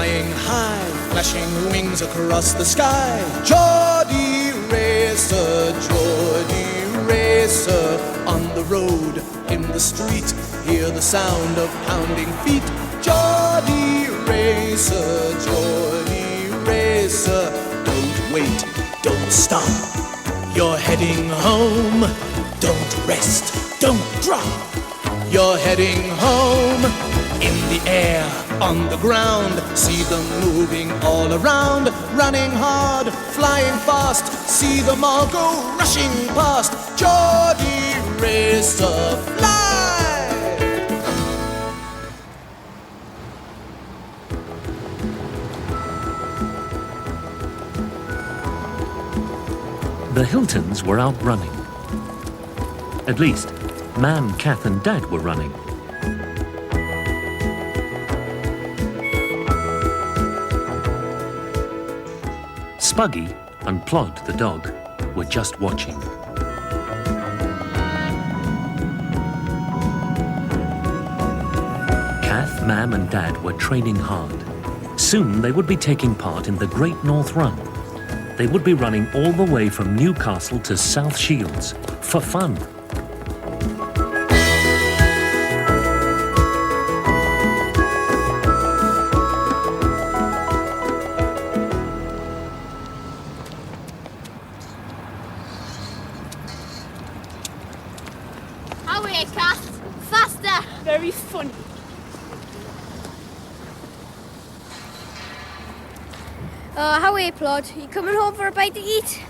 flying high, flashing wings across the sky. Geordie Racer, Geordie Racer, on the road, in the street, hear the sound of pounding feet. Geordie Racer, Geordie Racer, don't wait, don't stop, you're heading home. Don't rest, don't drop, you're heading home. In the air, on the ground, see them moving all around. Running hard, flying fast, see them all go rushing past. Geordie Racer, fly! The Hiltons were out running. At least, Mam, Kath and Dad were running. Spuggy and Plod, the dog, were just watching. Kath, Mam and Dad were training hard. Soon they would be taking part in the Great North Run. They would be running all the way from Newcastle to South Shields for fun. Away, Cat! Faster! Very funny. How are you, Plod? You coming home for a bite to eat?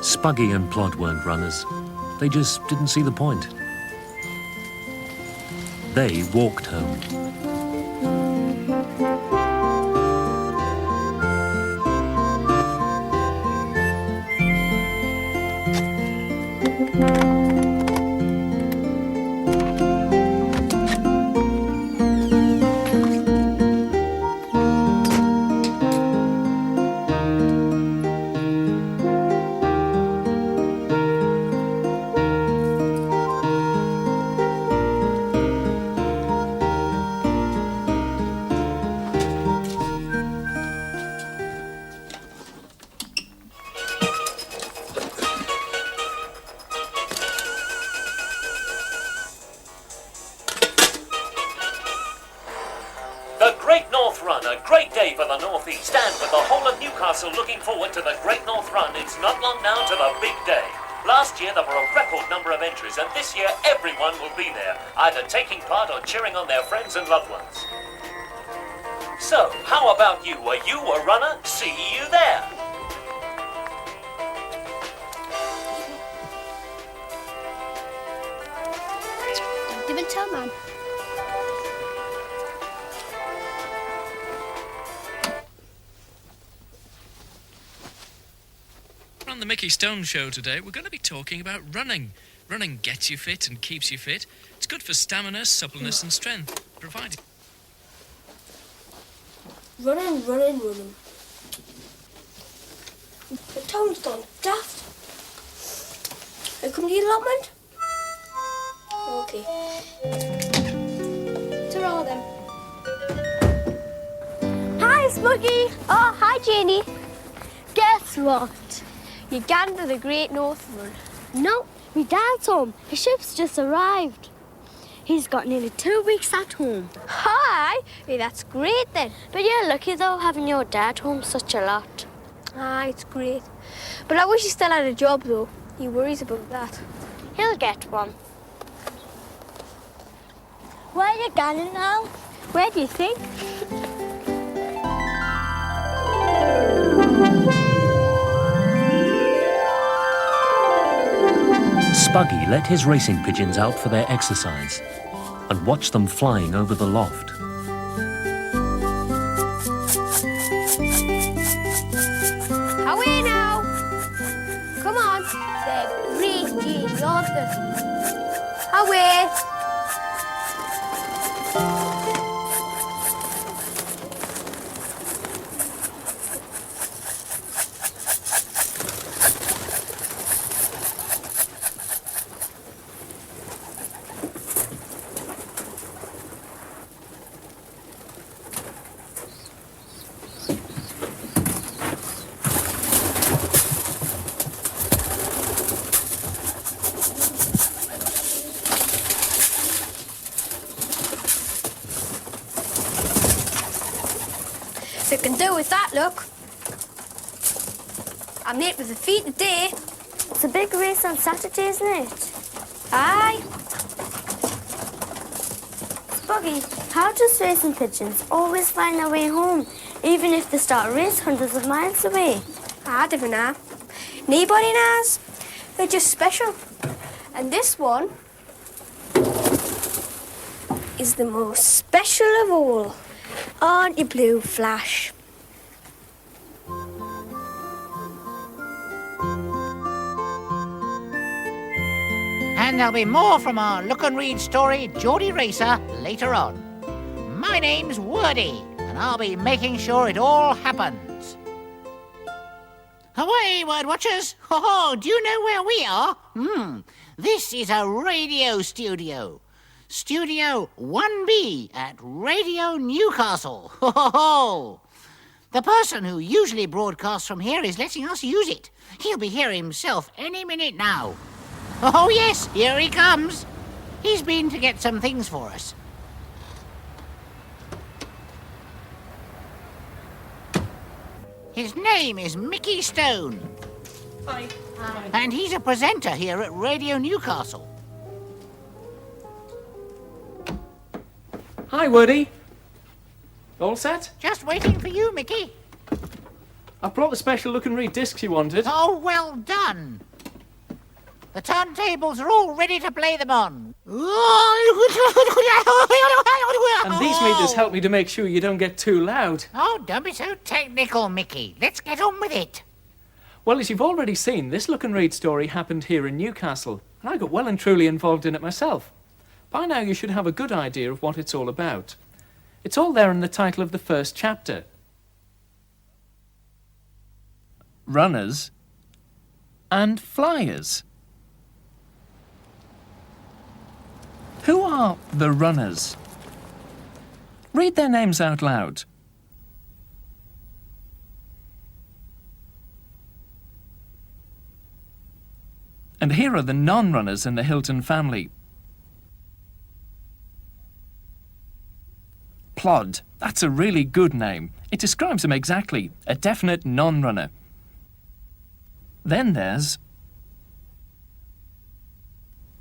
Spuggy and Plod weren't runners. They just didn't see the point. They walked home. The Great North Run, a great day for the North East, and with the whole of Newcastle looking forward to the Great North Run, it's not long now to the big day. Last year there were a record number of entries, and this year everyone will be there, either taking part or cheering on their friends and loved ones. So, how about you? Are you a runner? See you there! Don't even tell, man. On the Mickey Stone Show today, we're going to be talking about running. Running gets you fit and keeps you fit. It's good for stamina, suppleness and strength, provided... Running. The town's gone daft. I come to the allotment? Okay. Ta-ra then. Hi, Smuggy. Oh, hi, Janie. Guess what? You gone to the Great North Run? No, my dad's home. His ship's just arrived. He's got nearly 2 weeks at home. Hi! Hey, that's great then. But you're lucky though, having your dad home such a lot. Ah, it's great. But I wish he still had a job though. He worries about that. He'll get one. Where are you going now? Where do you think? Spuggy let his racing pigeons out for their exercise and watched them flying over the loft. Away now! Come on, they're pretty, aren't they? Away! So can do with that, look. I'm late with the feet today. It's a big race on Saturday, isn't it? Aye. Spuggy, how does racing pigeons always find their way home, even if they start a race hundreds of miles away? I don't know. Nobody knows. They're just special. And this one is the most special of all. Aren't you, Blue Flash? And there'll be more from our look and read story, Geordie Racer, later on. My name's Woody, and I'll be making sure it all happens. Away, Word Watchers! Oh, do you know where we are? This is a radio studio. Studio 1B at Radio Newcastle. Ho! The person who usually broadcasts from here is letting us use it. He'll be here himself any minute now. Oh, yes, here he comes. He's been to get some things for us. His name is Mickey Stone. Hi. And he's a presenter here at Radio Newcastle. Hi, Woody. All set? Just waiting for you, Mickey. I brought the special look and read discs you wanted. Oh, well done. The turntables are all ready to play them on. And these meters help me to make sure you don't get too loud. Oh, don't be so technical, Mickey. Let's get on with it. Well, as you've already seen, this look and read story happened here in Newcastle, and I got well and truly involved in it myself. By now you should have a good idea of what it's all about. It's all there in the title of the first chapter. Runners and Fliers. Who are the runners? Read their names out loud. And here are the non-runners in the Hilton family. Plod. That's a really good name. It describes them exactly. A definite non-runner. Then there's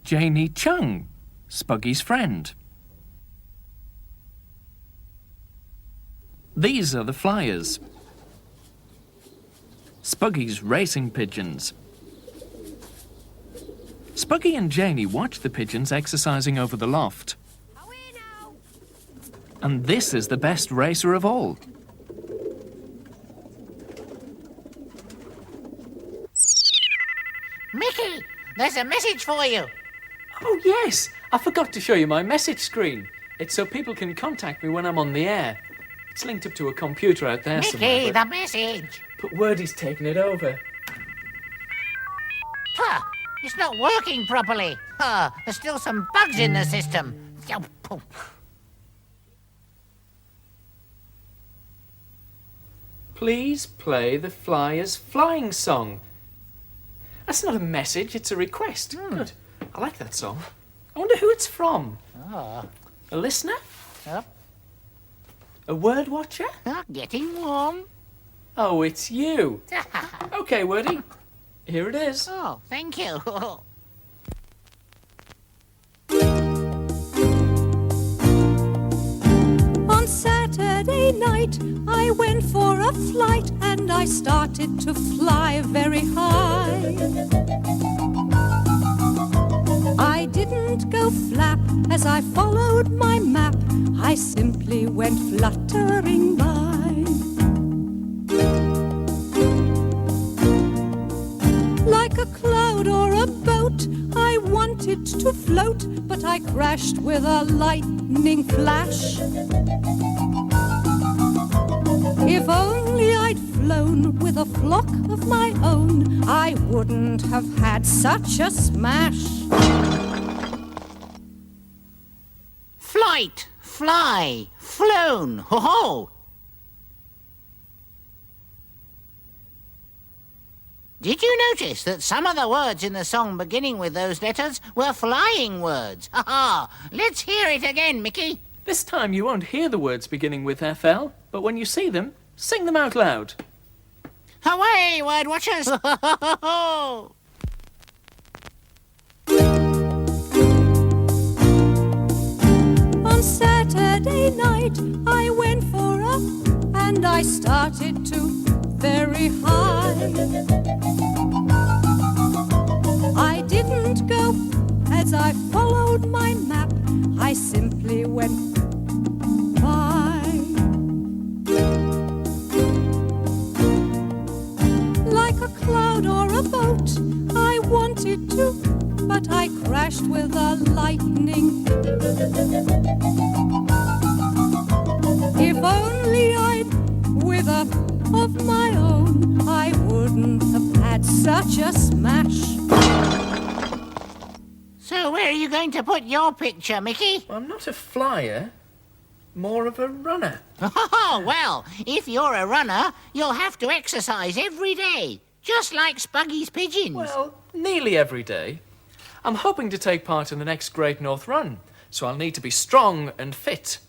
Janie Chung, Spuggy's friend. These are the Fliers. Spuggy's racing pigeons. Spuggy and Janie watch the pigeons exercising over the loft. And this is the best racer of all. Mickey, there's a message for you. Oh, yes! I forgot to show you my message screen. It's so people can contact me when I'm on the air. It's linked up to a computer out there somewhere. Mickey, the message. But Wordie's taken it over. Huh, it's not working properly. There's still some bugs in the system. Please play the Flyers flying song. That's not a message, it's a request. Good. I like that song. I wonder who it's from. A listener? Yep. A word watcher? Getting warm. Oh, it's you. Okay, Wordie. Here it is. Oh, thank you. On Saturday night, I went for a flight and I started to fly very high. I didn't go flap as I followed my map. I simply went fluttering by. Like a cloud or a boat, I wanted to float, but I crashed with a lightning flash. If only I'd flown with a flock of my own, I wouldn't have had such a smash. Flight, fly, flown, ho-ho! Did you notice that some of the words in the song beginning with those letters were flying words? Ha-ha! Let's hear it again, Mickey. This time you won't hear the words beginning with FL, but when you see them, Sing them out loud. Away, word watchers! On Saturday night I went for a and I started to very high. I didn't go as I followed my map, I simply went by. Like a cloud or a boat, I wanted to, but I crashed with a lightning. If only I'd with a of my own, I wouldn't have had such a smash. So where are you going to put your picture, Mickey? I'm not a flyer, more of a runner. Oh, well, if you're a runner, you'll have to exercise every day, just like Spuggy's pigeons. Well, nearly every day. I'm hoping to take part in the next Great North Run, so I'll need to be strong and fit.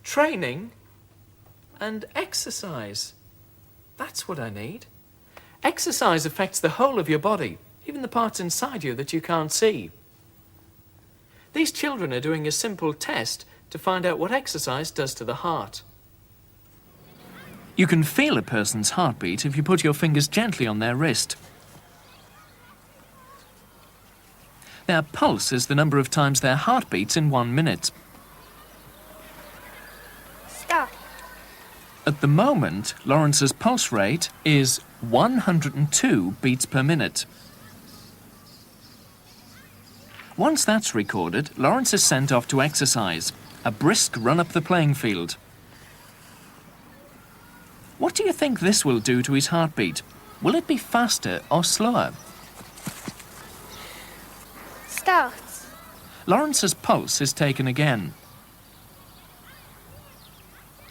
Training and exercise. That's what I need. Exercise affects the whole of your body, even the parts inside you that you can't see. These children are doing a simple test to find out what exercise does to the heart. You can feel a person's heartbeat if you put your fingers gently on their wrist. Their pulse is the number of times their heart beats in 1 minute. Stop. At the moment, Lawrence's pulse rate is 102 beats per minute. Once that's recorded, Lawrence is sent off to exercise, a brisk run up the playing field. What do you think this will do to his heartbeat? Will it be faster or slower? Start. Lawrence's pulse is taken again.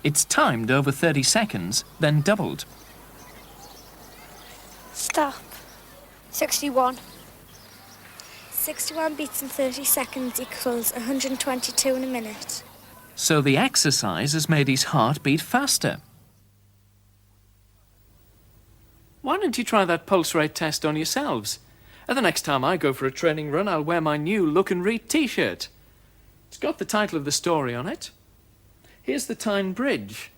It's timed over 30 seconds, then doubled. Stop. 61. 61 beats in 30 seconds equals 122 in a minute. So the exercise has made his heart beat faster. Why don't you try that pulse rate test on yourselves? And the next time I go for a training run, I'll wear my new Look and Read t-shirt. It's got the title of the story on it. Here's the Tyne Bridge.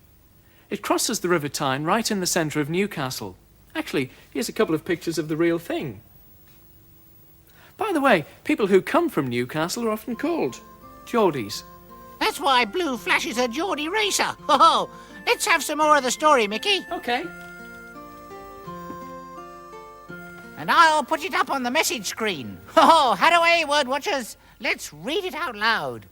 It crosses the River Tyne right in the centre of Newcastle. Actually, here's a couple of pictures of the real thing. By the way, people who come from Newcastle are often called Geordies. That's why Blue flashes a Geordie Racer. Oh, let's have some more of the story, Mickey. OK. And I'll put it up on the message screen. Oh, head away, word watchers. Let's read it out loud.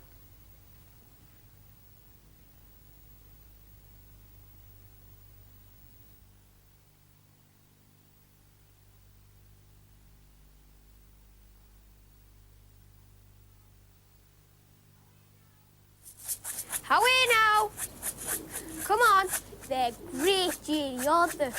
Away now! Come on, they're great, Jeannie, aren't they?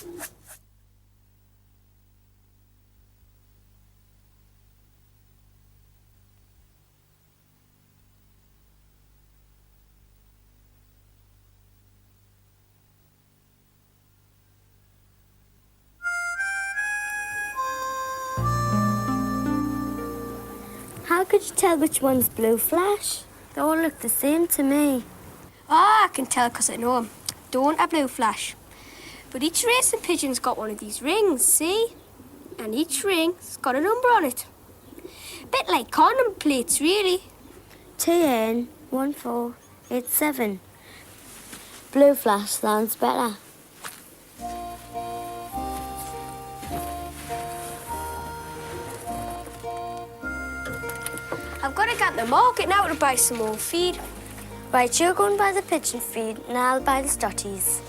How could you tell which one's Blue Flash? They all look the same to me. Ah, I can tell because I know 'em. Don't a Blue Flash. But each racing pigeon's got one of these rings, see? And each ring's got a number on it. Bit like condom plates, really. TN 1487. Blue Flash sounds better. I've got to get to the market now to buy some more feed. Right, you're going by the pigeon feed and I'll buy the stotties.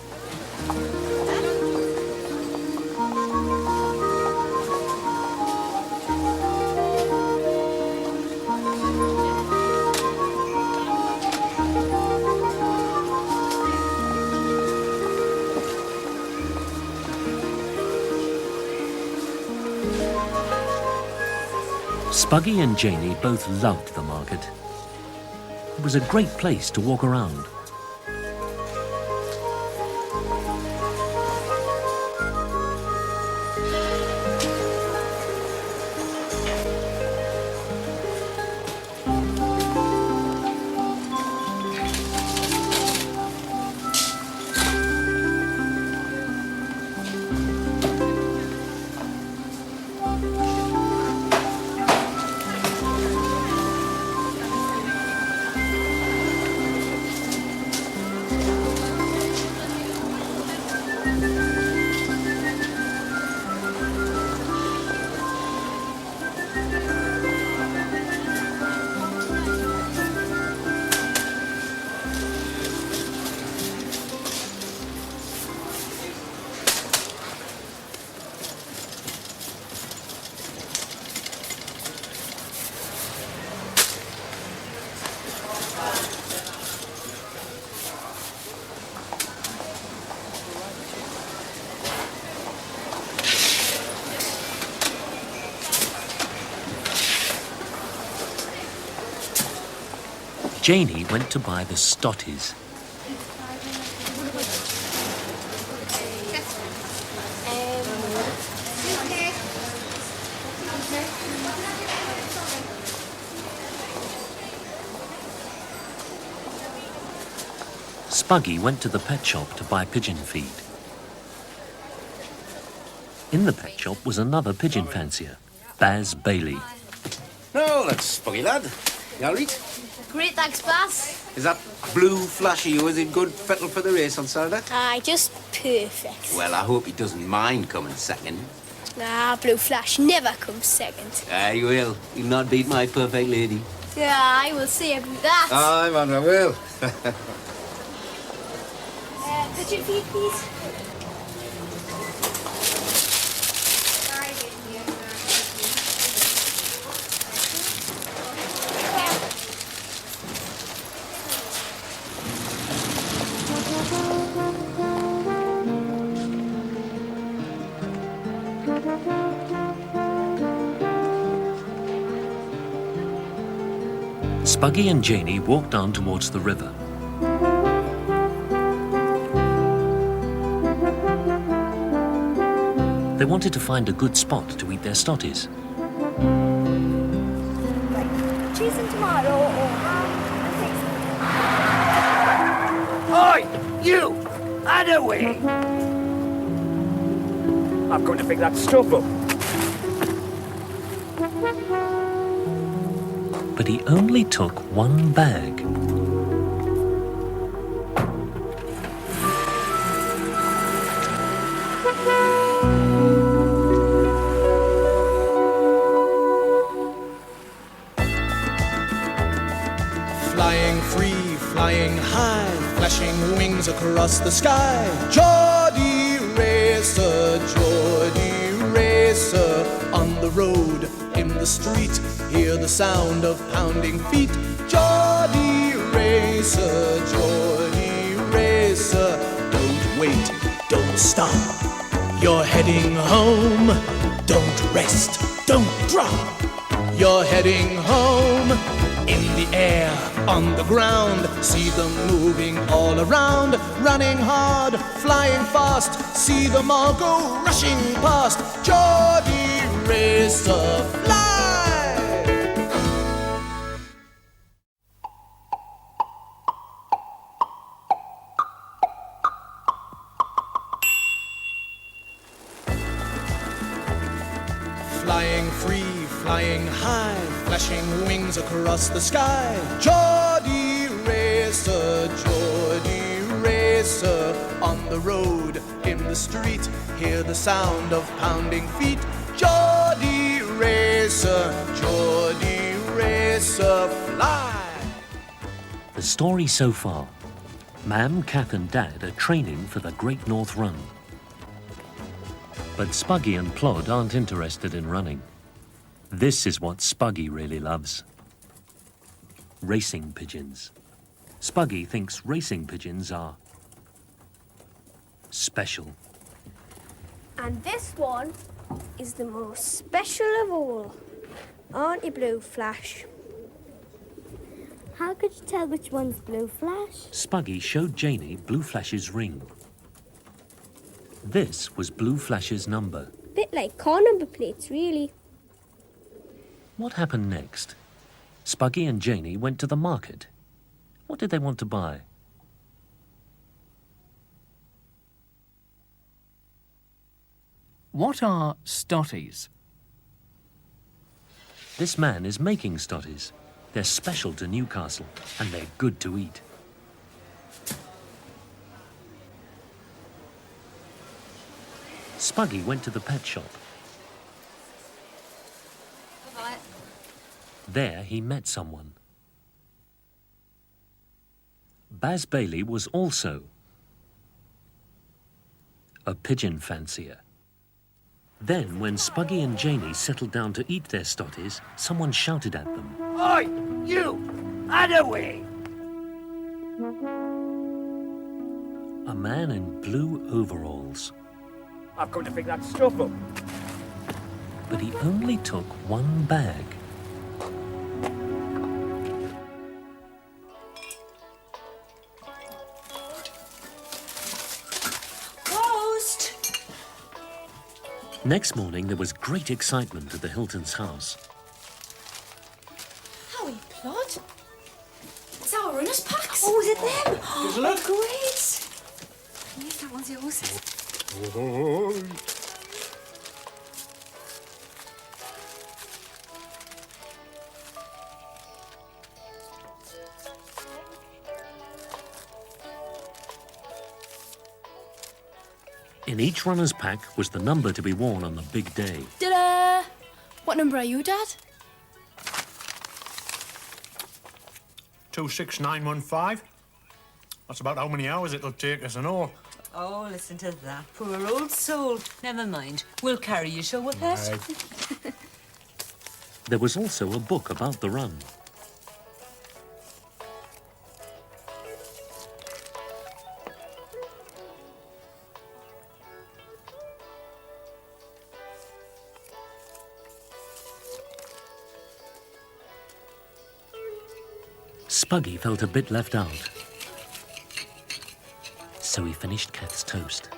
Spuggy and Janie both loved the market. It was a great place to walk around. Janie went to buy the stotties. Spuggy went to the pet shop to buy pigeon feed. In the pet shop was another pigeon fancier, Baz Bailey. No, that's Spuggy, lad. You all right? Great, thanks, Baz. Is that blue flashy or is it good fettle for the race on Saturday? Aye, just perfect. Well, I hope he doesn't mind coming second. Nah, Blue Flash never comes second. Aye, he will. He'll not beat my perfect lady. Yeah, I will see about that. Aye, man, I will. Pigeon feed, please. Spuggy and Janie walked on towards the river. They wanted to find a good spot to eat their stotties. Right. Cheese and tomato or ham and Oi! You! Out of the way! I'm going to pick that stuff up. But he only took one bag. Flying free, flying high, flashing wings across the sky. Geordie Racer, Geordie Racer, on the road, in the street, hear the sound of pounding feet. Geordie Racer, Geordie Racer, don't wait, don't stop. You're heading home, don't rest, don't drop. You're heading home, in the air, on the ground. See them moving all around, running hard, flying fast. See them all go rushing past. Geordie Racer, fly! Flying free, flying high, flashing wings across the sky. Geordie Racer, Geordie Racer, on the road, in the street, hear the sound of pounding feet. Geordie Racer, Geordie Racer, fly! The story so far. Mam, Kath and Dad are training for the Great North Run. But Spuggy and Plod aren't interested in running. This is what Spuggy really loves. Racing pigeons. Spuggy thinks racing pigeons are special. And this one is the most special of all. Aren't you, Blue Flash? How could you tell which one's Blue Flash? Spuggy showed Janie Blue Flash's ring. This was Blue Flash's number. Bit like car number plates, really. What happened next? Spuggy and Janie went to the market. What did they want to buy? What are stotties? This man is making stotties. They're special to Newcastle, and they're good to eat. Spuggy went to the pet shop. There he met someone. Baz Bailey was also a pigeon fancier. Then, when Spuggy and Janie settled down to eat their stotties, someone shouted at them. Oi! You! Out of the way! A man in blue overalls. I'm going to pick that stuff up. But he only took one bag. Next morning, there was great excitement at the Hiltons' house. Howie Plod? It's our runners' packs. Oh, is it them? Here's a look. Great. Yes, that one's yours. In each runner's pack was the number to be worn on the big day. Ta-da! What number are you, Dad? 26915. That's about how many hours it'll take us and all. Oh, listen to that poor old soul. Never mind. We'll carry you, shall we, Pet? Right. There was also a book about the run. Spuggy felt a bit left out, so he finished Kath's toast.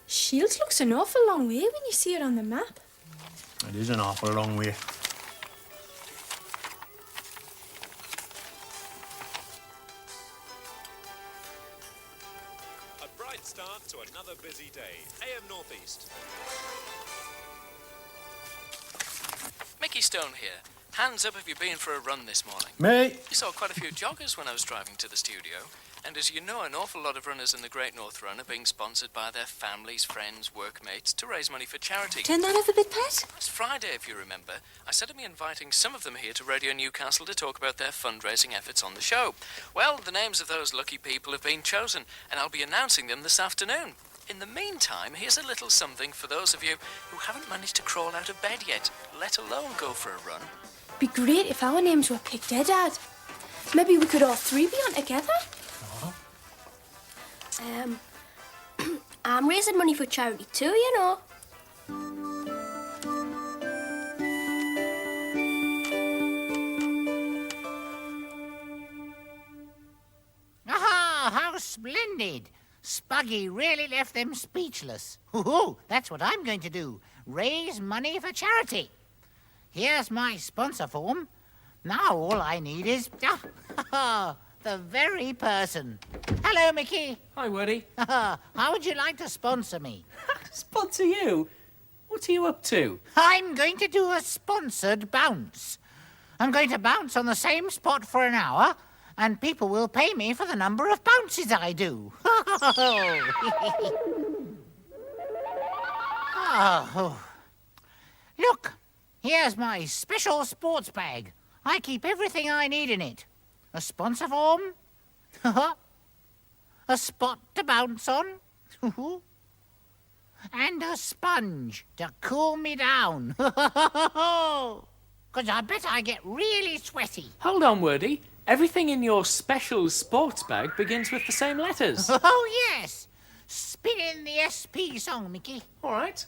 Shields looks an awful long way when you see it on the map. It is an awful long way. Start to another busy day. AM Northeast. Mickey Stone here. Hands up if you've been for a run this morning. Me? You saw quite a few joggers when I was driving to the studio. And as you know, an awful lot of runners in the Great North Run are being sponsored by their families, friends, workmates to raise money for charity. Turn that up a bit, Pet. Last Friday, if you remember, I said I'd be inviting some of them here to Radio Newcastle to talk about their fundraising efforts on the show. Well, the names of those lucky people have been chosen, and I'll be announcing them this afternoon. In the meantime, here's a little something for those of you who haven't managed to crawl out of bed yet, let alone go for a run. Be great if our names were picked, Dad. Maybe we could all three be on together. I'm raising money for charity too, you know. Aha! How splendid! Spuggy really left them speechless. Hoo-hoo! That's what I'm going to do. Raise money for charity. Here's my sponsor form. Now all I need is... the very person. Hello, Mickey. Hi, Woody. How would you like to sponsor me? Sponsor you? What are you up to? I'm going to do a sponsored bounce. I'm going to bounce on the same spot for an hour, and people will pay me for the number of bounces I do. Oh. Look, here's my special sports bag. I keep everything I need in it. A sponsor form, a spot to bounce on, and a sponge to cool me down. Because I bet I get really sweaty. Hold on, Woody. Everything in your special sports bag begins with the same letters. Oh, yes. Spin in the SP song, Mickey. All right.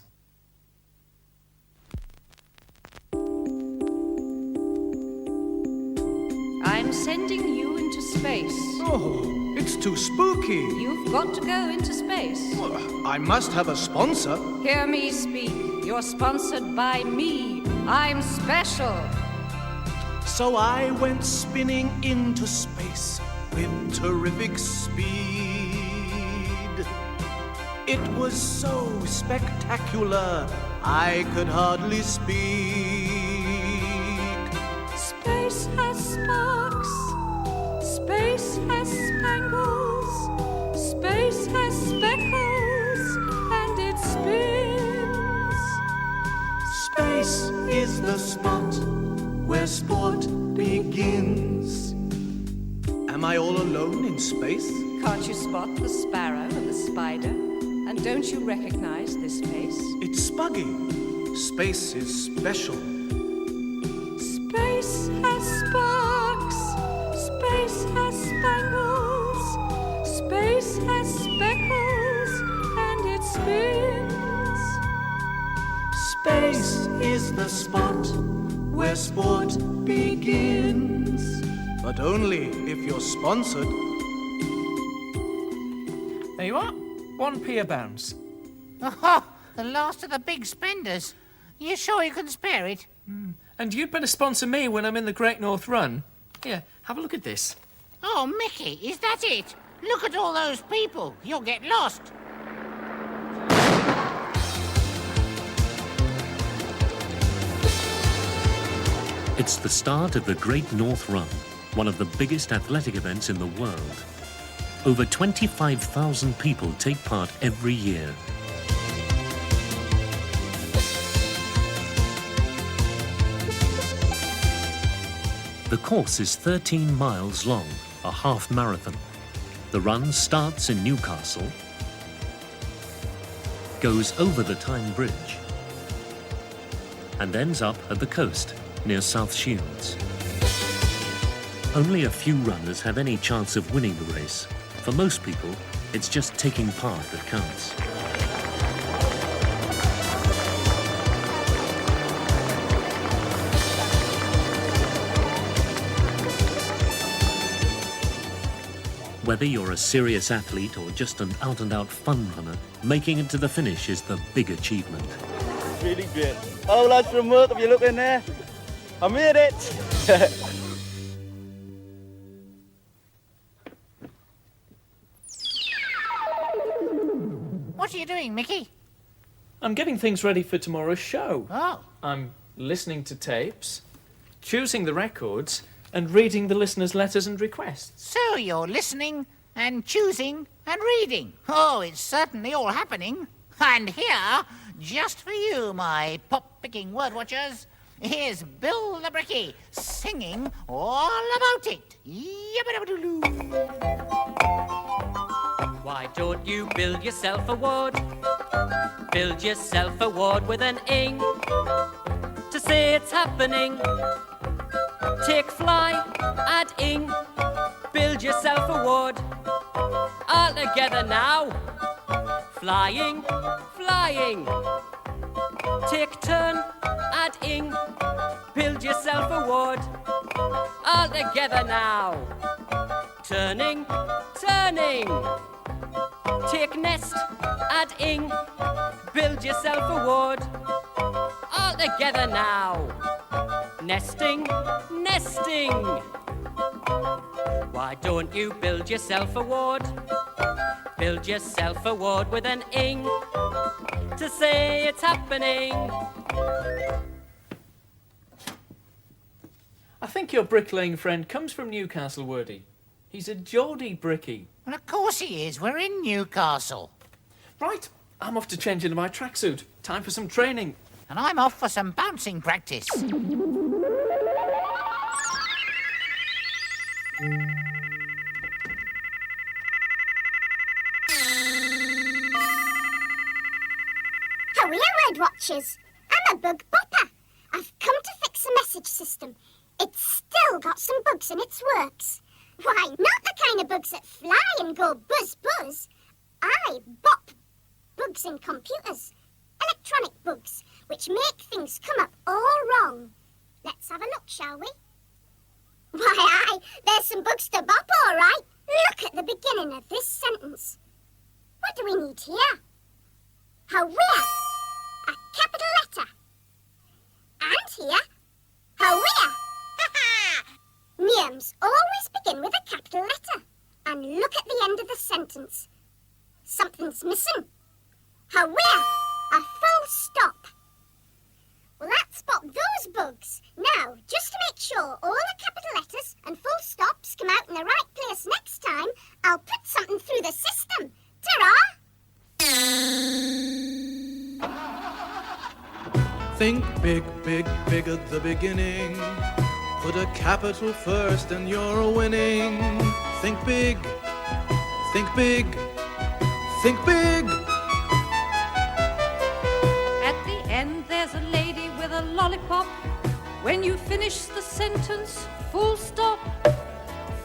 I'm sending you into space. Oh, it's too spooky. You've got to go into space. Well, I must have a sponsor. Hear me speak. You're sponsored by me. I'm special. So I went spinning into space with terrific speed. It was so spectacular, I could hardly speak. Space has sparks. Space has spangles. Space has speckles. And it spins. Space is the spot where sport begins. Am I all alone in space? Can't you spot the sparrow and the spider? And don't you recognize this face? It's Spuggy. Space is special. Space has sparks. Space has spangles. Space has speckles. And it spins. Space is the spot where sport begins. But only if you're sponsored. There you are. 1p a bounce. Oh, the last of the big spenders. You sure you can spare it? And you'd better sponsor me when I'm in the Great North Run. Here, have a look at this. Oh, Mickey, is that it? Look at all those people. You'll get lost. It's the start of the Great North Run, one of the biggest athletic events in the world. Over 25,000 people take part every year. The course is 13 miles long, a half marathon. The run starts in Newcastle, goes over the Tyne Bridge, and ends up at the coast near South Shields. Only a few runners have any chance of winning the race. For most people, it's just taking part that counts. Whether you're a serious athlete or just an out-and-out fun runner, making it to the finish is the big achievement. Really great. Oh, lads from work, have you looked in there? I made it! What are you doing, Mickey? I'm getting things ready for tomorrow's show. Oh. I'm listening to tapes, choosing the records, and reading the listeners' letters and requests. So you're listening and choosing and reading. Oh, it's certainly all happening. And here, just for you, my pop-picking word watchers, here's Bill the Bricky singing all about it. Yabba-dabba-doo-doo. Why don't you build yourself a ward? Build yourself a ward with an ing to say it's happening. Take fly, add ing, build yourself a ward. All together now. Flying, flying. Take turn, add ing, build yourself a ward. All together now. Turning, turning. Take nest, add ing, build yourself a ward. All together now. Nesting, nesting. Why don't you build yourself a ward? Build yourself a ward with an ing to say it's happening. I think your bricklaying friend comes from Newcastle, Wordy. He's a Geordie Bricky. Well, of course he is. We're in Newcastle. Right, I'm off to change into my tracksuit. Time for some training. And I'm off for some bouncing practice. Hurry, word watchers. I'm a bug bopper. I've come to fix the message system. It's still got some bugs in its works. Why, not the kind of bugs that fly and go buzz buzz. I bop bugs in computers. Electronic bugs, which make things come up all wrong. Let's have a look, shall we? Why, aye, there's some bugs to bop, all right. Look at the beginning of this sentence. What do we need here? Hurrah! A capital letter. And here, hurrah! Ha-ha! Names always begin with a capital letter. And look at the end of the sentence. Something's missing. Hurrah! A full stop. Well, that spot those bugs. Now, just to make sure all the capital letters and full stops come out in the right place next time, I'll put something through the system. Ta-ra! Think big, big, big at the beginning. Put a capital first and you're winning. Think big, think big, think big. At the end, there's a lady with a lollipop. When you finish the sentence, full stop,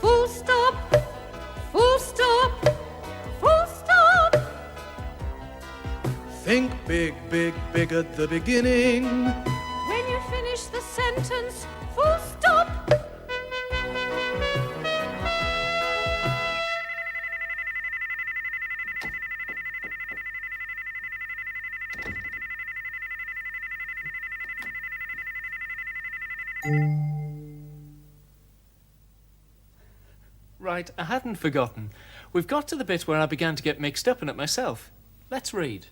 full stop, full stop, full stop. Think big, big, big at the beginning. When you finish the sentence, full stop. Right, I hadn't forgotten. We've got to the bit where I began to get mixed up in it myself. Let's read.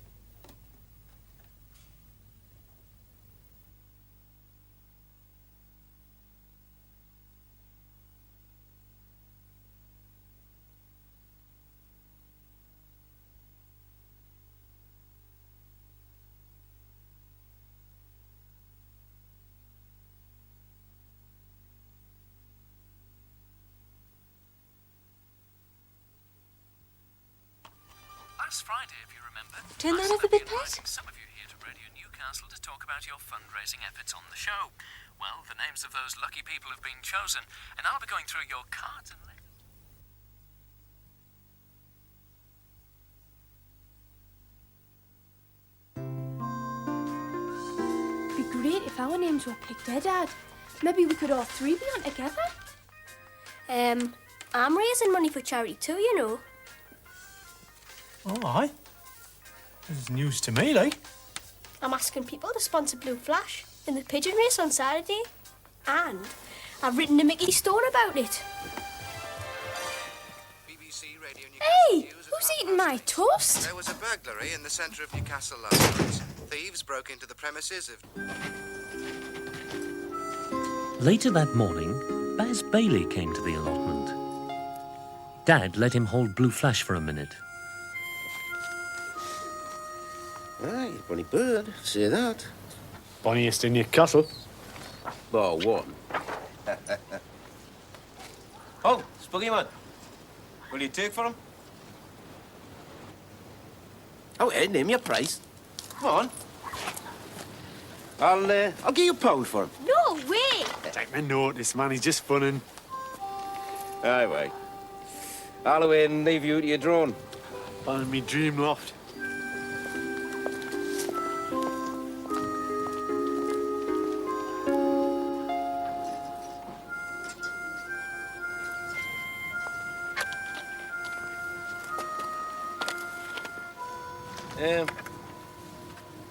Last Friday, if you remember, Turn that I up a said I'd bit, be Pat. inviting some of you here to Radio Newcastle to talk about your fundraising efforts on the show. Well, the names of those lucky people have been chosen, and I'll be going through your cards and letters. It'd be great if our names were picked, Dad. Maybe we could all three be on together. I'm raising money for charity too, you know. Oh, aye. This is news to me, like. I'm asking people to sponsor Blue Flash in the Pigeon race on Saturday. And I've written to Mickey Stone about it. Hey, who's eating my toast? There was a burglary in the centre of Newcastle last night. Thieves broke into the premises of... Later that morning, Baz Bailey came to the allotment. Dad let him hold Blue Flash for a minute. Aye, funny bird, say that. Bonniest in Newcastle. Bar one. Oh, Spuggy man. Will you take for him? Oh, hey, name your price. Come on. I'll give you £1 for him. No way! Take me notice, man. He's just funning. Aye, wait. I'll away and leave you to your drone. Find me dream loft.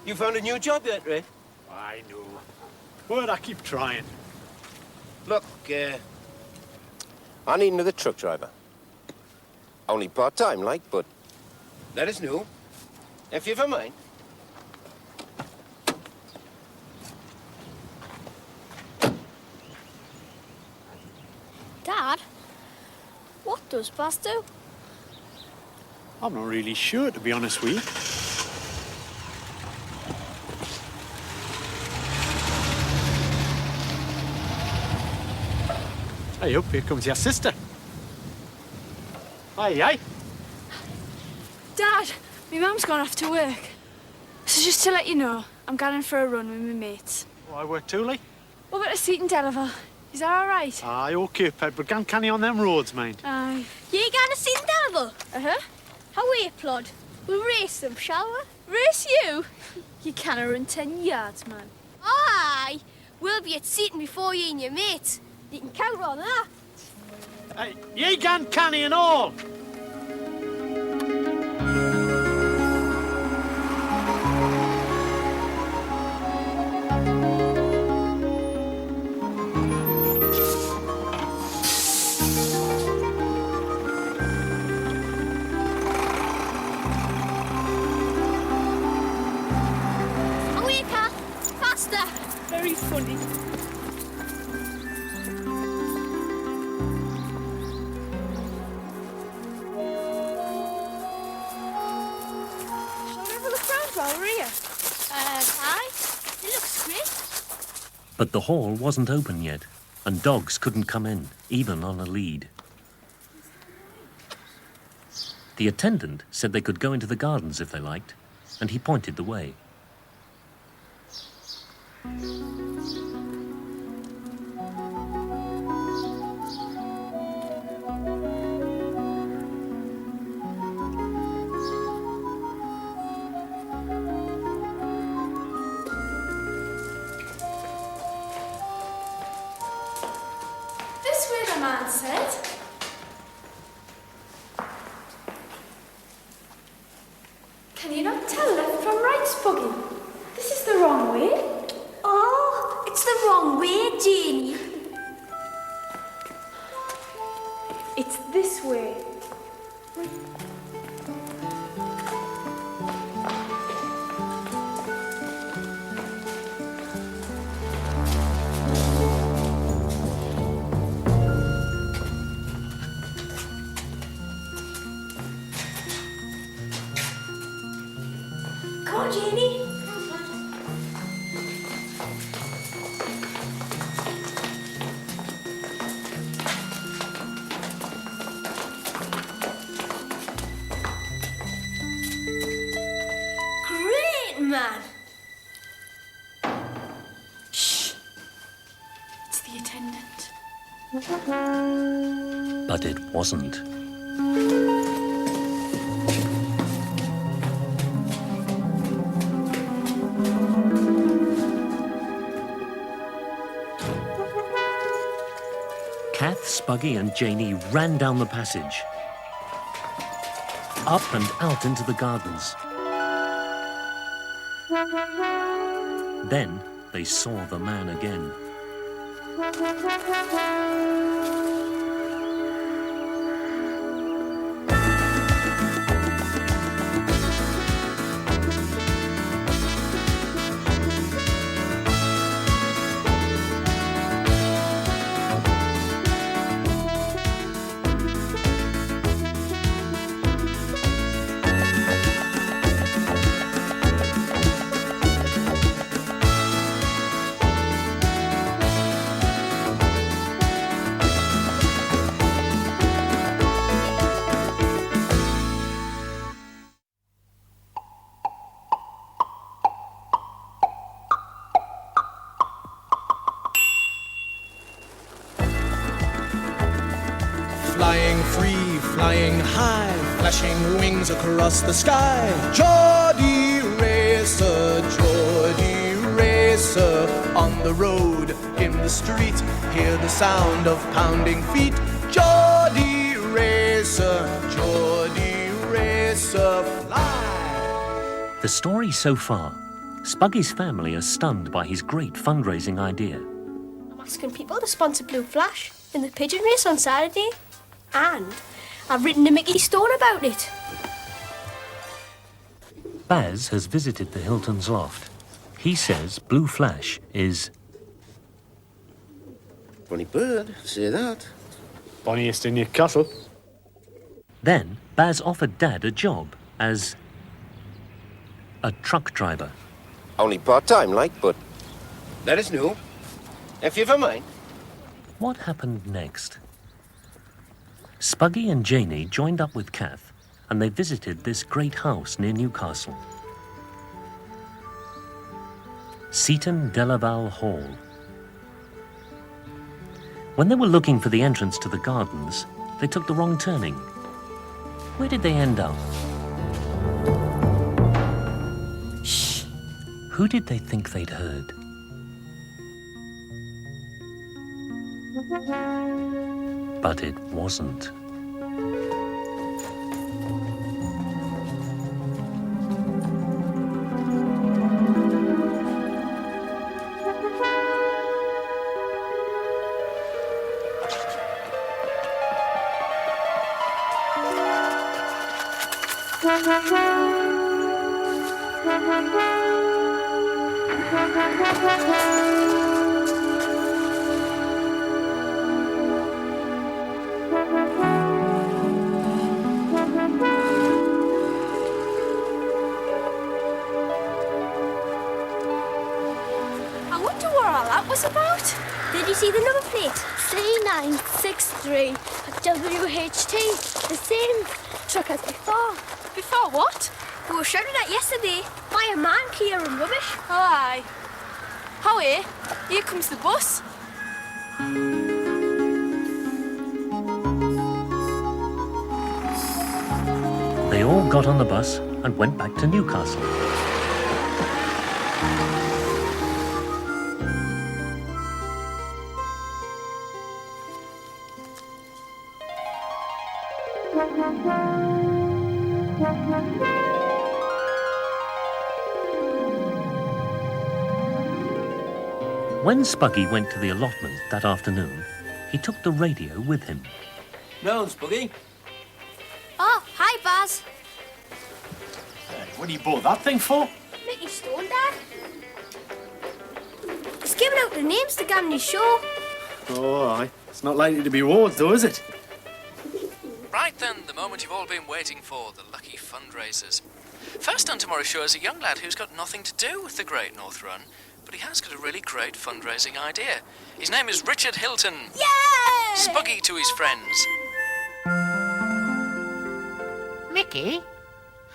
You found a new job yet, Ray? I know. But I keep trying. Look, I need another truck driver. Only part-time, like, but let us know if you've a mind. Dad, what does Baz do? I'm not really sure, to be honest with you. Hey, up, here comes your sister. Aye. Dad, my mum's gone off to work. So just to let you know, I'm going for a run with my mates. Oh, I work too, like? What about a seat in Delaval? Is that all right? Aye, OK, Ped, but can't canny on them roads, mind. Aye. You going to see in Delaval? Uh-huh. How are you, Plod? We'll race them, shall we? Race you? You can't run 10 yards, man. Aye. We'll be at Seaton before you and your mates. You can count on that. Hey, ye can canny and all. Away, Cat. Faster. Very funny. While we're here. Aye. It looks great. But the hall wasn't open yet, and dogs couldn't come in, even on a lead. The attendant said they could go into the gardens if they liked, and he pointed the way. man said. Can you not tell left from right, Spuggy? This is the wrong way. Oh, it's the wrong way, Janie. It's this way. Come on, Janie. Great, man. Shh. It's the attendant. But it wasn't. Kath, Spuggy and Janie ran down the passage, up and out into the gardens. Then they saw the man again. Flying free, flying high, flashing wings across the sky. Geordie Racer, Geordie Racer, on the road, in the street, hear the sound of pounding feet. Geordie Racer, fly. The story so far, Spuggy's family are stunned by his great fundraising idea. I'm asking people to sponsor Blue Flash in the Pigeon race on Saturday. And I've written to Mickey Stone about it. Baz has visited the Hilton's loft. He says Blue Flash is... Funny bird, say that. Bonniest in Newcastle. Then Baz offered Dad a job as a truck driver. Only part-time, like, but let us know if you've a mind. What happened next? Spuggy and Janie joined up with Kath and they visited this great house near Newcastle. Seaton Delaval Hall. When they were looking for the entrance to the gardens, they took the wrong turning. Where did they end up? Shh. Who did they think they'd heard? But it wasn't. I wonder what all that was about. Did you see the number plate? C963 WHT, the same truck as before. Before what? We were shouting at yesterday. By a man clearing rubbish. Oh, aye. Howie, here comes the bus. They all got on the bus and went back to Newcastle. When Spuggy went to the allotment that afternoon, he took the radio with him. No, Spuggy. Oh, hi, Baz. What do you bought that thing for? Mickey Stone, Dad. He's giving out the names to get on his show. Oh, aye. It's not likely to be awards, though, is it? Right then, the moment you've all been waiting for, the lucky fundraisers. First on tomorrow's show is a young lad who's got nothing to do with the Great North Run, but he has got a really great fundraising idea. His name is Richard Hilton. Yay! Spuggy to his friends. Mickey,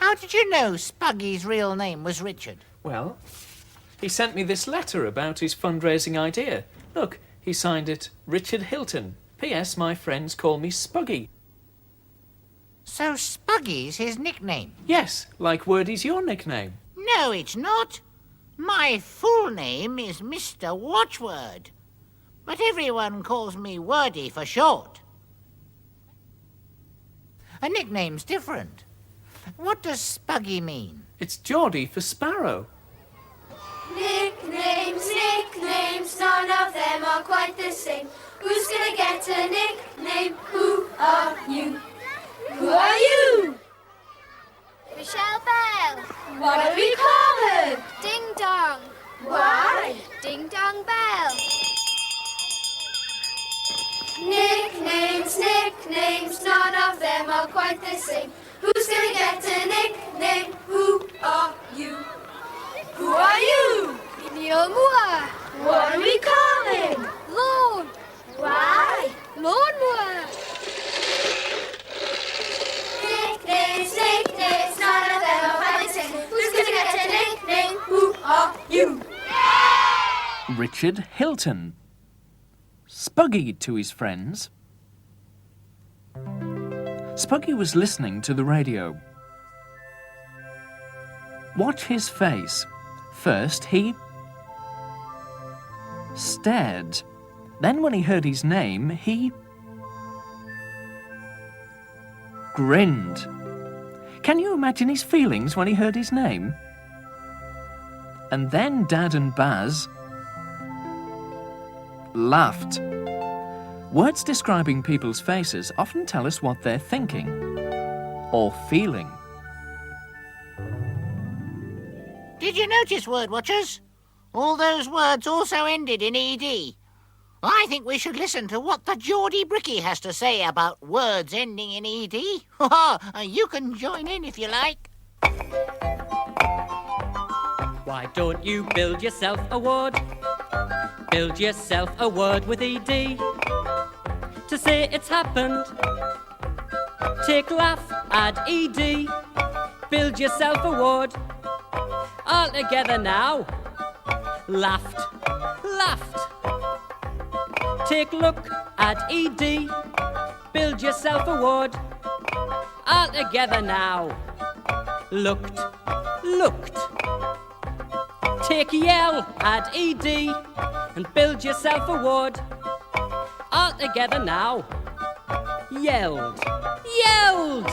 how did you know Spuggy's real name was Richard? Well, he sent me this letter about his fundraising idea. Look, he signed it Richard Hilton. P.S. My friends call me Spuggy. So Spuggy's his nickname? Yes, like Wordie's your nickname. No, it's not. My full name is Mr. Watchword, but everyone calls me Wordie for short. A nickname's different. What does Spuggy mean? It's Geordie for sparrow. Nicknames, none of them are quite the same. Who's gonna get a nickname? Who are you? Who are you? Michelle Bell. What do we call her? Ding Dong. Why? Ding Dong Bell. Nicknames, none of them are quite the same. Who's gonna get a nickname? Who are you? Who are you? Neil Moore. What do we call him? Lone. Why? Lone Moore. Nicknames, none of them are quite the same. Who's gonna get a nickname? Who are you? Richard Hilton. Spuggy to his friends. Spuggy was listening to the radio. Watch his face. First, he stared. Then, when he heard his name, he grinned. Can you imagine his feelings when he heard his name? And then Dad and Baz laughed. Words describing people's faces often tell us what they're thinking or feeling. Did you notice, word watchers? All those words also ended in ED. I think we should listen to what the Geordie Bricky has to say about words ending in ED. You can join in if you like. Why don't you build yourself a word? Build yourself a word with ED. To say it's happened, take laugh, add ED. Build yourself a word. All together now. Laughed, laughed. Take look, add ED. Build yourself a word. All together now. Looked, looked. Take yell, add ED. And build yourself a word. All together now. Yelled, yelled.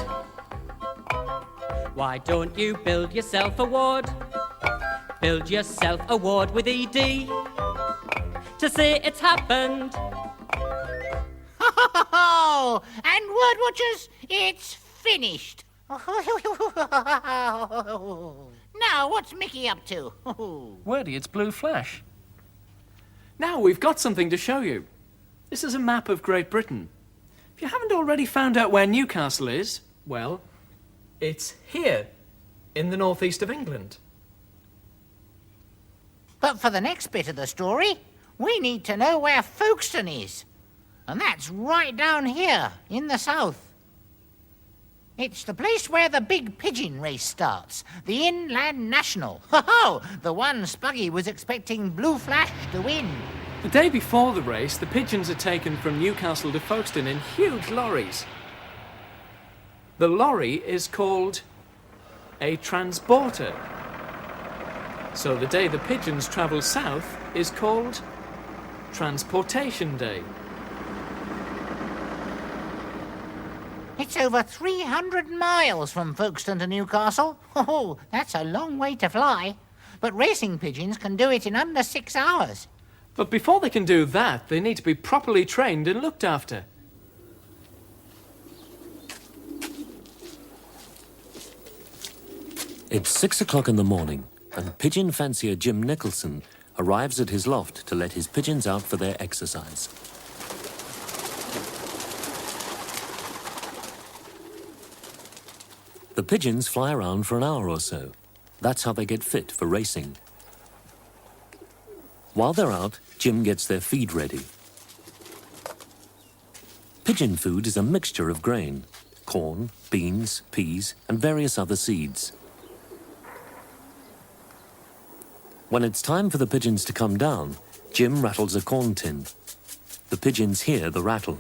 Why don't you build yourself a word? Build yourself a word with ED. To say it's happened. And word watchers, it's finished. Now, what's Mickey up to? Wordie, it's Blue Flash. Now we've got something to show you. This is a map of Great Britain. If you haven't already found out where Newcastle is, well, it's here, in the northeast of England. But for the next bit of the story, we need to know where Folkestone is. And that's right down here, in the south. It's the place where the big Pigeon race starts, the Inland National. Ho-ho! The one Spuggy was expecting Blue Flash to win. The day before the race, the pigeons are taken from Newcastle to Folkestone in huge lorries. The lorry is called a transporter. So the day the pigeons travel south is called Transportation Day. It's over 300 miles from Folkestone to Newcastle. Oh, that's a long way to fly. But racing pigeons can do it in under 6 hours. But before they can do that, they need to be properly trained and looked after. It's 6 o'clock in the morning, and pigeon fancier Jim Nicholson arrives at his loft to let his pigeons out for their exercise. The pigeons fly around for an hour or so. That's how they get fit for racing. While they're out, Jim gets their feed ready. Pigeon food is a mixture of grain: corn, beans, peas, and various other seeds. When it's time for the pigeons to come down, Jim rattles a corn tin. The pigeons hear the rattle.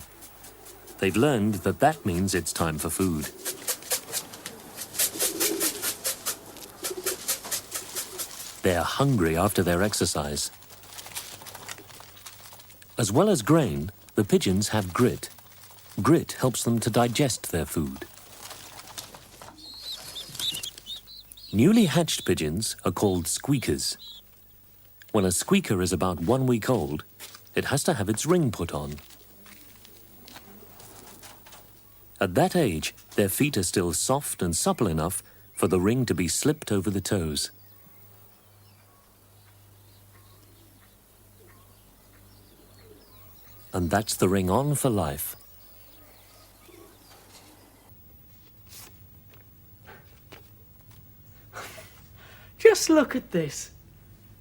They've learned that that means it's time for food. They're hungry after their exercise. As well as grain, the pigeons have grit. Grit helps them to digest their food. Newly hatched pigeons are called squeakers. When a squeaker is about 1 week old, it has to have its ring put on. At that age, their feet are still soft and supple enough for the ring to be slipped over the toes. And that's the ring on for life. Just look at this.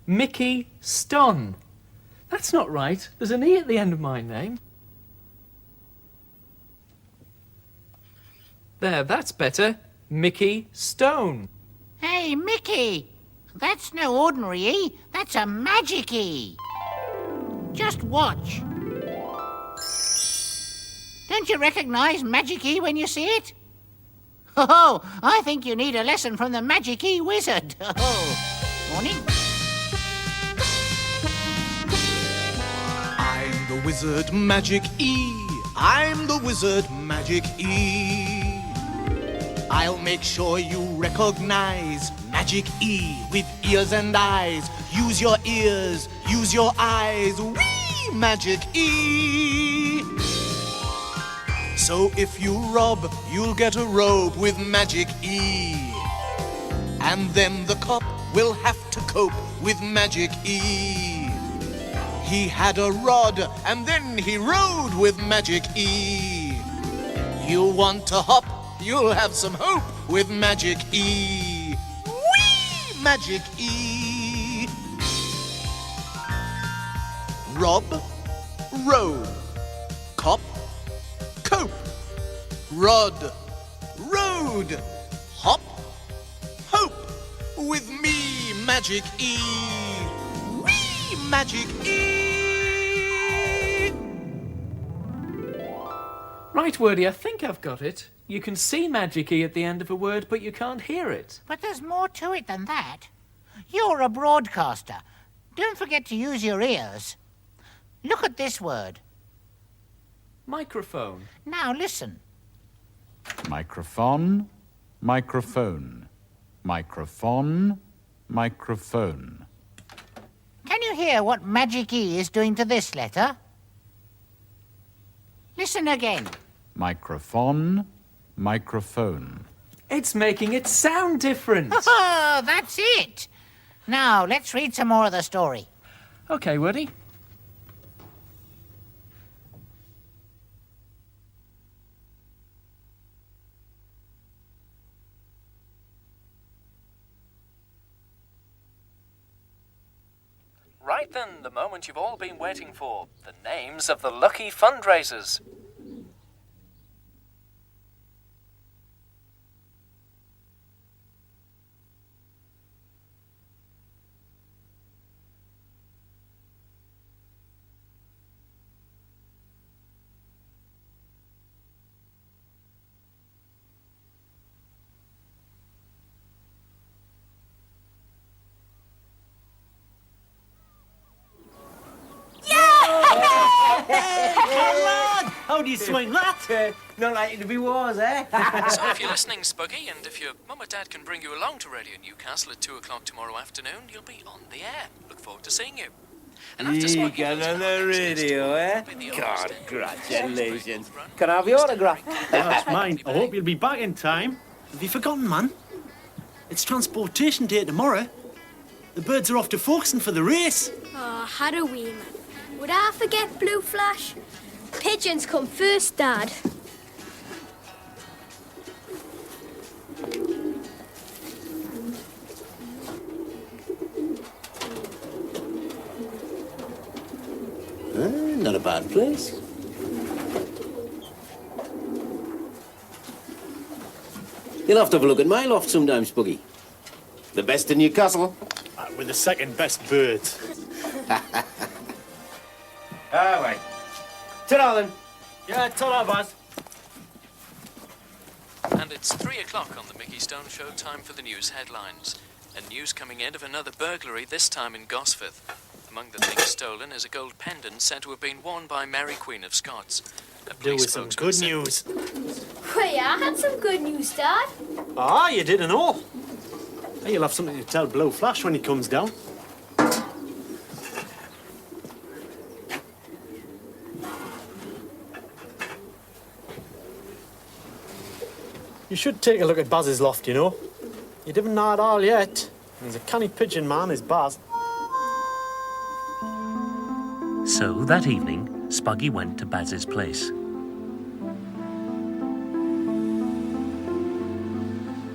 Mickey Ston. That's not right. There's an E at the end of my name. There, that's better. Mickey Stone. Hey, Mickey! That's no ordinary E. That's a magic E. Just watch. Don't you recognise Magic E when you see it? Oh, I think you need a lesson from the Magic E wizard. Oh, morning. I'm the wizard Magic E. I'm the wizard Magic E. I'll make sure you recognize Magic E with ears and eyes. Use your ears, use your eyes. Whee! Magic E. So if you rob, you'll get a robe with Magic E. And then the cop will have to cope with Magic E. He had a rod and then he rode with Magic E. You want to hop, you'll have some hope with Magic E. Whee! Magic E. Rob, robe, cop, cope, rod, road, hop, hope, with me, Magic E. Whee! Magic E. Right, Wordy, I think I've got it. You can see Magic E at the end of a word, but you can't hear it. But there's more to it than that. You're a broadcaster. Don't forget to use your ears. Look at this word. Microphone. Now listen. Microphone, microphone, microphone, microphone. Can you hear what Magic E is doing to this letter? Listen again. Microphone, microphone. It's making it sound different. Oh, that's it. Now, let's read some more of the story. OK, Woody. Right then, the moment you've all been waiting for. The names of the lucky fundraisers. Come on! How do you swing that? Not likely to be wars, eh? So if you're listening, Spuggy, and if your mum or dad can bring you along to Radio Newcastle at 2 o'clock tomorrow afternoon, you'll be on the air. Look forward to seeing you. And after You Spuggy, got on the radio, eh? God, congratulations. Can I have your autograph? That's mine. I hope you'll be back in time. Have you forgotten, man? It's transportation day tomorrow. The birds are off to Folkestone for the race. Oh, had a wee man. Would I forget Blue Flash? Pigeons come first, Dad. Not a bad place. You'll have to have a look at my loft sometime, Spuggy. The best in Newcastle. With the second best birds. All right. Ta-ra, then. Yeah, ta-ra, Baz. And it's 3 o'clock on the Mickey Stone Show, time for the news headlines. And news coming in of another burglary, this time in Gosforth. Among the things stolen is a gold pendant said to have been worn by Mary Queen of Scots. There was some good news. Wait, I had some good news, Dad. Ah, you didn't know. Hey, you'll have something to tell Blue Flash when he comes down. You should take a look at Baz's loft, you know. You didn't know it all yet. He's a canny pigeon man, is Baz. So that evening, Spuggy went to Baz's place.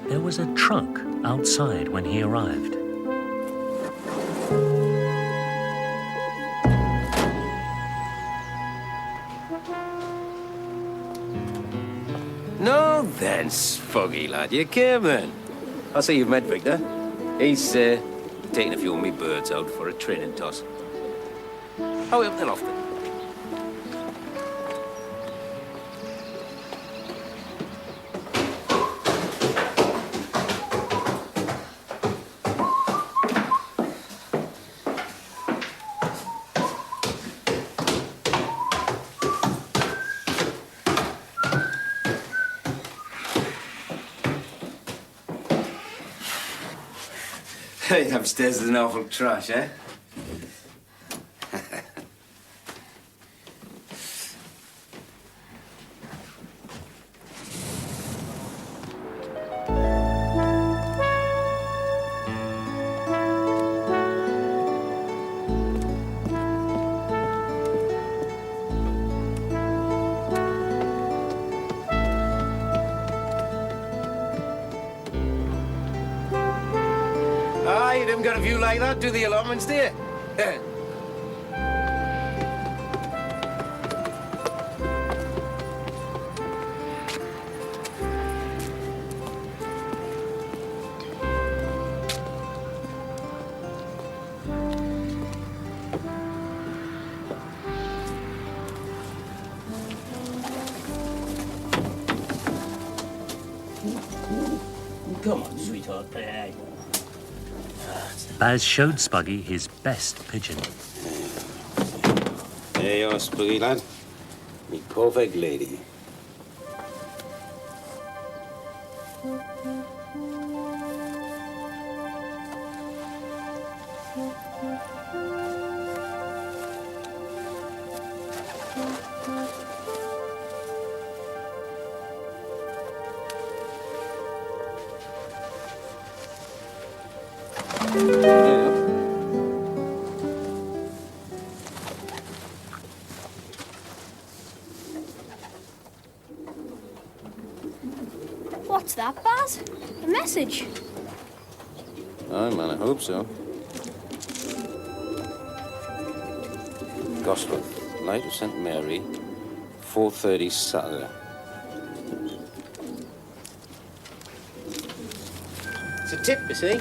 There was a truck outside when he arrived. No, then, Spuggy, lad, you came then. I see you've met Victor. He's taking a few of me birds out for a training toss. How are you up the loft? Hey, upstairs is an awful trash, eh? Ah, you didn't got a view like that, do the allotments, do you? Come on, sweetheart, play. Baz showed Spuggy his best pigeon. There you are, Spuggy, lad. Me perfect lady. What's that, Baz? A message? Aye, man, I hope so. Gosforth, night of St.Mary, 4:30 Saturday. It's a tip, you see,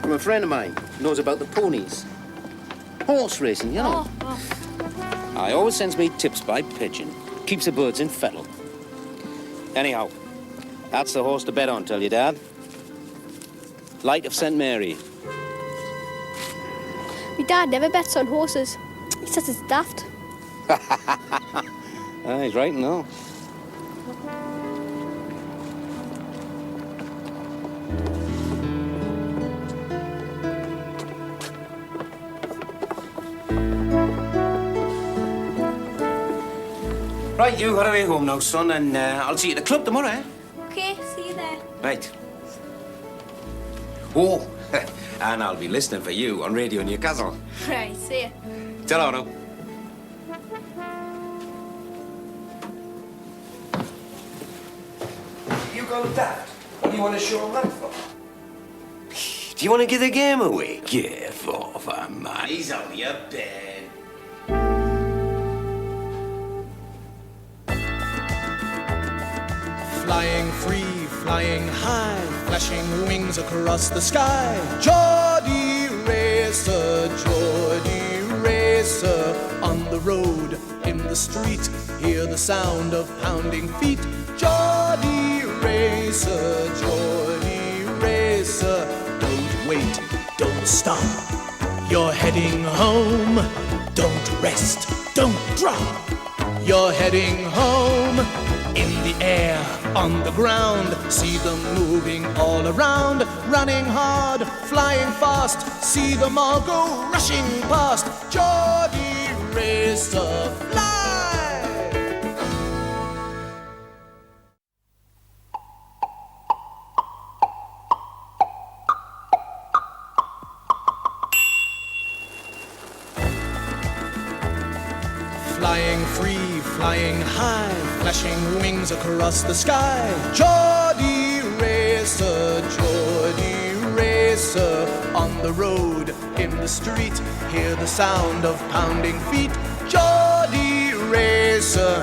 from a friend of mine who knows about the ponies. Horse racing, you know. I always sends me tips by Pigeon. Keeps the birds in fettle. Anyhow, that's the horse to bet on, tell you, Dad. Light of St.Mary. My dad never bets on horses. He says it's daft. He's right now. Right, you got to be home now, son, and I'll see you at the club tomorrow, eh? Okay, see you there. Right. Oh, and I'll be listening for you on Radio Newcastle. Right, see ya. Ta-ra now. You go Daft. What do you want to show him that for? Do you want to give the game away? Give off, man. He's only a bed. Flying free, flying high, flashing wings across the sky. Geordie Racer, on the road, in the street, hear the sound of pounding feet. Geordie Racer, don't wait, don't stop. You're heading home, don't rest, don't drop. You're heading home. In the air, on the ground, see them moving all around, running hard, flying fast, see them all go rushing past. Geordie Racer, fly! Flying free, flying high, flashing wings across the sky. Geordie Racer, on the road, in the street, hear the sound of pounding feet. Geordie Racer,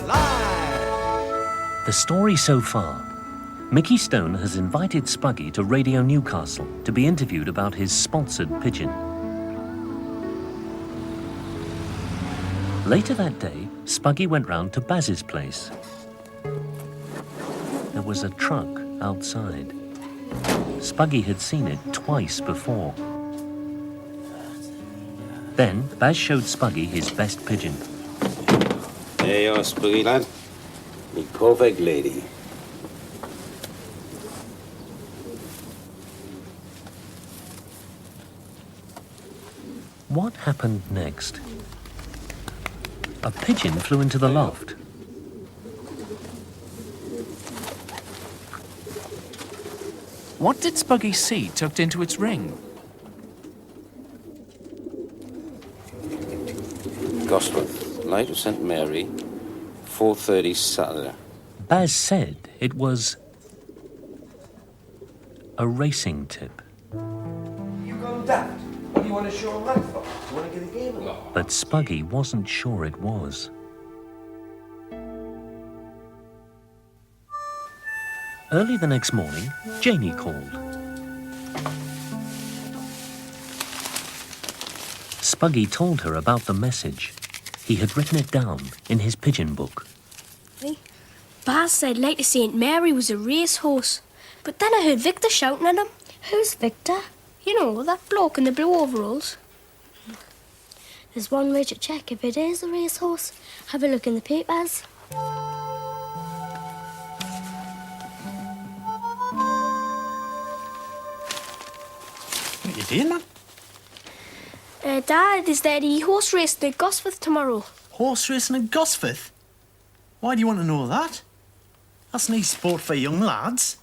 fly! The story so far. Mickey Stone has invited Spuggy to Radio Newcastle to be interviewed about his sponsored pigeon. Later that day, Spuggy went round to Baz's place. There was a truck outside. Spuggy had seen it twice before. Then Baz showed Spuggy his best pigeon. There you are, Spuggy lad. Me perfect lady. What happened next? A pigeon flew into the loft. What did Spuggy see tucked into its ring? Gosforth, night of St.Mary, 4:30 Saturday. Baz said it was a racing tip. You go Daft. What do you want to show him that for? Do you want to get a game away? But Spuggy wasn't sure it was. Early the next morning, Janie called. Spuggy told her about the message. He had written it down in his pigeon book. Baz said later St.Mary was a racehorse, but then I heard Victor shouting at him. Who's Victor? You know, that bloke in the blue overalls. There's one way to check if it is a racehorse. Have a look in the papers. What you doing, man? Dad, is there any horse racing at Gosforth tomorrow? Horse racing at Gosforth? Why do you want to know that? That's nice sport for young lads.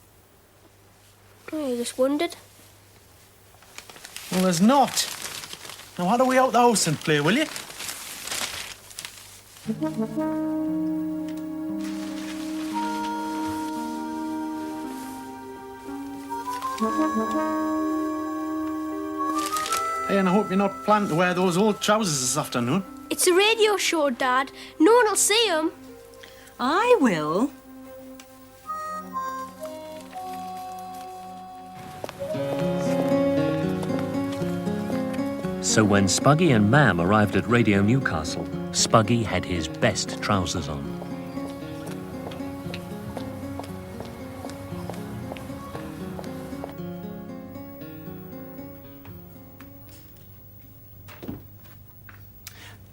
I just wondered. Well, there's not. Now, how do we out the house and play, will you? Hey, and I hope you're not planning to wear those old trousers this afternoon. It's a radio show, Dad. No one will see them. I will. So when Spuggy and Mam arrived at Radio Newcastle, Spuggy had his best trousers on.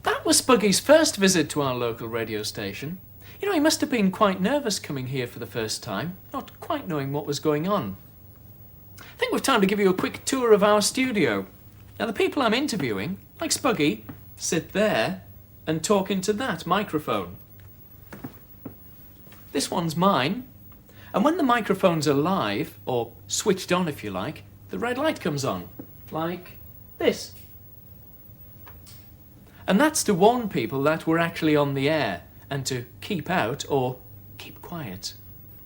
That was Spuggy's first visit to our local radio station. You know, he must have been quite nervous coming here for the first time, not quite knowing what was going on. I think we've time to give you a quick tour of our studio. Now, the people I'm interviewing, like Spuggy, sit there and talk into that microphone. This one's mine. And when the microphones are live, or switched on if you like, the red light comes on, like this. And that's to warn people that we're actually on the air, and to keep out or keep quiet.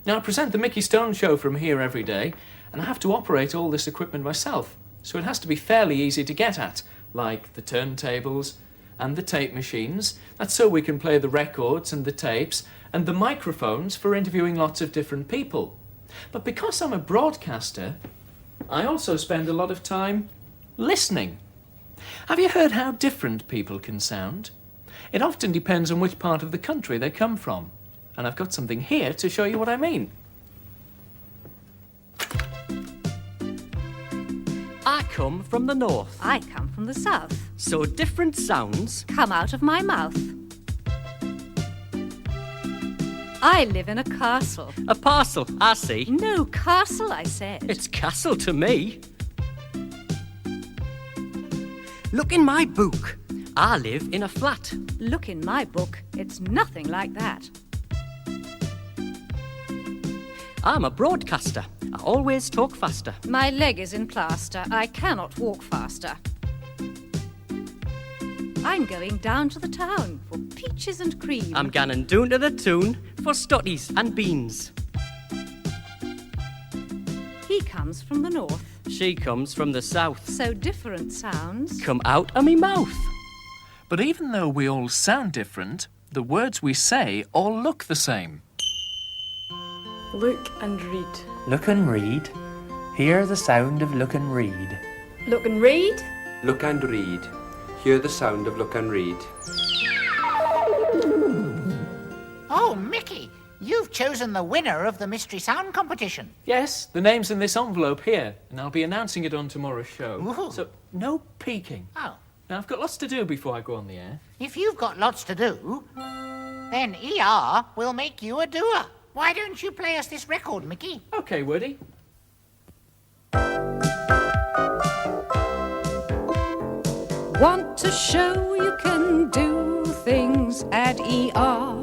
Now, I present the Mickey Stone Show from here every day, and I have to operate all this equipment myself, so it has to be fairly easy to get at, like the turntables and the tape machines. That's so we can play the records and the tapes, and the microphones for interviewing lots of different people. But because I'm a broadcaster, I also spend a lot of time listening. Have you heard how different people can sound? It often depends on which part of the country they come from. And I've got something here to show you what I mean. I come from the north. I come from the south. So different sounds Come out of my mouth. I live in a castle. A parcel, I see. No, castle, I said. It's castle to me. Look in my book. I live in a flat. Look in my book. It's nothing like that. I'm a broadcaster. I always talk faster. My leg is in plaster. I cannot walk faster. I'm going down to the town for peaches and cream. I'm ganning down to the toon for stotties and beans. He comes from the north. She comes from the south. So different sounds come out of me mouth. But even though we all sound different, the words we say all look the same. Look and read. Look and read. Hear the sound of look and read. Look and read. Look and read. Hear the sound of look and read. Oh, Mickey, you've chosen the winner of the Mystery Sound competition. Yes, the name's in this envelope here, and I'll be announcing it on tomorrow's show. Ooh. So, no peeking. Oh. Now, I've got lots to do before I go on the air. If you've got lots to do, then ER will make you a doer. Why don't you play us this record, Mickey? OK, Woody. Want to show you can do things at ER.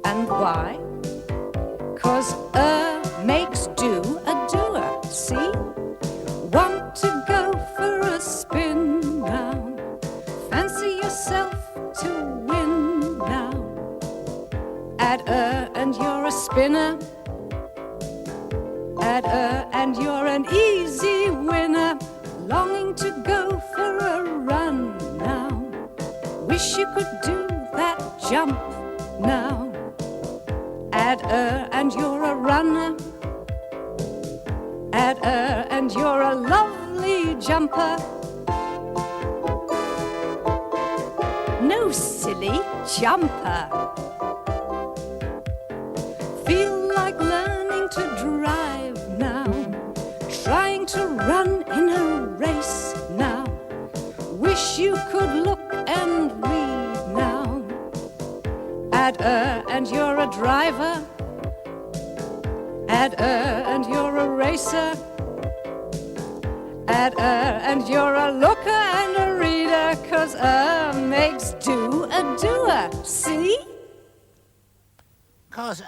And why? 'Cause makes do a doer, see? Want to go for a spin now? Fancy yourself to win now? Add and you're a spinner. Add and you're an easy winner. Longing to go for a run now. Wish you could do that jump now. Add and you're a runner. Add and you're a lovely jumper. No, silly jumper. Feel like learning to drive now. Trying to run in a race now. Wish you could look and read now. Add and you're a driver. Add and you're a racer. Add and you're a looker and a reader. 'Cause makes do a doer, see? 'Cause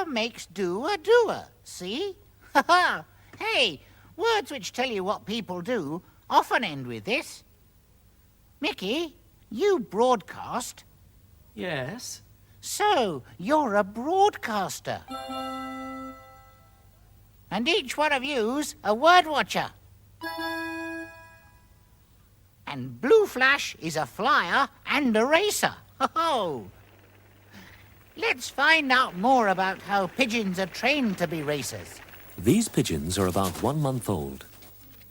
makes do a doer, see? Ha ha! Hey, words which tell you what people do often end with this. Mickey, you broadcast. Yes. So, you're a broadcaster. And each one of you's a word watcher. And Blue Flash is a flyer and a racer. Ho-ho! Let's find out more about how pigeons are trained to be racers. These pigeons are about 1 month old.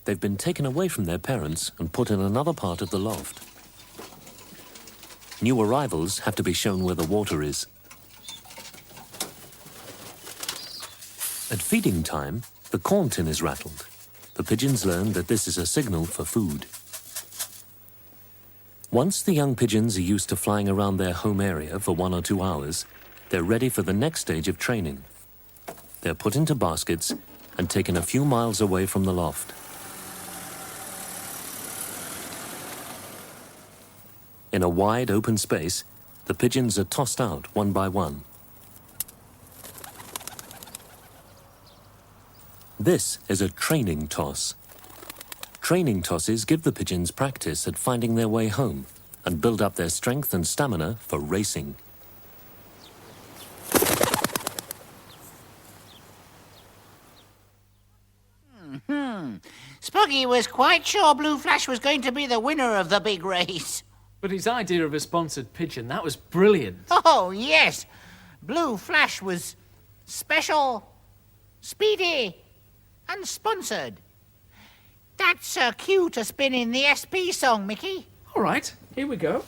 They've been taken away from their parents and put in another part of the loft. New arrivals have to be shown where the water is. At feeding time, the corn tin is rattled. The pigeons learn that this is a signal for food. Once the young pigeons are used to flying around their home area for 1 or 2 hours, they're ready for the next stage of training. They're put into baskets and taken a few miles away from the loft. In a wide open space, the pigeons are tossed out one by one. This is a training toss. Training tosses give the pigeons practice at finding their way home and build up their strength and stamina for racing. Spuggy was quite sure Blue Flash was going to be the winner of the big race. But his idea of a sponsored pigeon, that was brilliant. Oh, yes. Blue Flash was special, speedy, and sponsored. That's a cue to spin in the SP song, Mickey. All right, here we go.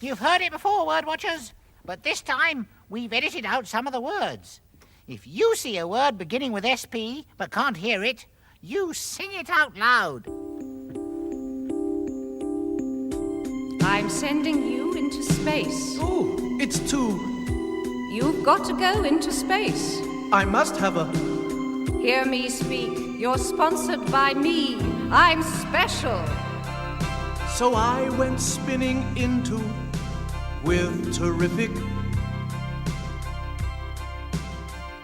You've heard it before, Word Watchers, but this time we've edited out some of the words. If you see a word beginning with SP but can't hear it, you sing it out loud. I'm sending you into space. Oh, it's two. You've got to go into space. I must have a... Hear me speak. You're sponsored by me. I'm special. So I went spinning into with terrific.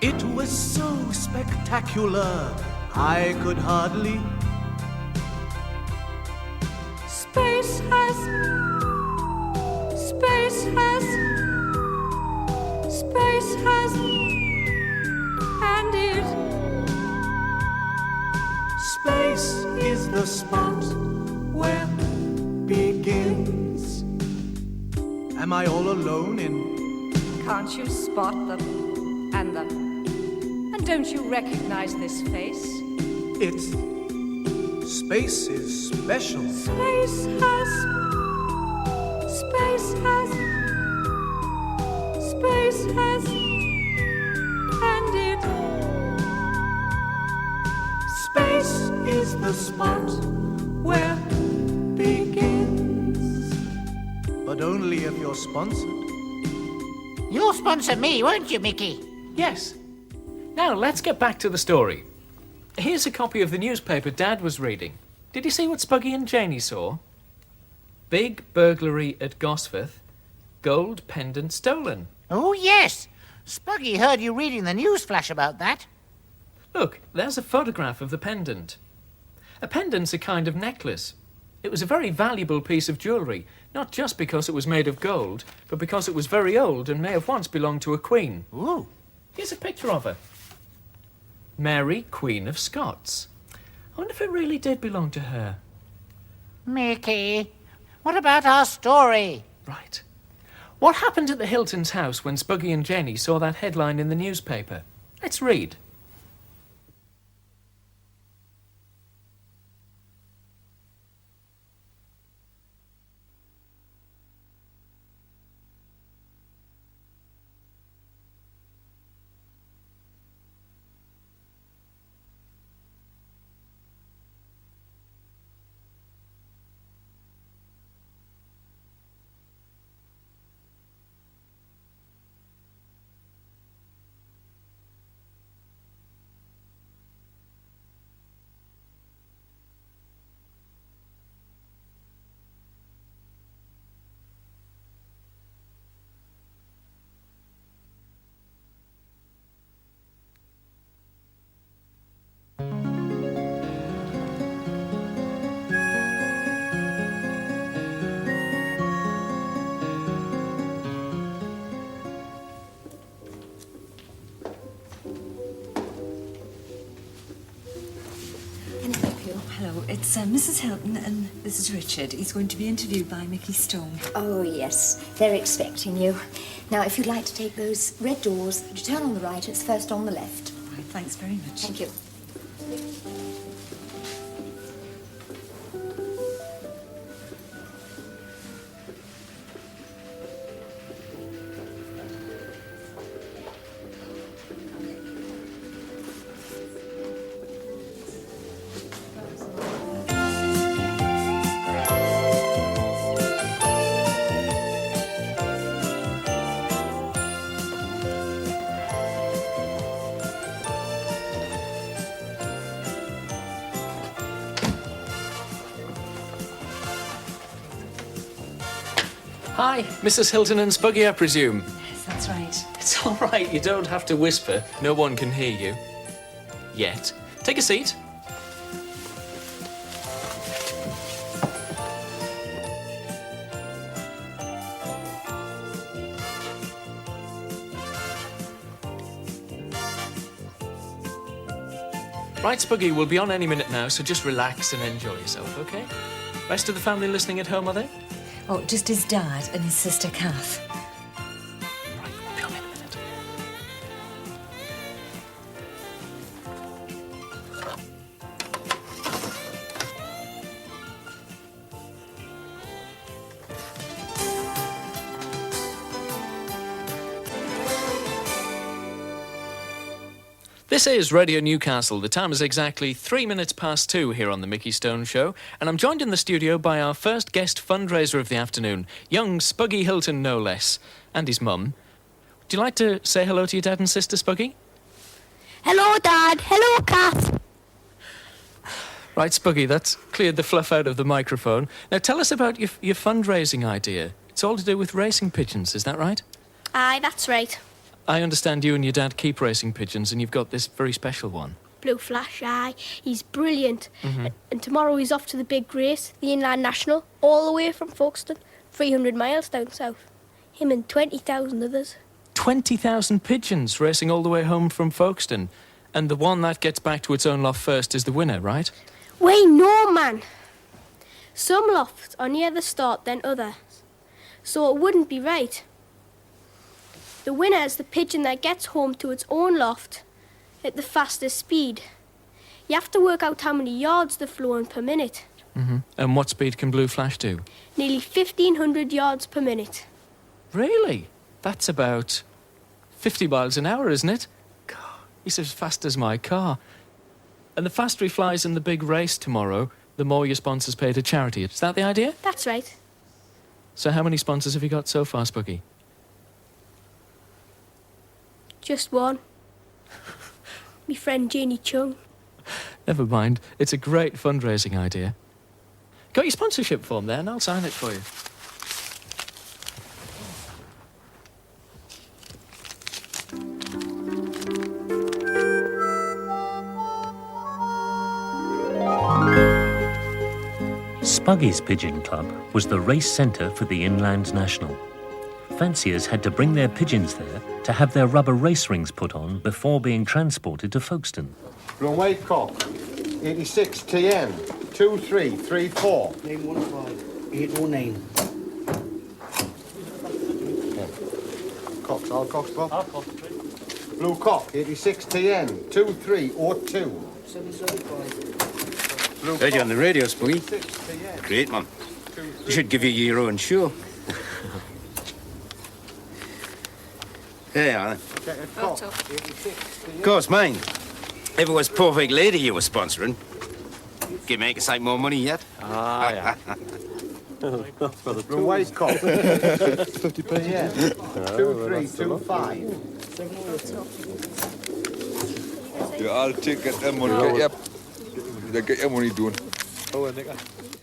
It was so spectacular, I could hardly. Space has, and it. Space is the spot where begins. Am I all alone in? Can't you spot them and them? And don't you recognize this face? It's... Space is special. Space has, and it. Space is the spot where begins. But only if you're sponsored. You'll sponsor me, won't you, Mickey? Yes. Now, let's get back to the story. Here's a copy of the newspaper Dad was reading. Did you see what Spuggy and Janie saw? Big burglary at Gosforth. Gold pendant stolen. Oh, yes. Spuggy heard you reading the news flash about that. Look, there's a photograph of the pendant. A pendant's a kind of necklace. It was a very valuable piece of jewellery, not just because it was made of gold, but because it was very old and may have once belonged to a queen. Ooh. Here's a picture of her. Mary, Queen of Scots. I wonder if it really did belong to her. Mickey, what about our story? Right. What happened at the Hilton's house when Spuggy and Jenny saw that headline in the newspaper? Let's read. Hello, it's Mrs. Hilton and this is Richard. He's going to be interviewed by Mickey Stone. Oh, yes. They're expecting you. Now, if you'd like to take those red doors, you turn on the right, it's first on the left. All right, thanks very much. Thank you. Hi, Mrs. Hilton and Spuggy, I presume. Yes, that's right. It's all right, you don't have to whisper. No one can hear you. Yet. Take a seat. Right, Spuggy, we'll be on any minute now, so just relax and enjoy yourself, okay? Rest of the family listening at home, are they? Oh, just his dad and his sister Kath. Right, we'll be on in a minute. This is Radio Newcastle. The time is exactly 3 minutes past 2 here on The Mickey Stone Show, and I'm joined in the studio by our first guest fundraiser of the afternoon, young Spuggy Hilton, no less, and his mum. Would you like to say hello to your dad and sister, Spuggy? Hello, Dad. Hello, Kath. Right, Spuggy, that's cleared the fluff out of the microphone. Now, tell us about your fundraising idea. It's all to do with racing pigeons, is that right? Aye, that's right. I understand you and your dad keep racing pigeons, and you've got this very special one. Blue Flash, aye. He's brilliant. Mm-hmm. And tomorrow he's off to the big race, the Inland National, all the way from Folkestone, 300 miles down south. Him and 20,000 others. 20,000 pigeons racing all the way home from Folkestone, and the one that gets back to its own loft first is the winner, right? Wait, no, man. Some lofts are near the start than others, so it wouldn't be right. The winner is the pigeon that gets home to its own loft at the fastest speed. You have to work out how many yards they're flowing per minute. Mm-hmm. And what speed can Blue Flash do? Nearly 1,500 yards per minute. Really? That's about 50 miles an hour, isn't it? God, he's as fast as my car. And the faster he flies in the big race tomorrow, the more your sponsors pay to charity. Is that the idea? That's right. So how many sponsors have you got so far, Spuggy? Just one. Me friend Janie Chung. Never mind. It's a great fundraising idea. Got your sponsorship form there, and I'll sign it for you. Spuggy's Pigeon Club was the race centre for the Inland National. Fanciers had to bring their pigeons there to have their rubber race rings put on before being transported to Folkestone. From White Cock, 86 TN, 2334. 915 809. Cocks, all cocks, Bob? All cocks, Blue Cock, 86 TN, 2302. 775. Heard you on the radio, Spuggy. Great, man. You should give you your own show. There you are, then. Of course, mine. If it was Perfect Lady you were sponsoring, you'd make a sight more money yet. Ah, yeah. From White Cock, 50p, yeah. 2325. Yeah, I'll take that money. Get your money doing.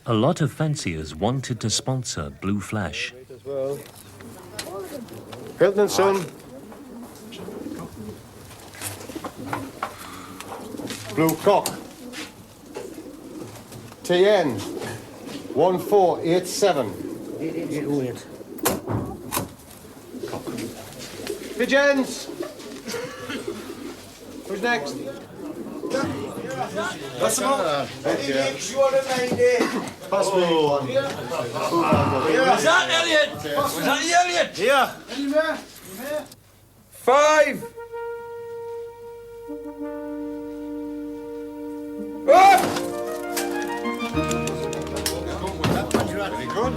A lot of fanciers wanted to sponsor Blue Flash. Hilton and Son. Blue Cock. TN 1487. 808. Pigeons! Who's next? What's the matter? Pass me one. Was that Elliot? Was that the Elliot? Yeah. 5. Up! Very good.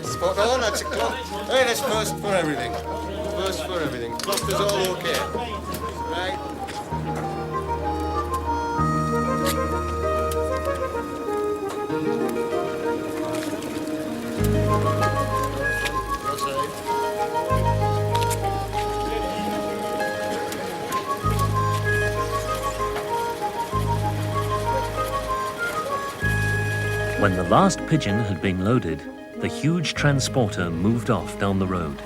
Spot on, that's a clock. Hey, that's first for everything. First for everything. Clock is all okay. Right. When the last pigeon had been loaded, the huge transporter moved off down the road.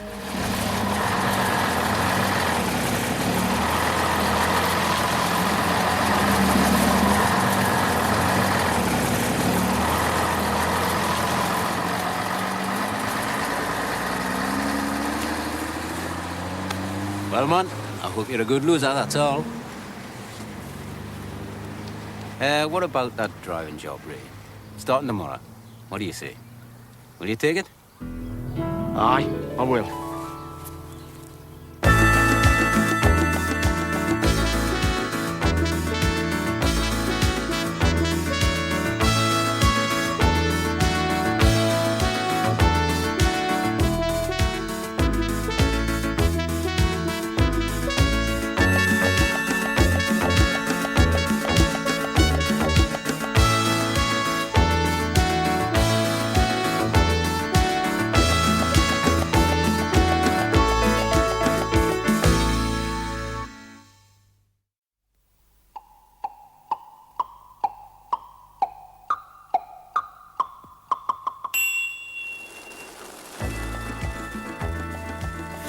Well, man, I hope you're a good loser, that's all. What about that driving job, Ray? Starting tomorrow. What do you say? Will you take it? Aye, I will.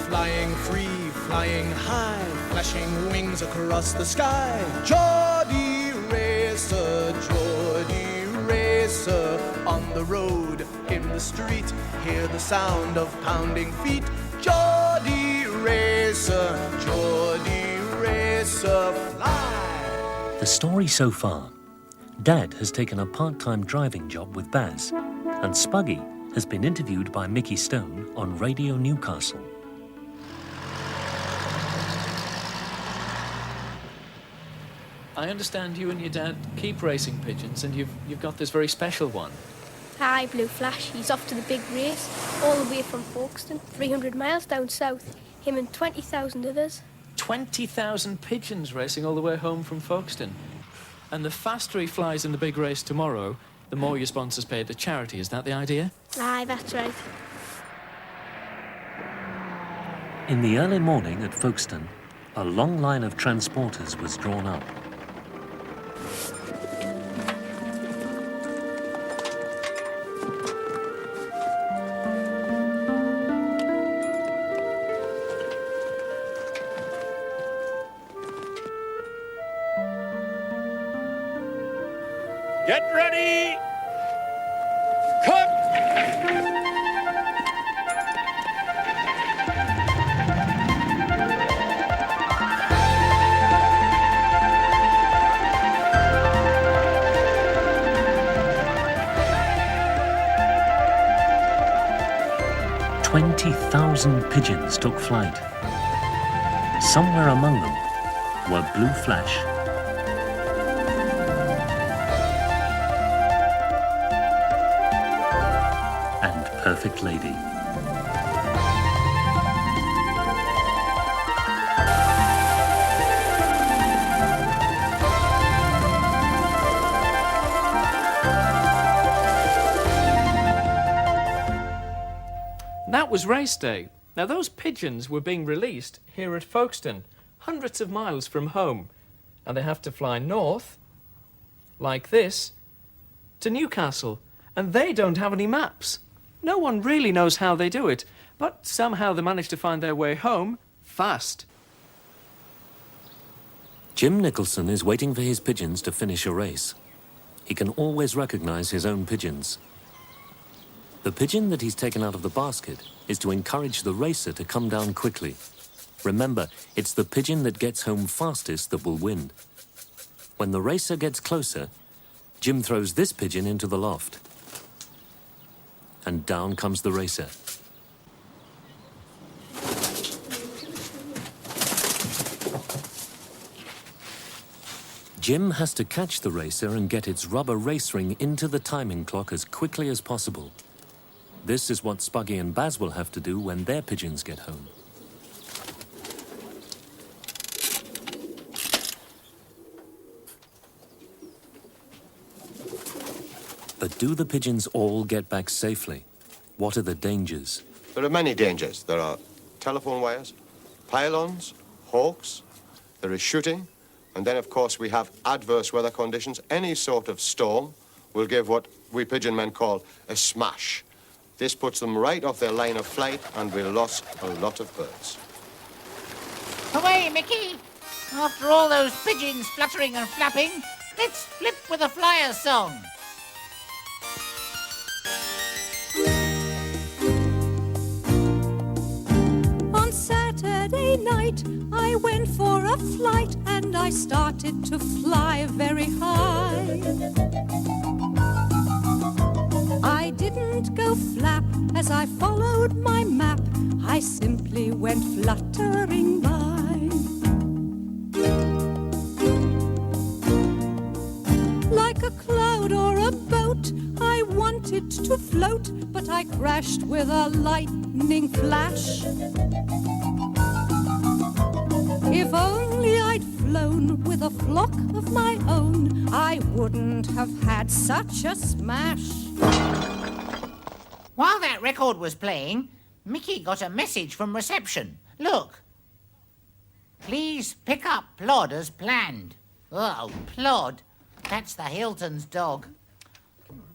Flying free, flying high, flashing wings across the sky. Geordie Racer, Geordie Racer, on the road, in the street, hear the sound of pounding feet. Geordie Racer, fly. The story so far. Dad has taken a part-time driving job with Baz, and Spuggy has been interviewed by Mickey Stone on Radio Newcastle. I understand you and your dad keep racing pigeons, and you've got this very special one. Aye, Blue Flash. He's off to the big race, all the way from Folkestone, 300 miles down south. Him and 20,000 others. 20,000 pigeons racing all the way home from Folkestone. And the faster he flies in the big race tomorrow, the more your sponsors pay to charity. Is that the idea? Aye, that's right. In the early morning at Folkestone, a long line of transporters was drawn up. Get ready! Cut! "20,000 pigeons took flight. Somewhere among them were Blue Flash, and Perfect Lady. That was race day. Now, those pigeons were being released here at Folkestone, hundreds of miles from home. And they have to fly north, like this, to Newcastle. And they don't have any maps. No one really knows how they do it, but somehow they manage to find their way home fast. Jim Nicholson is waiting for his pigeons to finish a race. He can always recognise his own pigeons. The pigeon that he's taken out of the basket is to encourage the racer to come down quickly. Remember, it's the pigeon that gets home fastest that will win. When the racer gets closer, Jim throws this pigeon into the loft. And down comes the racer. Jim has to catch the racer and get its rubber race ring into the timing clock as quickly as possible. This is what Spuggy and Baz will have to do when their pigeons get home. But do the pigeons all get back safely? What are the dangers? There are many dangers. There are telephone wires, pylons, hawks, there is shooting, and then, of course, we have adverse weather conditions. Any sort of storm will give what we pigeon men call a smash. This puts them right off their line of flight, and we lost a lot of birds. Away, Mickey! After all those pigeons fluttering and flapping, let's flip with a Fliers song. On Saturday night, I went for a flight and I started to fly very high. I didn't go flap as I followed my map. I simply went fluttering by. Like a cloud or a boat, I wanted to float, but I crashed with a lightning flash. If only I'd flown with a flock of my own, I wouldn't have had such a smash. While that record was playing, Mickey got a message from reception. Look. Please pick up Plod as planned. Oh, Plod. That's the Hilton's dog.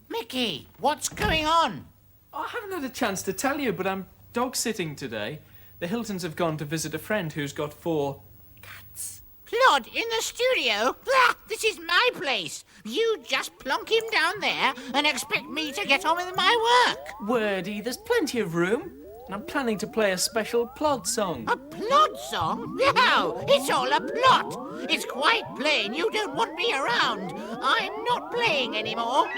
Mickey, what's going on? I haven't had a chance to tell you, but I'm dog sitting today. The Hiltons have gone to visit a friend who's got 4 cats. Plod in the studio? Blah, this is my place. You just plonk him down there and expect me to get on with my work. Wordy, there's plenty of room. And I'm planning to play a special Plod song. A Plod song? No, it's all a plot. It's quite plain you don't want me around. I'm not playing anymore.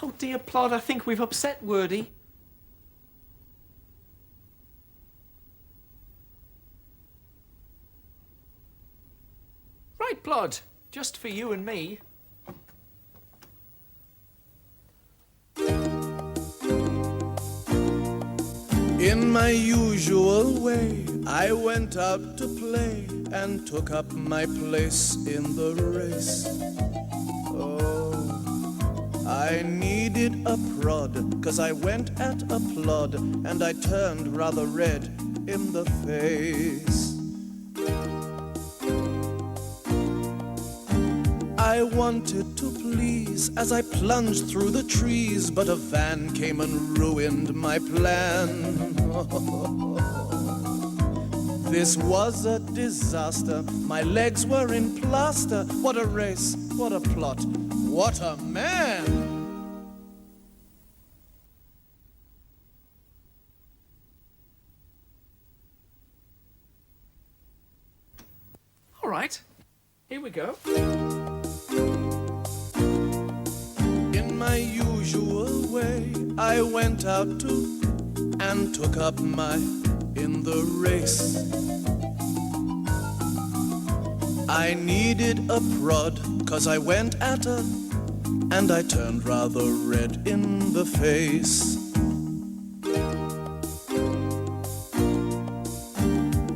Oh dear, Plod, I think we've upset Wordy. Right, Plod, just for you and me. In my usual way, I went out to play and took up my place in the race. Oh, I needed a prod, 'cause I went at a plod and I turned rather red in the face. I wanted to please as I plunged through the trees, but a van came and ruined my plan. This was a disaster. My legs were in plaster. What a race, what a plot, what a man! All right, here we go. In my usual way, I went out to and took up my in the race. I needed a prod, 'cause I went at her and I turned rather red in the face.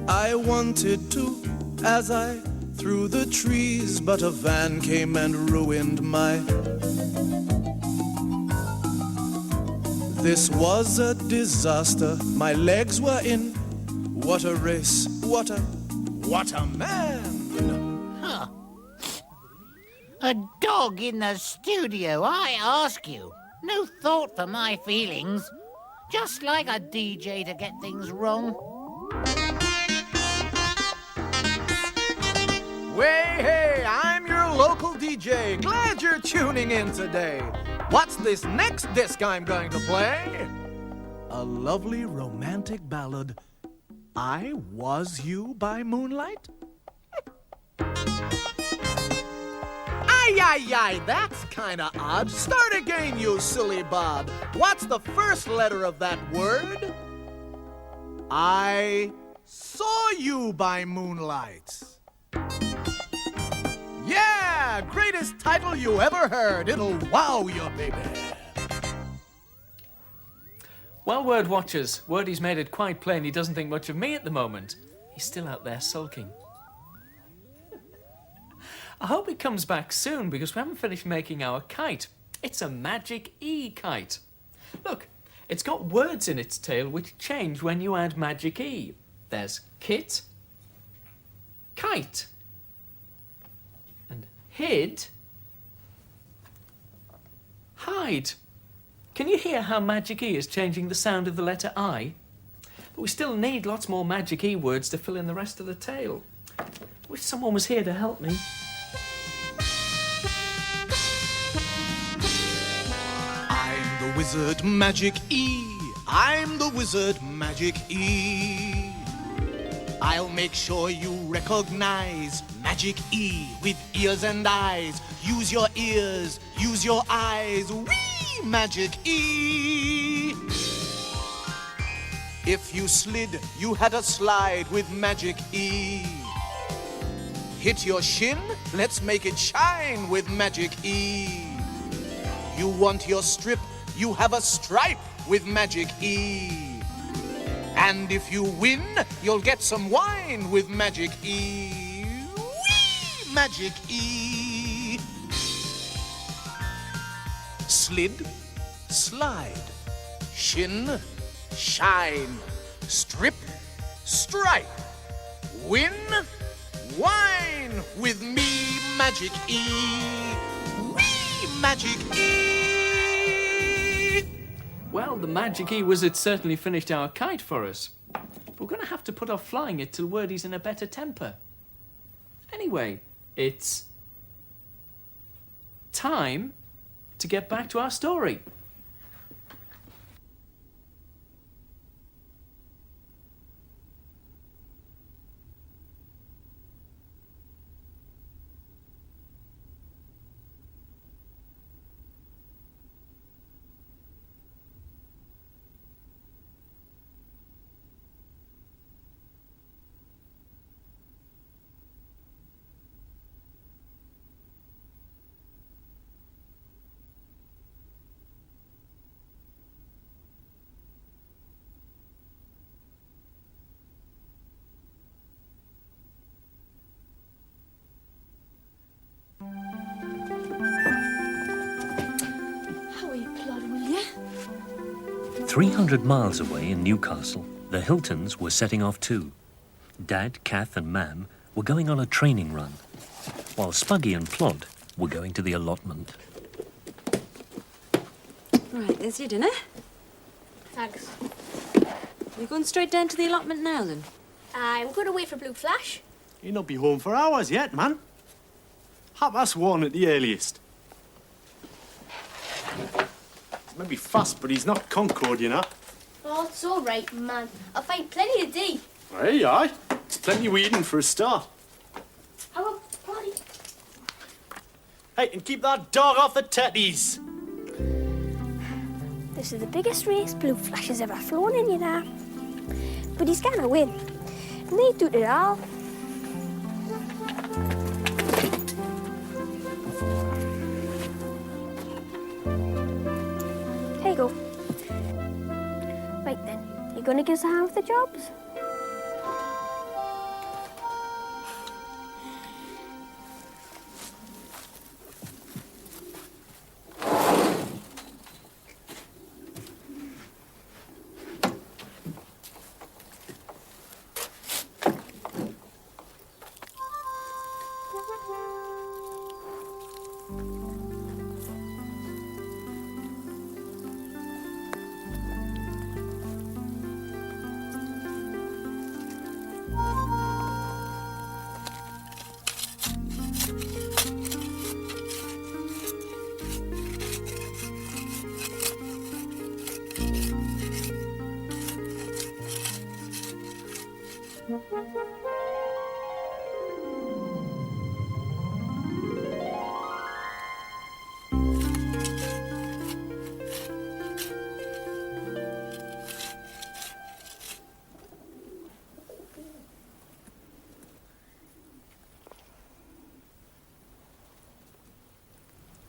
I wanted to as I through the trees, but a van came and ruined my. This was a disaster. My legs were in. What a race. What a man. Huh. A dog in the studio, I ask you. No thought for my feelings. Just like a DJ to get things wrong. Way, hey, I'm your local DJ. Glad you're tuning in today. What's this next disc I'm going to play? A lovely romantic ballad, I Was You by Moonlight? Ay, that's kinda odd. Start again, you silly bod. What's the first letter of that word? I Saw You by Moonlight. Yeah, greatest title you ever heard. It'll wow you, baby. Well, Word Watchers, Wordy's made it quite plain he doesn't think much of me at the moment. He's still out there sulking. I hope he comes back soon because we haven't finished making our kite. It's a magic E kite. Look, it's got words in its tail which change when you add magic E. There's kit, kite, and hid, hide. Can you hear how Magic E is changing the sound of the letter I? But we still need lots more Magic E words to fill in the rest of the tale. Wish someone was here to help me. I'm the wizard Magic E. I'm the wizard Magic E. I'll make sure you recognize Magic E with ears and eyes. Use your ears, use your eyes. Whee! Magic E. If you slid, you had a slide with Magic E. Hit your shin? Let's make it shine with Magic E. You want your strip? You have a stripe with Magic E. And if you win, you'll get some wine with Magic E. Whee! Magic E. Slid, slide, shin, shine, strip, stripe, win, wine with me, Magic E. Whee! Magic E. Well, the Magic E wizard certainly finished our kite for us. But we're going to have to put off flying it till Wordie's in a better temper. Anyway, it's time to get back to our story. How are you plodding, will you? 300 miles away in Newcastle, the Hiltons were setting off too. Dad, Kath and Mam were going on a training run, while Spuggy and Plod were going to the allotment. Right, there's your dinner. Thanks. You're going straight down to the allotment now, then? I'm going to wait for Blue Flash. He'll not be home for hours yet, man. 1:30 at the earliest. He's maybe fast, but he's not Concord, you know. Oh, it's all right, man. I'll find plenty to do. Aye, aye. There's plenty weeding for a start. How about Ploddy? Hey, and keep that dog off the tatties. This is the biggest race Blue Flash has ever flown in, you know. But he's gonna win. And they do it all. Here you go. Right then, you gonna give us a hand with the jobs?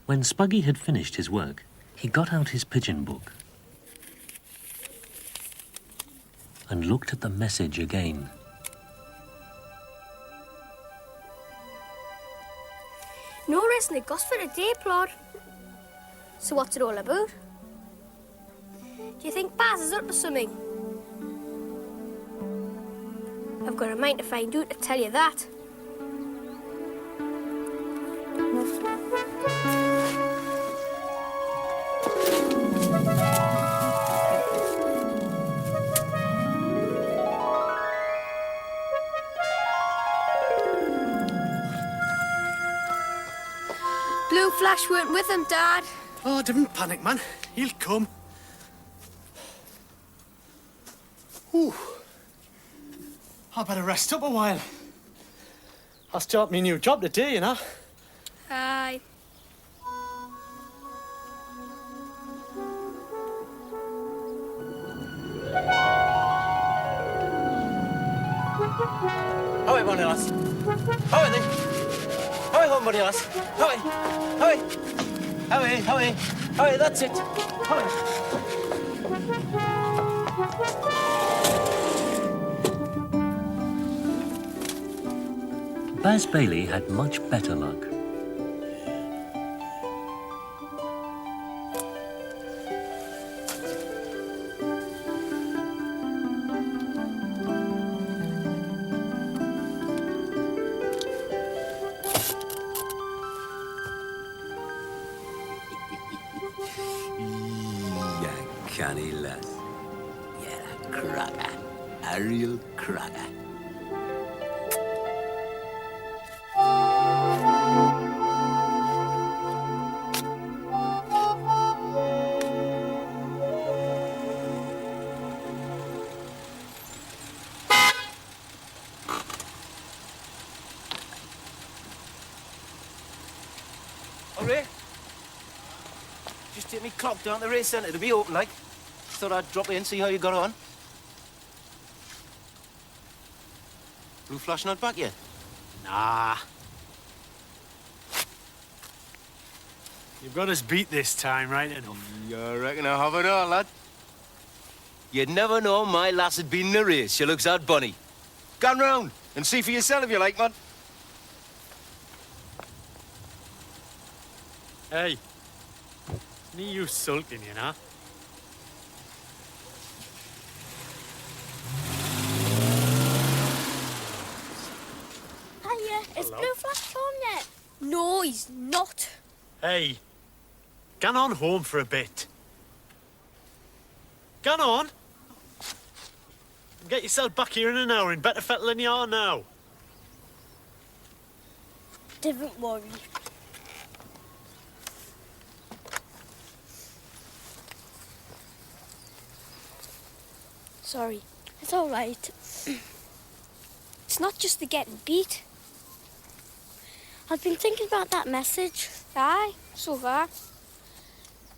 When Spuggy had finished his work, he got out his pigeon book and looked at the message again. No rest in the gospel today, Plod. So what's it all about? Do you think Baz is up to something? I've got a mind to find out to tell you that. Flash weren't with him, Dad. Oh, don't panic, man. He'll come. Ooh. I better rest up a while. I'll start my new job today, you know. Aye. Hurry, money lass. Hurry then. Hurry home, money lass. Hurry. Hurry. Hurry, hurry. Hurry, that's it. Hurry. Baz Bailey had much better luck. Canny lass. You're a cracker. A real cracker. Oh, Ray? Just take me clock down to the race centre to be open, like. Thought I'd drop in, see how you got on. Blue Flash not back yet? Nah. You've got us beat this time, right enough. I reckon I have it all, lad. You'd never know my lass had been in the race. She looks that bunny. Gone round and see for yourself if you like, man. Hey. Me you sulking, you know? Hiya, is Blue Flash home yet? No, he's not. Hey. Gan on home for a bit. Gan on. Get yourself back here in an hour in better fettle than you are now. Don't worry. Sorry. It's all right. It's not just the getting beat. I've been thinking about that message. Aye, so far.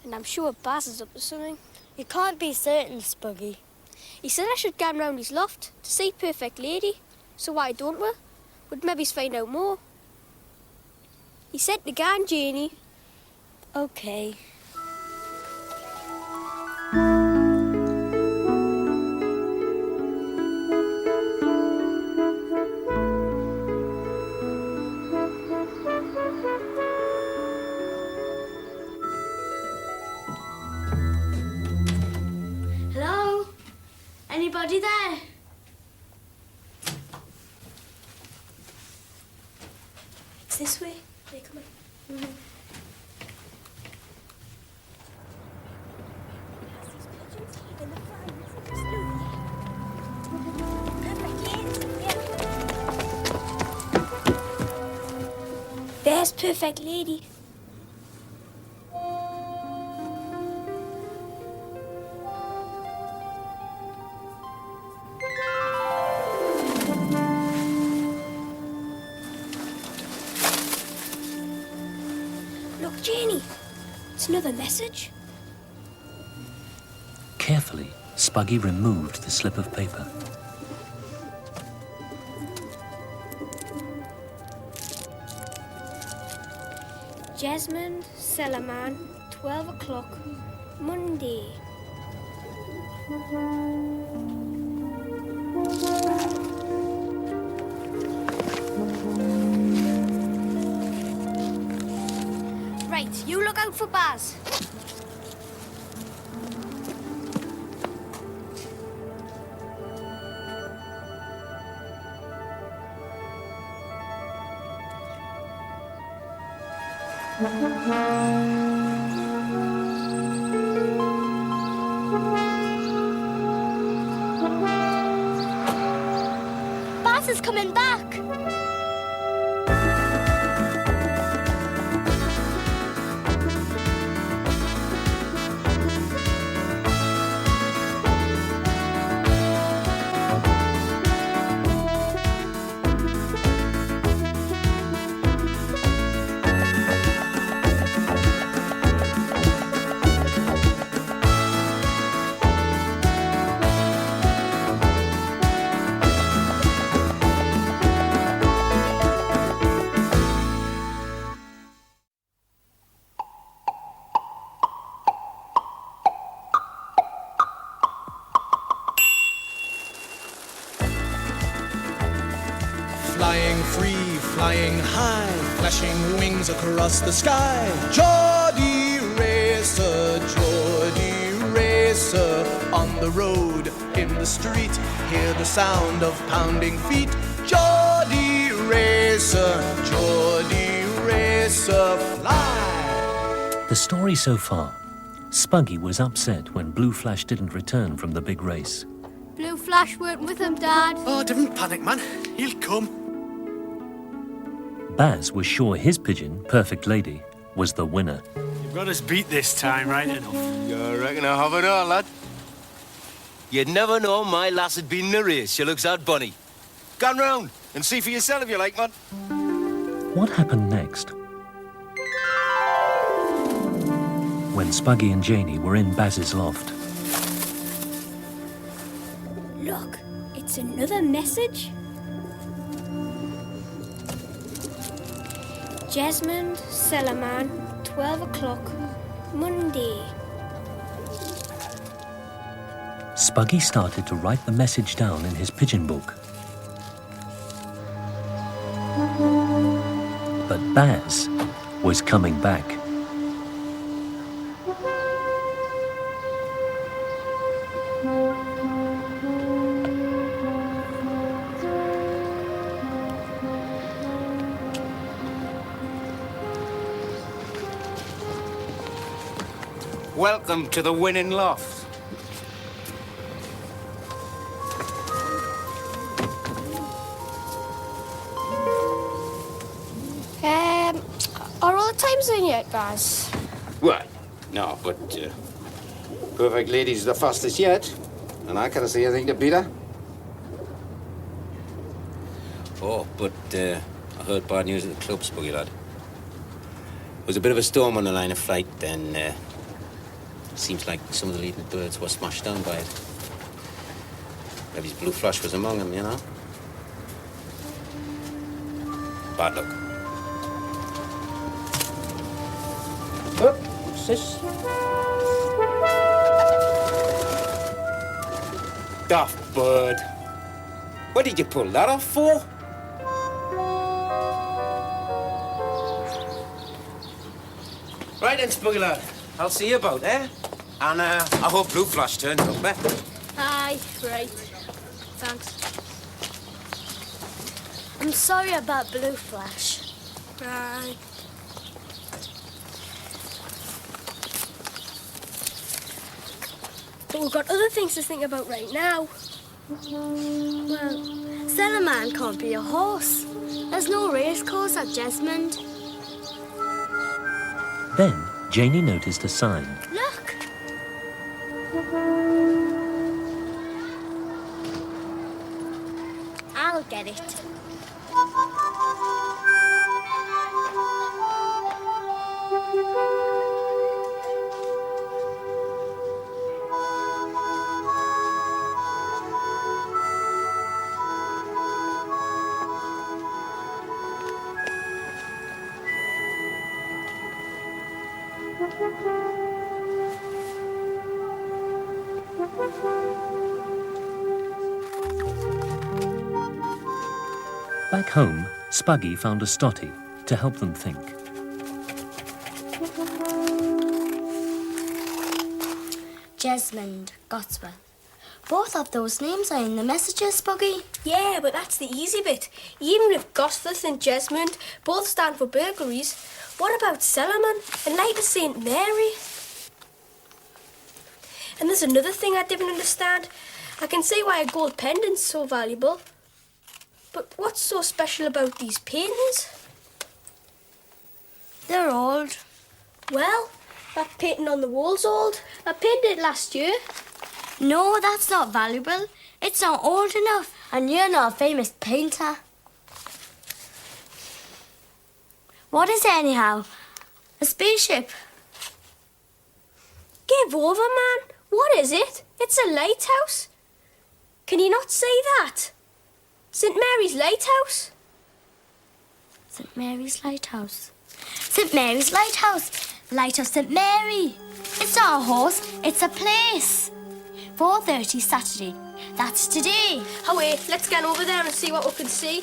And I'm sure Baz is up to something. You can't be certain, Spuggy. He said I should go round his loft to see Perfect Lady. So why don't we? Would maybe find out more. He said to go on, Janie. Okay. Hello? Anybody there? It's this way. Hey, come on. There's Perfect Lady. Look, Janie. It's another message. Carefully, Spuggy removed the slip of paper. Jasmine Cellarman, 12 o'clock, Monday. Right, you look out for Baz. Baz is coming back. flying free, flying high, flashing wings across the sky. Geordie Racer, Geordie Racer, on the road, in the street, hear the sound of pounding feet. Geordie Racer, Geordie Racer, fly. The story so far. Spuggy was upset when Blue Flash didn't return from the big race. Blue Flash weren't with him, Dad. Oh, don't panic, man. He'll come. Baz was sure his pigeon, Perfect Lady, was the winner. You've got us beat this time, right enough. You reckon I have it all, lad? You'd never know my lass had been in a race. She looks out bunny. Gone round and see for yourself if you like, man. What happened next? When Spuggy and Janie were in Baz's loft. Look, it's another message. Jesmond, Cellarman, 12 o'clock, Monday. Spuggy started to write the message down in his pigeon book. But Baz was coming back. Welcome to the winning loft. Are all the times in yet, Baz? Well, no, but Perfect Lady's the fastest yet, and I can't see anything to beat her. Oh, but I heard bad news at the club, Spuggy lad. There was a bit of a storm on the line of flight, and seems like some of the leading birds were smashed down by it. Maybe Blue Flash was among them, you know. Bad luck. Oh, what's this? Daft bird. What did you pull that off for? Right then, Spuggy lad. I'll see you about, eh? And I hope Blue Flash turns up, eh? Aye, right. Thanks. I'm sorry about Blue Flash. Right. But we've got other things to think about right now. Well, Cellarman can't be a horse. There's no race course at Jesmond. Then Janie noticed a sign. Look! I'll get it. Back home, Spuggy found a stotty to help them think. Jesmond, Gotswell. Both of those names are in the messages, Spuggy. Yeah, but that's the easy bit. Even if Gosforth and Jesmond both stand for burglaries, what about Cellarman and later St.Mary? And there's another thing I didn't understand. I can see why a gold pendant's so valuable. But what's so special about these paintings? They're old. Well, that painting on the wall's old. I painted it last year. No, that's not valuable. It's not old enough, and you're not a famous painter. What is it anyhow? A spaceship? Give over, man. What is it? It's a lighthouse. Can you not say that? St. Mary's Lighthouse? St. Mary's Lighthouse. St. Mary's Lighthouse. Light of St. Mary. It's not a horse, it's a place. 4:30 Saturday. That's today. Oh wait, let's get over there and see what we can see.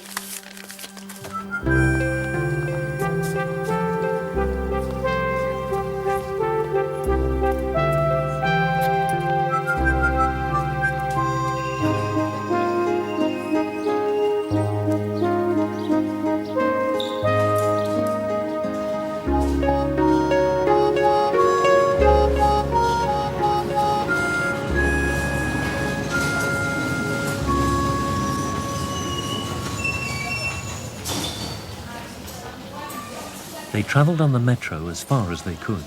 they travelled on the metro as far as they could.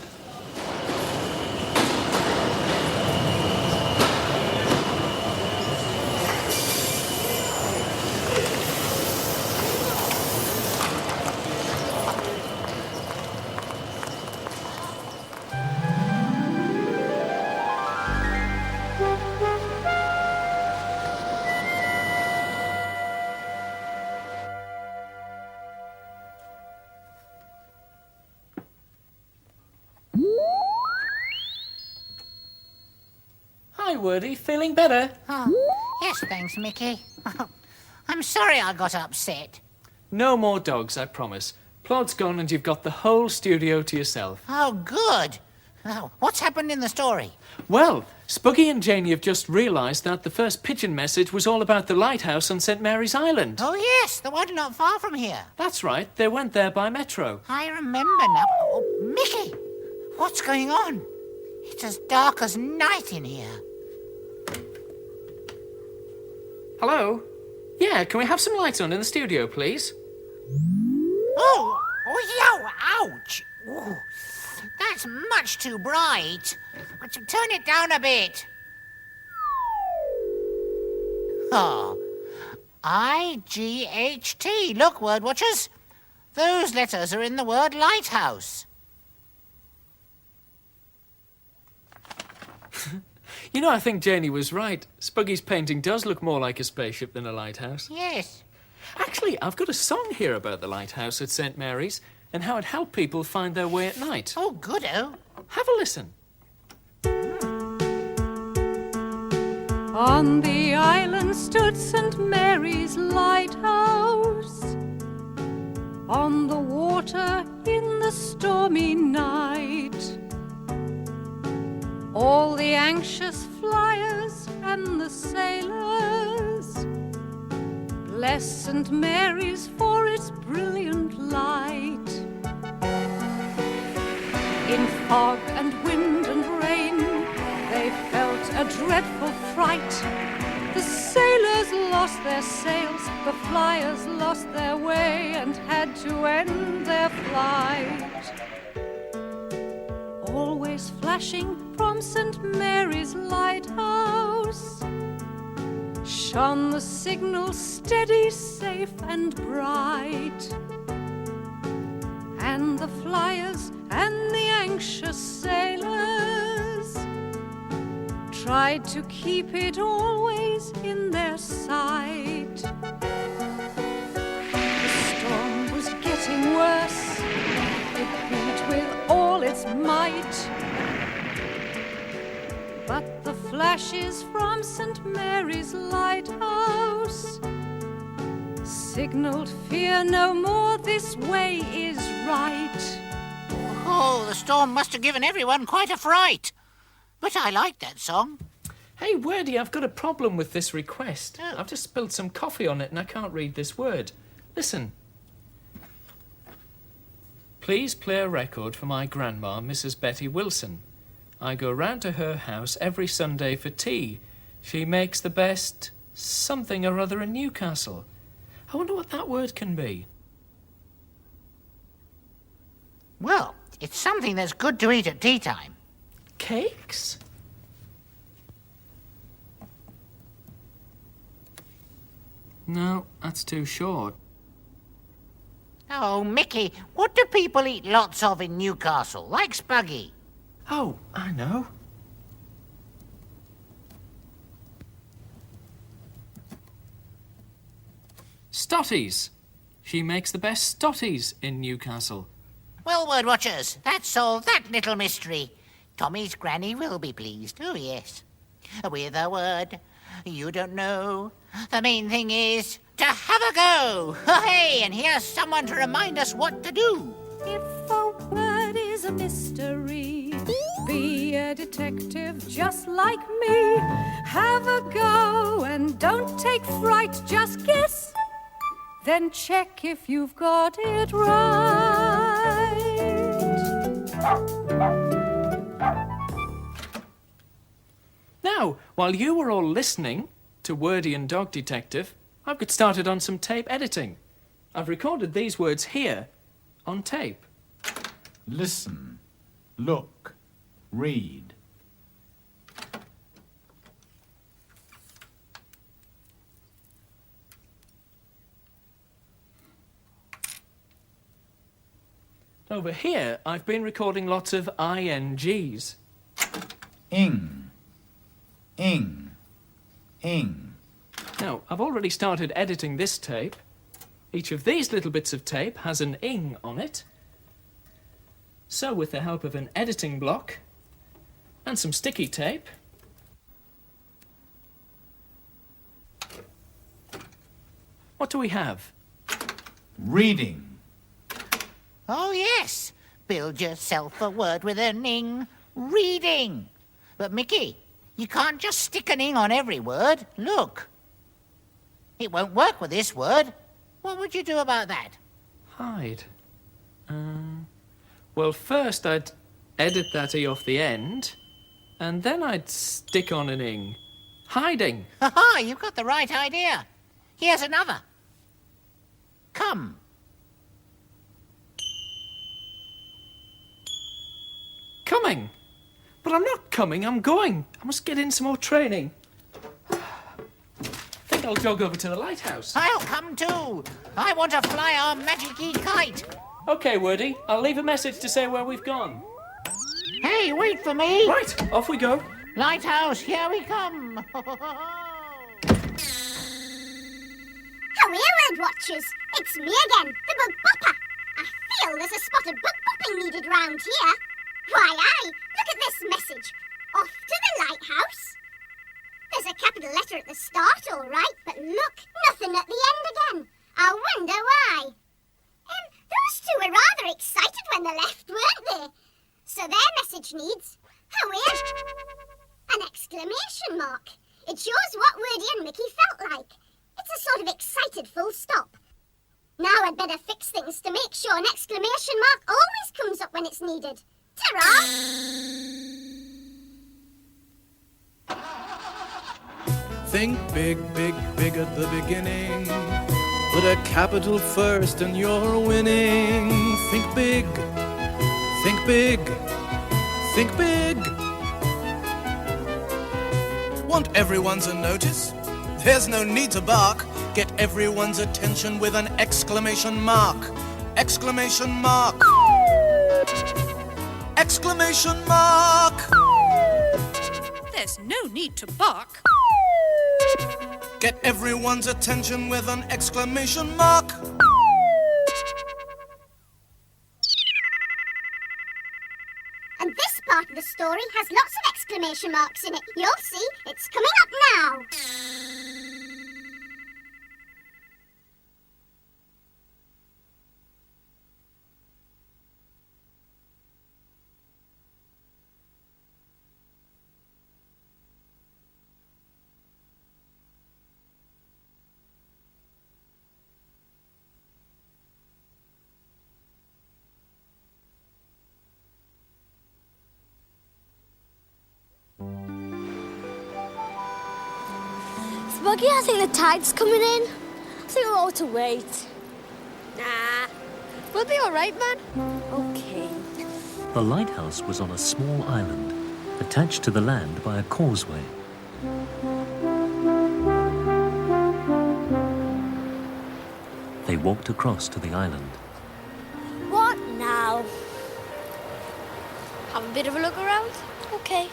Hi, Wordie. Feeling better? Oh, yes, thanks, Mickey. I'm sorry I got upset. No more dogs, I promise. Plod's gone and you've got the whole studio to yourself. Oh, good. Oh, what's happened in the story? Well, Spuggy and Janie have just realised that the first pigeon message was all about the lighthouse on St. Mary's Island. Oh, yes, the one not far from here. That's right. They went there by metro. I remember now. Oh, Mickey, what's going on? It's as dark as night in here. Hello? Yeah, can we have some lights on in the studio, please? Oh, yo, ouch. Ooh, that's much too bright. Turn it down a bit. Oh, I-G-H-T. Look, word watchers. Those letters are in the word lighthouse. You know, I think Janie was right. Spuggy's painting does look more like a spaceship than a lighthouse. Yes. Actually, I've got a song here about the lighthouse at St. Mary's and how it helped people find their way at night. Oh, good-o. Have a listen. On the island stood St. Mary's lighthouse, on the water in the stormy night. All the anxious flyers and the sailors bless St. Mary's for its brilliant light. In fog and wind and rain they felt a dreadful fright. The sailors lost their sails, the flyers lost their way and had to end their flight. Always flashing from St. Mary's lighthouse shone the signal steady, safe and bright. And the flyers and the anxious sailors tried to keep it always in their sight. The storm was getting worse, it beat with all its might. But the flashes from St. Mary's lighthouse signaled, fear no more, this way is right. Oh, the storm must have given everyone quite a fright. But I like that song. Hey, Wordie, I've got a problem with this request. Oh. I've just spilled some coffee on it and I can't read this word. Listen. Please play a record for my grandma, Mrs. Betty Wilson. I go round to her house every Sunday for tea. She makes the best something or other in Newcastle. I wonder what that word can be. Well, it's something that's good to eat at tea time. Cakes? No, that's too short. Oh, Mickey, what do people eat lots of in Newcastle, like Spuggy? Oh, I know. Stotties. She makes the best stotties in Newcastle. Well, word watchers, that solved that little mystery. Tommy's granny will be pleased. Oh, yes. With a word you don't know, the main thing is to have a go. Hey, and here's someone to remind us what to do. If a word is a mystery, be a detective just like me. Have a go and don't take fright, just guess. Then check if you've got it right. Now, while you were all listening to Wordie and Dog Detective, I've got started on some tape editing. I've recorded these words here on tape. listen, look, read. Over here, I've been recording lots of INGs. Ing, ing, ing. Now, I've already started editing this tape. Each of these little bits of tape has an ing on it. So, with the help of an editing block and some sticky tape, what do we have? Reading. Oh, yes. Build yourself a word with an ing. Reading. But, Mickey, you can't just stick an ing on every word. Look. It won't work with this word. What would you do about that? Hide. Well, first I'd edit that E off the end, and then I'd stick on an ing. Hiding. Ha-ha, you've got the right idea. Here's another. Come. Coming. But I'm not coming, I'm going. I must get in some more training. I think I'll jog over to the lighthouse. I'll come too. I want to fly our magic-y kite. OK, Wordy. I'll leave a message to say where we've gone. Hey, wait for me. Right, off we go. Lighthouse, here we come. Howea, World Watchers. It's me again, the Bug Bopper. I feel there's a spot of bug bopping needed round here. Why, aye, look at this message. Off to the lighthouse. There's a capital letter at the start, all right, but look, nothing at the end again. I wonder why. Those two were rather excited when they left, weren't they? So their message needs, howea, an exclamation mark. It shows what Wordy and Mickey felt like. It's a sort of excited full stop. Now I'd better fix things to make sure an exclamation mark always comes up when it's needed. Ta-ra! Think big, big, big at the beginning. Put a capital first and you're winning. Think big, think big, think big. Want everyone's a notice? There's no need to bark. Get everyone's attention with an exclamation mark. Exclamation mark. Exclamation mark. There's no need to bark. Get everyone's attention with an exclamation mark. And this part of the story has lots of exclamation marks in it. You'll see, it's coming up now. Buggy, I think the tide's coming in. I think we'll ought to wait. Nah, we'll be all right, man. Okay. The lighthouse was on a small island, attached to the land by a causeway. They walked across to the island. What now? Have a bit of a look around? Okay.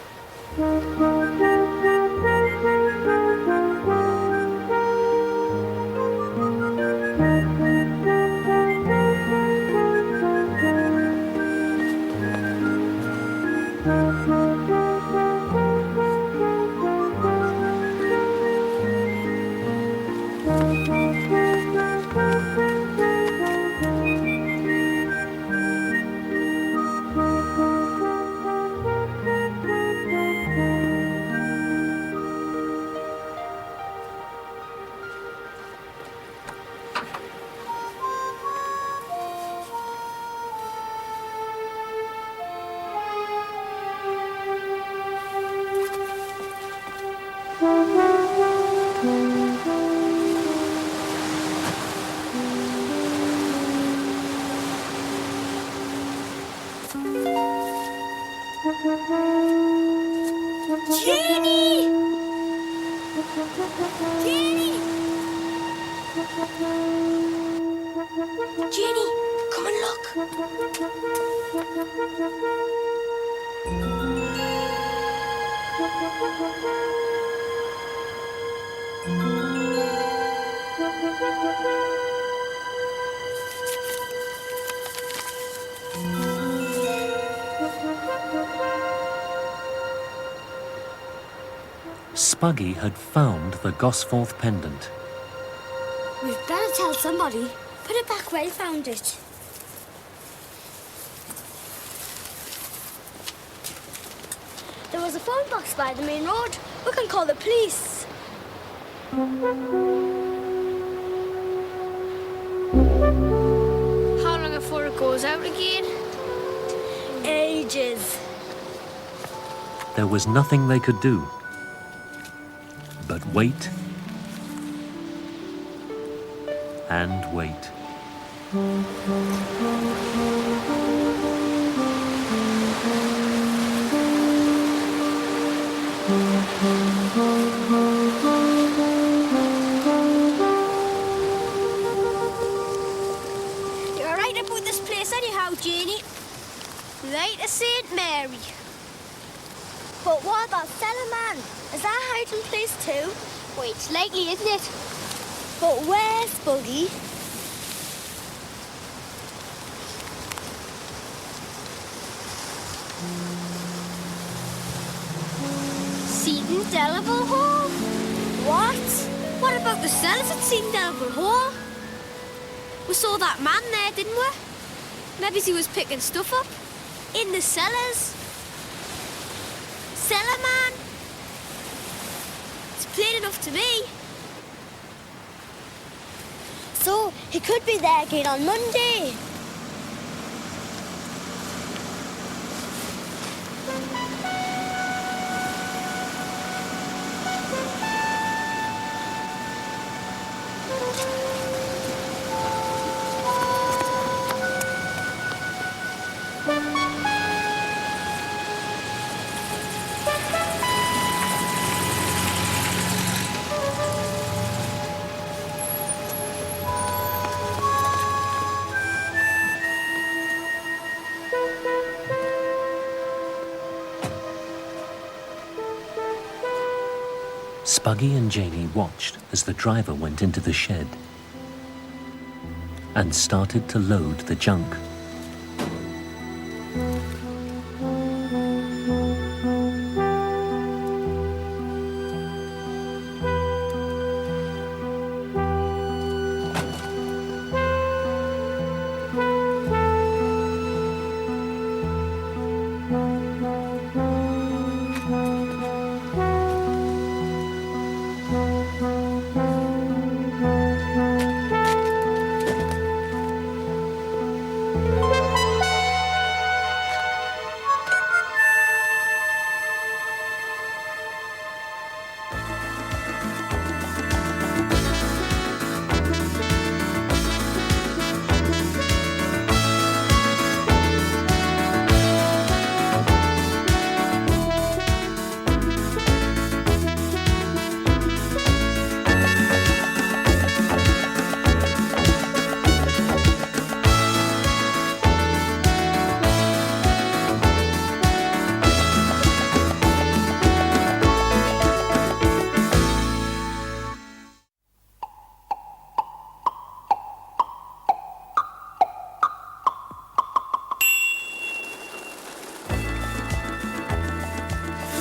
Jenny! Jenny! Jenny, come and look. Spuggy had found the Gosforth pendant. We'd better tell somebody. Put it back where you found it. There was a phone box by the main road. We can call the police. How long before it goes out again? Ages. There was nothing they could do but wait and wait. You're right about this place anyhow, Janie. Right to St.Mary. But what about Cellars? Is that a hiding place too? Well, it's likely, isn't it? But where's Buggy? Seaton Delable Hall? What? What about the cellars at Seaton Delable Hall? We saw that man there, didn't we? Maybe he was picking stuff up in the cellars. Cellar man. It's plain enough to me. So he could be there again on Monday. Spuggy and Janie watched as the driver went into the shed and started to load the junk.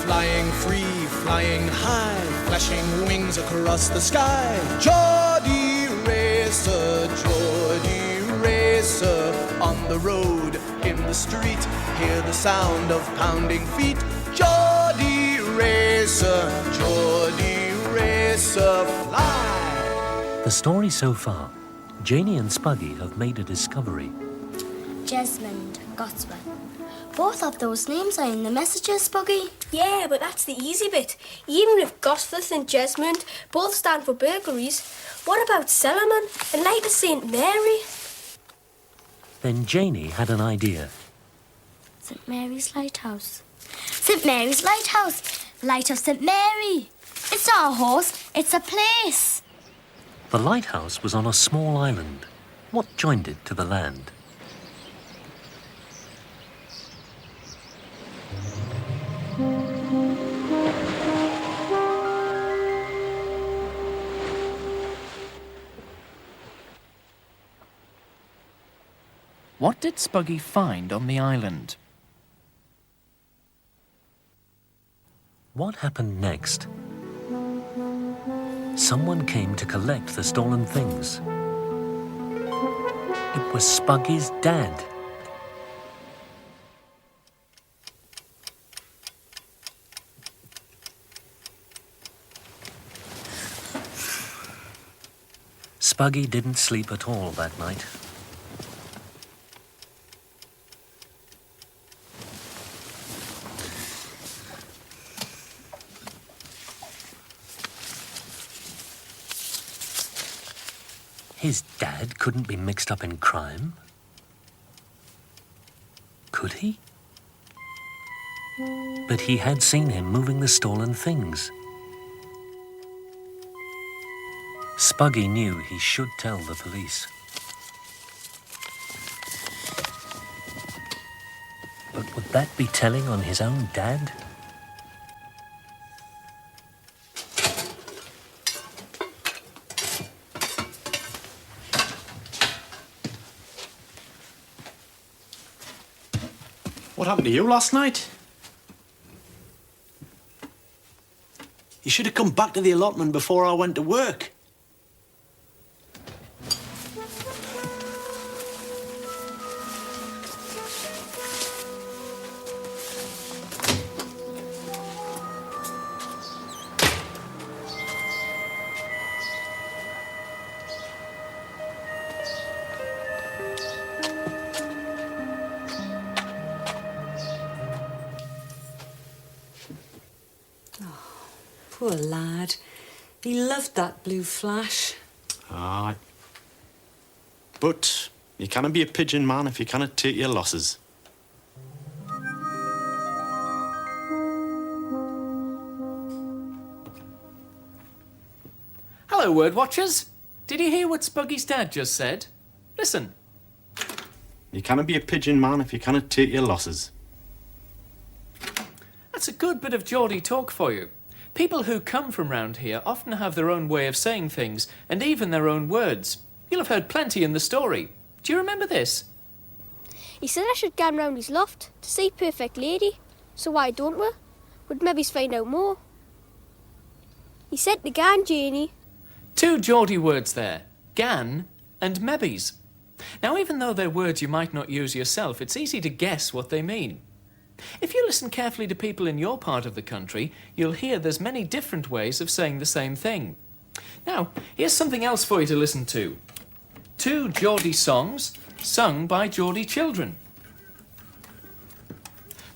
Flying free, flying high, flashing wings across the sky. Geordie Racer, on the road, in the street, hear the sound of pounding feet. Geordie Racer, fly. The story so far, Janie and Spuggy have made a discovery. Jesmond, Gosforth. Both of those names are in the messages, Spuggy. Yeah, but that's the easy bit. Even if Gosforth and Jesmond both stand for burglaries, what about Cellarman and later St.Mary? Then Janie had an idea. St. Mary's Lighthouse. St. Mary's Lighthouse. Light of St.Mary. It's not a horse, it's a place. The lighthouse was on a small island. What joined it to the land? What did Spuggy find on the island? What happened next? Someone came to collect the stolen things. It was Spuggy's dad. Spuggy didn't sleep at all that night. His dad couldn't be mixed up in crime. Could he? But he had seen him moving the stolen things. Spuggy knew he should tell the police. But would that be telling on his own dad? What happened to you last night? You should have come back to the allotment before I went to work. Poor lad. He loved that blue flash. Aye. But you cannot be a pigeon man if you cannot take your losses. Hello, Word Watchers. Did you hear what Spuggy's dad just said? Listen. You cannot be a pigeon man if you cannot take your losses. That's a good bit of Geordie talk for you. People who come from round here often have their own way of saying things, and even their own words. You'll have heard plenty in the story. Do you remember this? He said I should gang round his loft to see perfect lady. So why don't we? Would maybe find out more. He said to gan, Janie. 2 Geordie words there. Gan and mebbies. Now, even though they're words you might not use yourself, it's easy to guess what they mean. If you listen carefully to people in your part of the country, you'll hear there's many different ways of saying the same thing. Now, here's something else for you to listen to. 2 Geordie songs sung by Geordie children.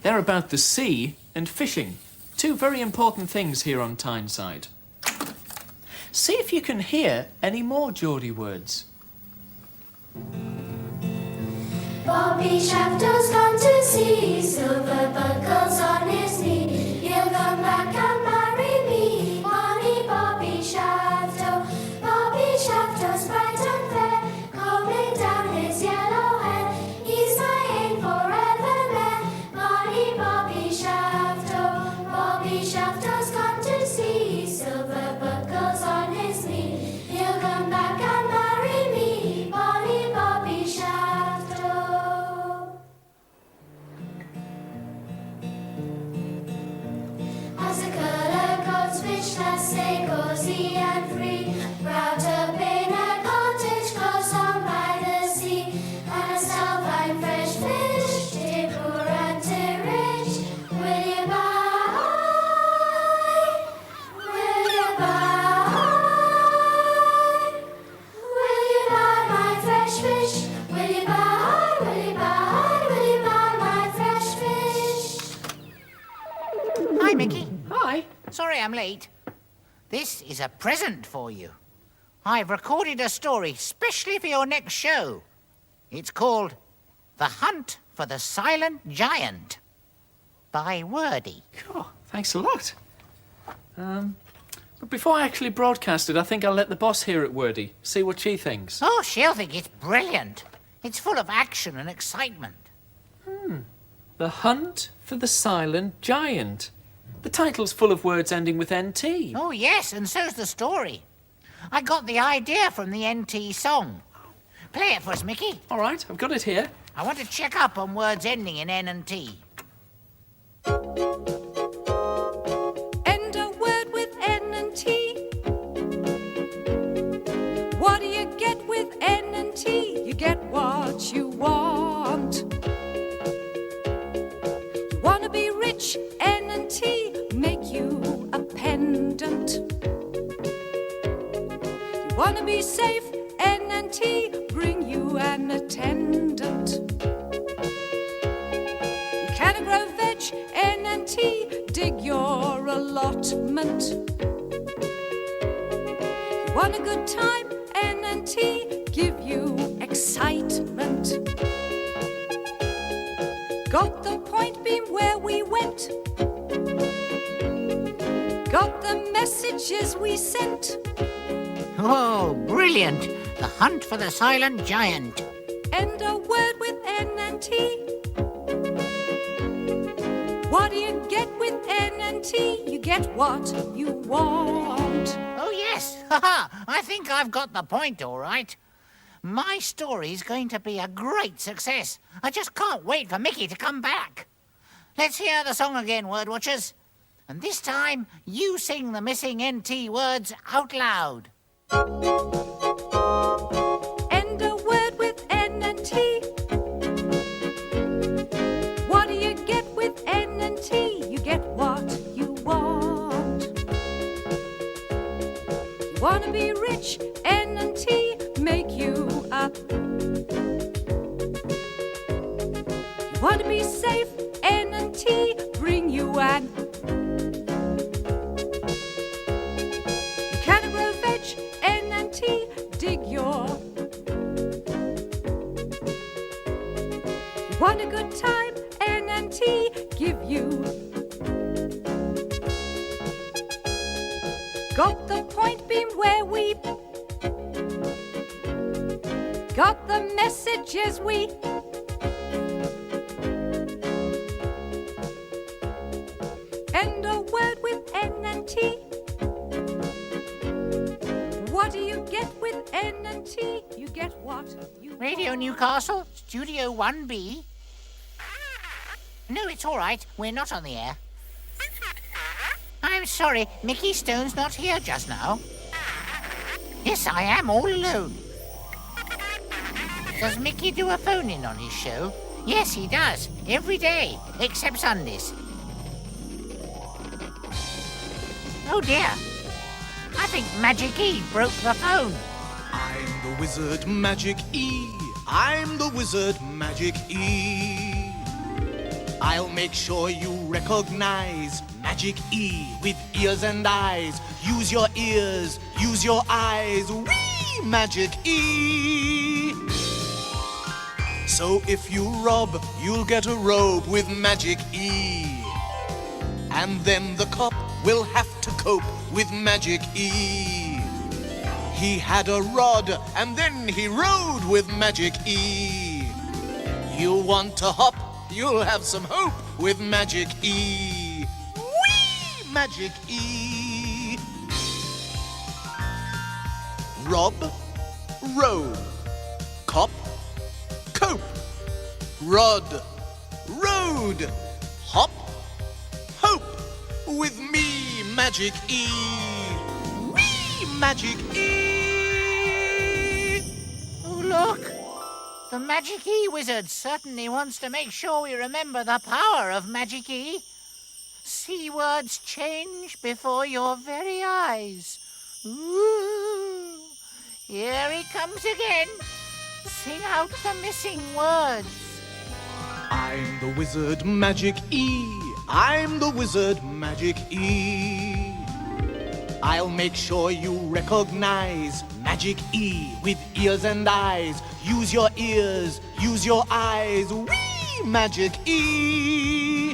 They're about the sea and fishing. 2 very important things here on Tyneside. See if you can hear any more Geordie words. Bobby Shafto's gone to sea, silver buckles on his knee. He'll come back and marry me, bonny Bobby Shafto. Bobby Shafto's bright and fair, combing down his yellow hair. He's my aim forevermore, bonny Bobby Shafto. Bobby Shafto's gone to sea, silver buckles on his knee. He'll come back and marry me, bonny Bobby Shafto. As a colour coats fish that stay cozy and free, brought up in a cottage close on by the sea, and a sell fine fresh fish, te poor and te rich. Will you buy? Will you buy? Will you buy my fresh fish? Will you buy? Will you buy? Will you buy my fresh fish? Hi, Mickey. Hi. Sorry I'm late. This is a present for you. I've recorded a story specially for your next show. It's called The Hunt for the Silent Giant by Wordie. Oh, thanks a lot. But before I actually broadcast it, I think I'll let the boss hear it, Wordy. See what she thinks. Oh, she'll think it's brilliant. It's full of action and excitement. The Hunt for the Silent Giant. The title's full of words ending with NT. Oh, yes, and so's the story. I got the idea from the NT song. Play it for us, Mickey. All right, I've got it here. I want to check up on words ending in N and T. End a word with N and T. What do you get with N and T? You get what you want. You want to be rich, N and T make you a pendant. You want to be safe, N and T bring you an attendant. You can't grow veg, N and T dig your allotment. You want a good time, N and T give you excitement. Got the point beam where we went. Got the messages we sent. Oh, brilliant. The Hunt for the Silent Giant. End a word with N and T. What do you get with N and T? You get what you want. Oh, yes. Ha-ha. I think I've got the point, all right. My story's going to be a great success. I just can't wait for Mickey to come back. Let's hear the song again, Word Watchers. And this time, you sing the missing NT words out loud. End a word with N and T. What do you get with N and T? You get what you want. You want to be rich, N and T make you up. You want to be safe, N and T bring you an. You can't grow veg, N and T dig your. You want a good time, N and T give you. Got the point beam where we. Got the messages we. End a word with N and T. What do you get with N and T? You get what you Radio Newcastle, Studio 1B. No, it's all right. We're not on the air. I'm sorry, Mickey Stone's not here just now. Yes, I am all alone. Does Mickey do a phone-in on his show? Yes, he does. Every day, except Sundays. Oh, dear. I think Magic E broke the phone. I'm the wizard Magic E. I'm the wizard Magic E. I'll make sure you recognize Magic E with ears and eyes. Use your ears, use your eyes. Wee! Magic E. So if you rob, you'll get a robe with Magic E. And then the cop will have to cope with Magic E. He had a rod and then he rode with Magic E. You want to hop, you'll have some hope with Magic E. Whee! Magic E. Rob, robe, cop, cope, rod, road, hop, hope, with me, Magic E. Wee! Magic E. Oh, look. The Magic E wizard certainly wants to make sure we remember the power of Magic E. See words change before your very eyes. Ooh. Here he comes again. Sing out the missing words. I'm the wizard Magic E. I'm the wizard Magic E. I'll make sure you recognize Magic E with ears and eyes. Use your ears, use your eyes. Wee! Magic E.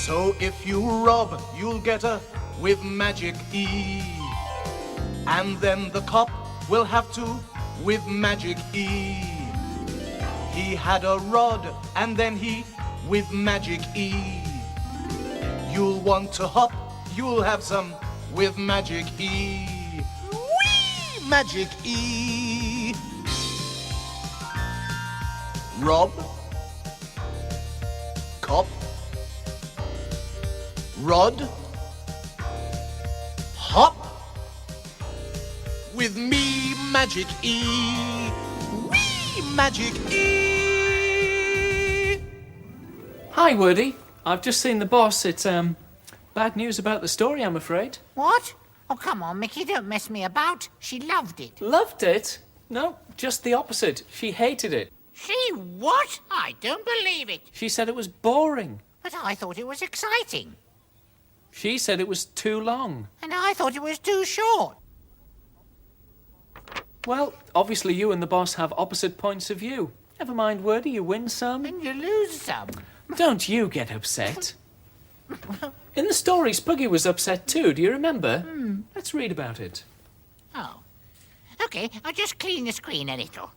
So if you rob, you'll get a with magic E. And then the cop will have to with magic E. He had a rod and then he with magic E. You'll want to hop, you'll have some with magic E. Whee! Magic E. Rob, cop, rod, hop, with me magic E. Whee! Magic E. Hi, Woody. I've just seen the boss. It's, bad news about the story, I'm afraid. What? Oh, come on, Mickey, don't mess me about. She loved it. Loved it? No, just the opposite. She hated it. She what? I don't believe it. She said it was boring. But I thought it was exciting. She said it was too long. And I thought it was too short. Well, obviously you and the boss have opposite points of view. Never mind, Woody, you win some. And you lose some. Don't you get upset. In the story, Spuggy was upset too, do you remember? Let's read about it. Oh. OK, I'll just clean the screen a little.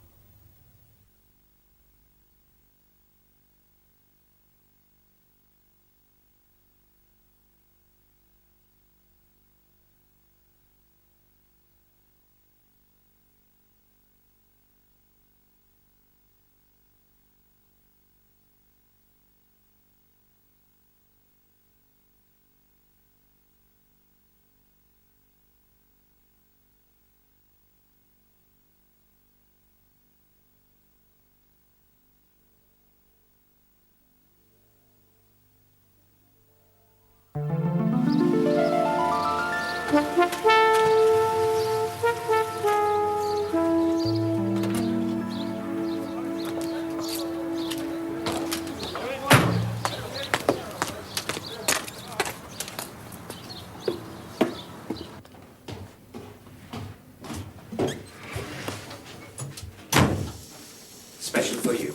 Special for you.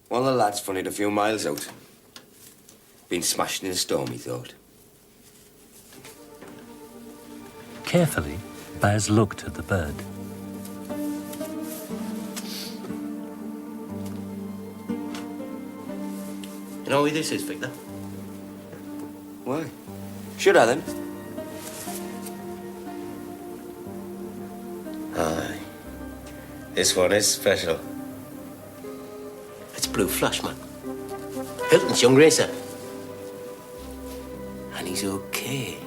One of the lads found it a few miles out. Been smashed in a storm, he thought. Carefully, Baz looked at the bird. You know who this is, Victor? Why? Should I then? Aye. This one is special. It's Blue Flash, man. Hilton's young racer. And he's okay.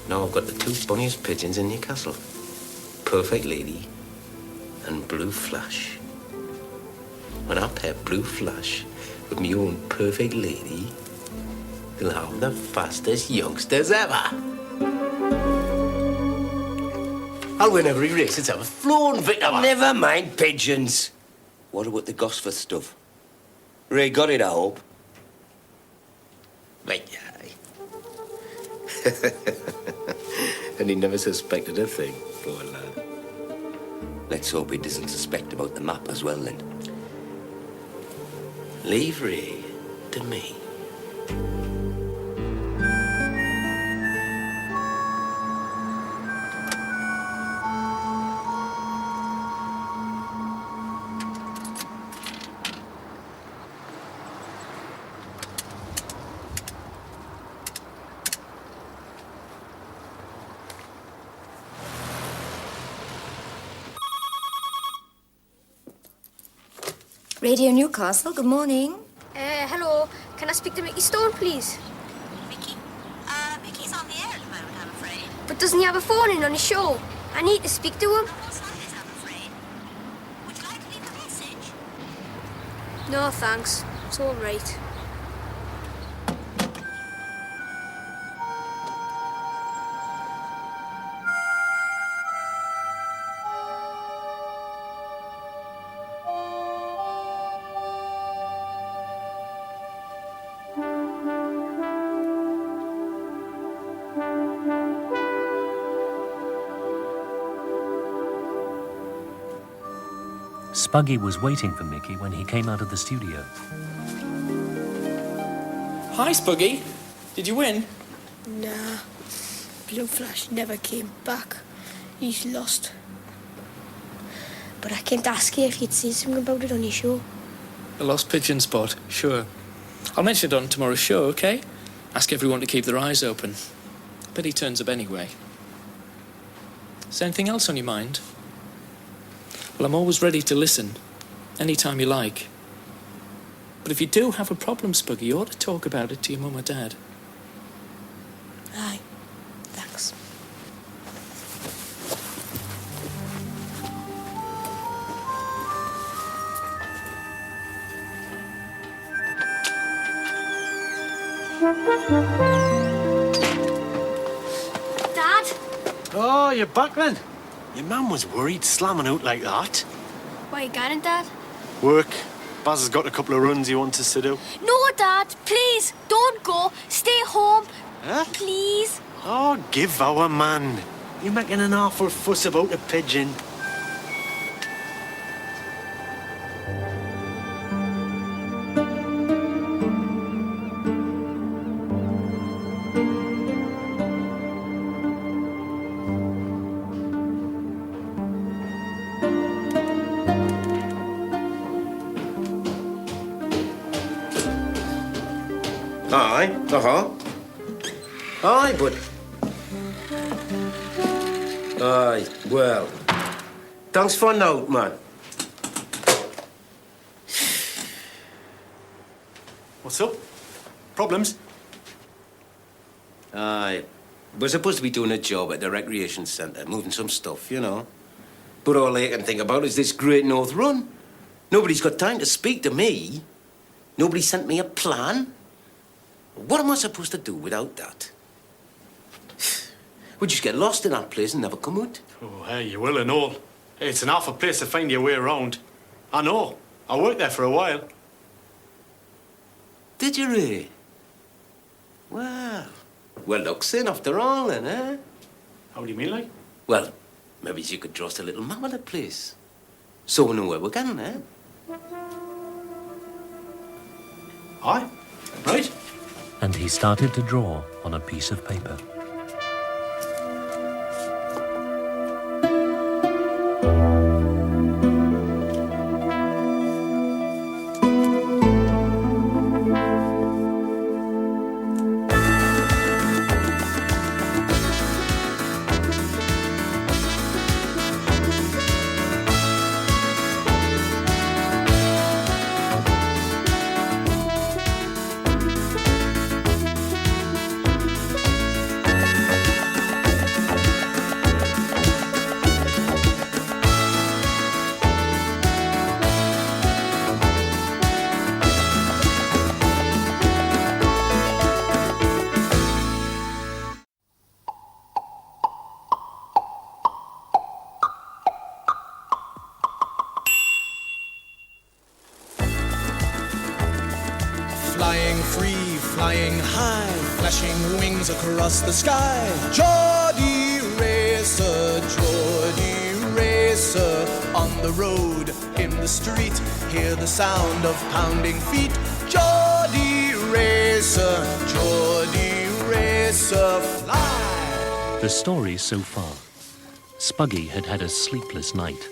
Now I've got the two funniest pigeons in Newcastle. Perfect Lady and Blue Flash. When I pair Blue Flash with my own Perfect Lady, they'll have the fastest youngsters ever. I'll win every race it's ever flown, Victor. Never mind pigeons. What about the Gosforth stuff? Ray got it, I hope. Right, aye. And he never suspected a thing, poor lad. Let's hope he doesn't suspect about the map as well, then. Leave Ray to me. Radio Newcastle, good morning. Hello. Can I speak to Mickey Stone, please? Mickey? Mickey's on the air at the moment, I'm afraid. But doesn't he have a phone in on his show? I need to speak to him. I'm afraid. Would you like to leave a message? No, thanks. It's all right. Spuggy was waiting for Mickey when he came out of the studio. Hi, Spuggy. Did you win? Nah, Blue Flash never came back. He's lost. But I came to ask you if you'd seen something about it on your show. The lost pigeon spot, sure. I'll mention it on tomorrow's show, OK? Ask everyone to keep their eyes open. Bet he turns up anyway. Is there anything else on your mind? Well, I'm always ready to listen, anytime you like. But if you do have a problem, Spuggy, you ought to talk about it to your mum or dad. Aye, thanks. Dad? Oh, you're back then? Your mum was worried slamming out like that. Where you going, Dad? Work. Baz has got a couple of runs he wants us to do. No, Dad, please, don't go. Stay home. Huh? Please. Oh, give our man. You're making an awful fuss about a pigeon. Aye, Aye, but... Aye, well... Thanks for note, man. What's up? Problems? Aye. We're supposed to be doing a job at the recreation centre, moving some stuff, you know. But all I can think about is this Great North Run. Nobody's got time to speak to me. Nobody sent me a plan. What am I supposed to do without that? We just get lost in that place and never come out. Oh, hey, you will and all. It's an awful place to find your way around. I know. I worked there for a while. Did you really? Well, luck's in after all then, eh? How do you mean, like? Well, maybe you could draw us a little map of the place. So we know where we're going, eh? Aye. Right. And he started to draw on a piece of paper. Flying free, flying high, flashing wings across the sky. Geordie Racer, Geordie Racer, on the road, in the street, hear the sound of pounding feet. Geordie Racer, fly. The story so far. Spuggy had had a sleepless night.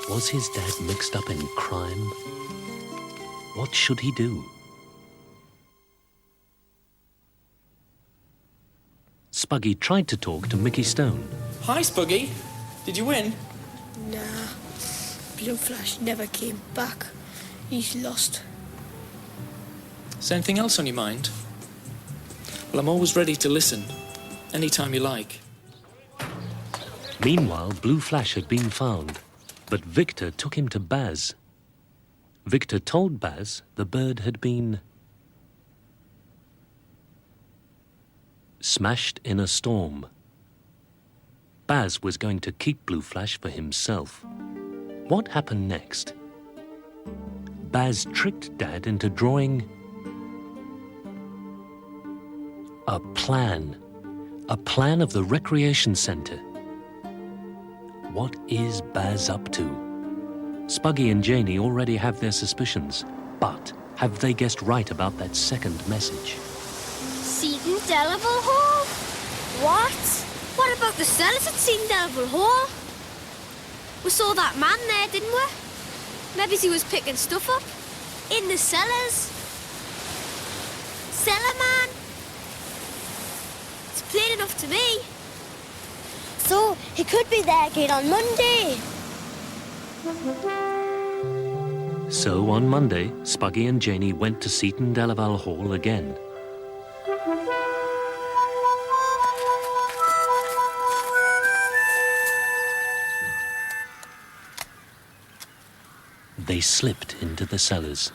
Was his dad mixed up in crime? What should he do? Spuggy tried to talk to Mickey Stone. Hi, Spuggy. Did you win? Nah, Blue Flash never came back. He's lost. Is there anything else on your mind? Well, I'm always ready to listen, anytime you like. Meanwhile, Blue Flash had been found, but Victor took him to Baz. Victor told Baz the bird had been smashed in a storm. Baz was going to keep Blue Flash for himself. What happened next? Baz tricked Dad into drawing a plan of the recreation centre. What is Baz up to? Spuggy and Janie already have their suspicions, but have they guessed right about that second message? Seaton Delaval Hall? What? What about the cellars at Seaton Delaval Hall? We saw that man there, didn't we? Maybe he was picking stuff up. In the cellars. Cellar man. It's plain enough to me. So, he could be there again on Monday. So on Monday, Spuggy and Janie went to Seaton Delaval Hall again. They slipped into the cellars.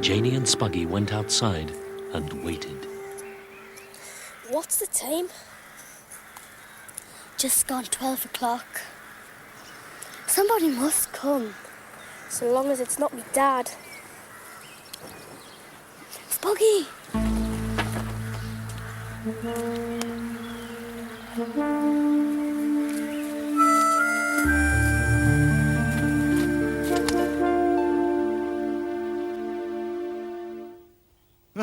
Janie and Spuggy went outside and waited. What's the time? Just gone 12 o'clock. Somebody must come. So long as it's not me dad. Spuggy!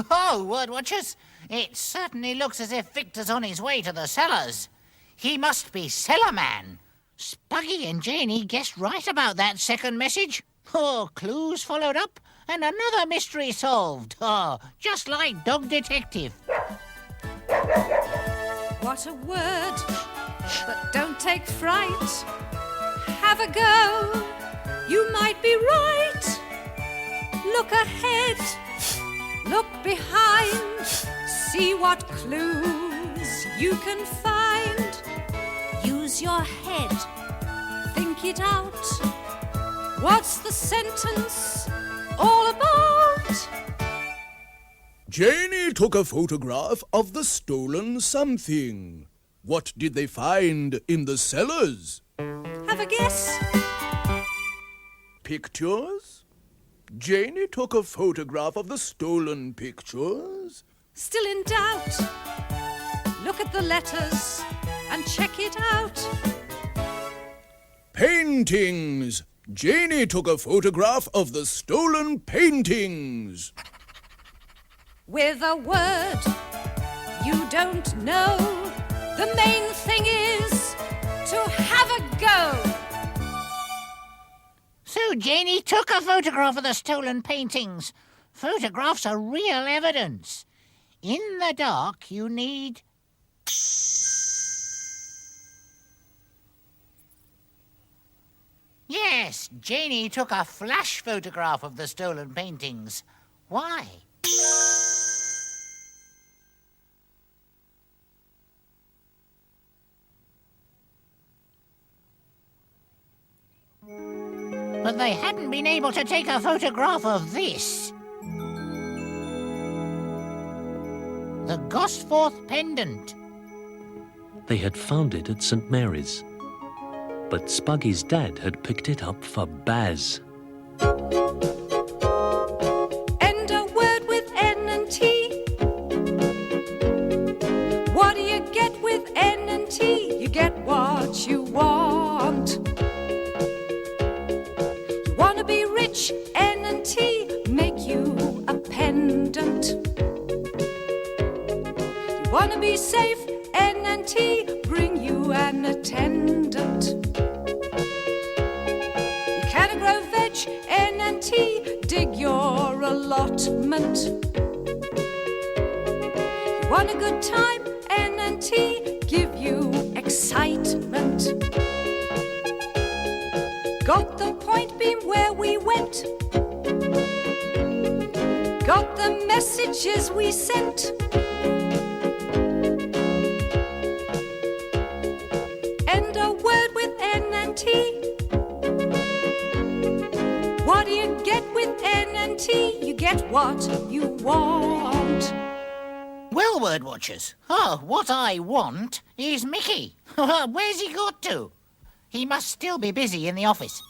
Oh, word watchers, it certainly looks as if Victor's on his way to the cellars. He must be Cellarman. Spuggy and Janie guessed right about that second message. Oh, clues followed up and another mystery solved. Oh, just like Dog Detective. What a word, but don't take fright. Have a go, you might be right. Look ahead, look behind, see what clues you can find. Use your head, think it out. What's the sentence all about? Janie took a photograph of the stolen something. What did they find in the cellars? Have a guess. Pictures? Janie took a photograph of the stolen pictures? Still in doubt? Look at the letters and check it out. Paintings! Janie took a photograph of the stolen paintings. With a word you don't know, the main thing is to have a go. So Janie took a photograph of the stolen paintings. Photographs are real evidence. In the dark, you need... Yes, Janie took a flash photograph of the stolen paintings. Why? But they hadn't been able to take a photograph of this. The Gosforth pendant. They had found it at St.Mary's. But Spuggy's dad had picked it up for Baz. End a word with N and T. N&T make you a pendant. You wanna be safe, N&T bring you an attendant. You can't grow veg, N&T dig your allotment. You want a good time, N&T give you excitement. Got the point beam where we went. Got the messages we sent. And a word with N&T. What do you get with N&T? You get what you want. Well, word watchers, what I want is Mickey. Where's he got to? He must still be busy in the office.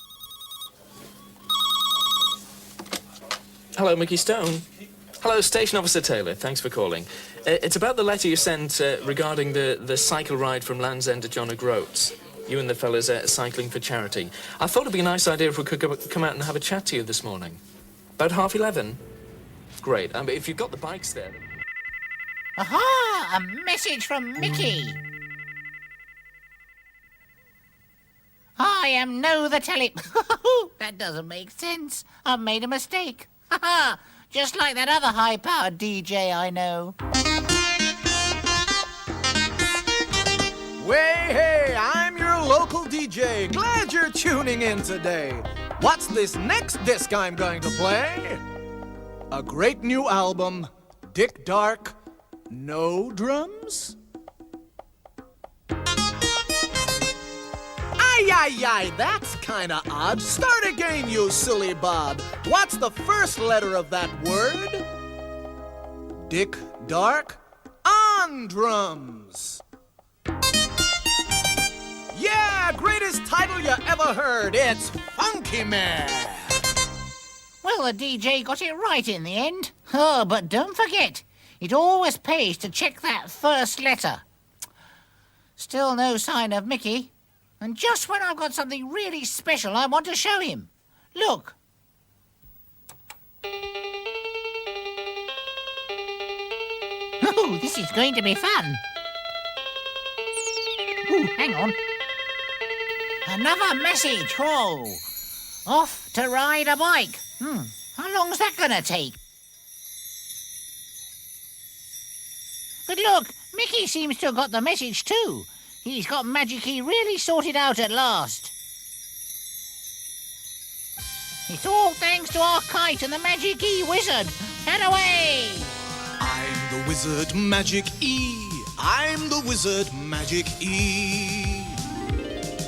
Hello, Mickey Stone. Hello, Station Officer Taylor. Thanks for calling. It's about the letter you sent regarding the cycle ride from Land's End to John O'Groats. You and the fellas are cycling for charity. I thought it'd be a nice idea if we could come out and have a chat to you this morning. About 11:30? Great. If you've got the bikes there... Aha! A message from Mickey. I am no the telly... That doesn't make sense. I've made a mistake. Ha! Just like that other high-powered DJ I know. Hey, I'm your local DJ. Glad you're tuning in today. What's this next disc I'm going to play? A great new album, Dick Dark, No Drums? Ay, that's kinda odd. Start again, you silly Bob. What's the first letter of that word? Dick Dark on drums. Yeah, greatest title you ever heard. It's Funky Man. Well, the DJ got it right in the end. Oh, but don't forget, it always pays to check that first letter. Still no sign of Mickey. And just when I've got something really special I want to show him. Look. Oh, this is going to be fun. Ooh, hang on. Another message. Oh, off to ride a bike. How long's that going to take? But look, Mickey seems to have got the message too. He's got Magic Key really sorted out at last. It's all thanks to our kite and the Magic Key wizard. Head away! I'm the wizard Magic E. I'm the wizard Magic E.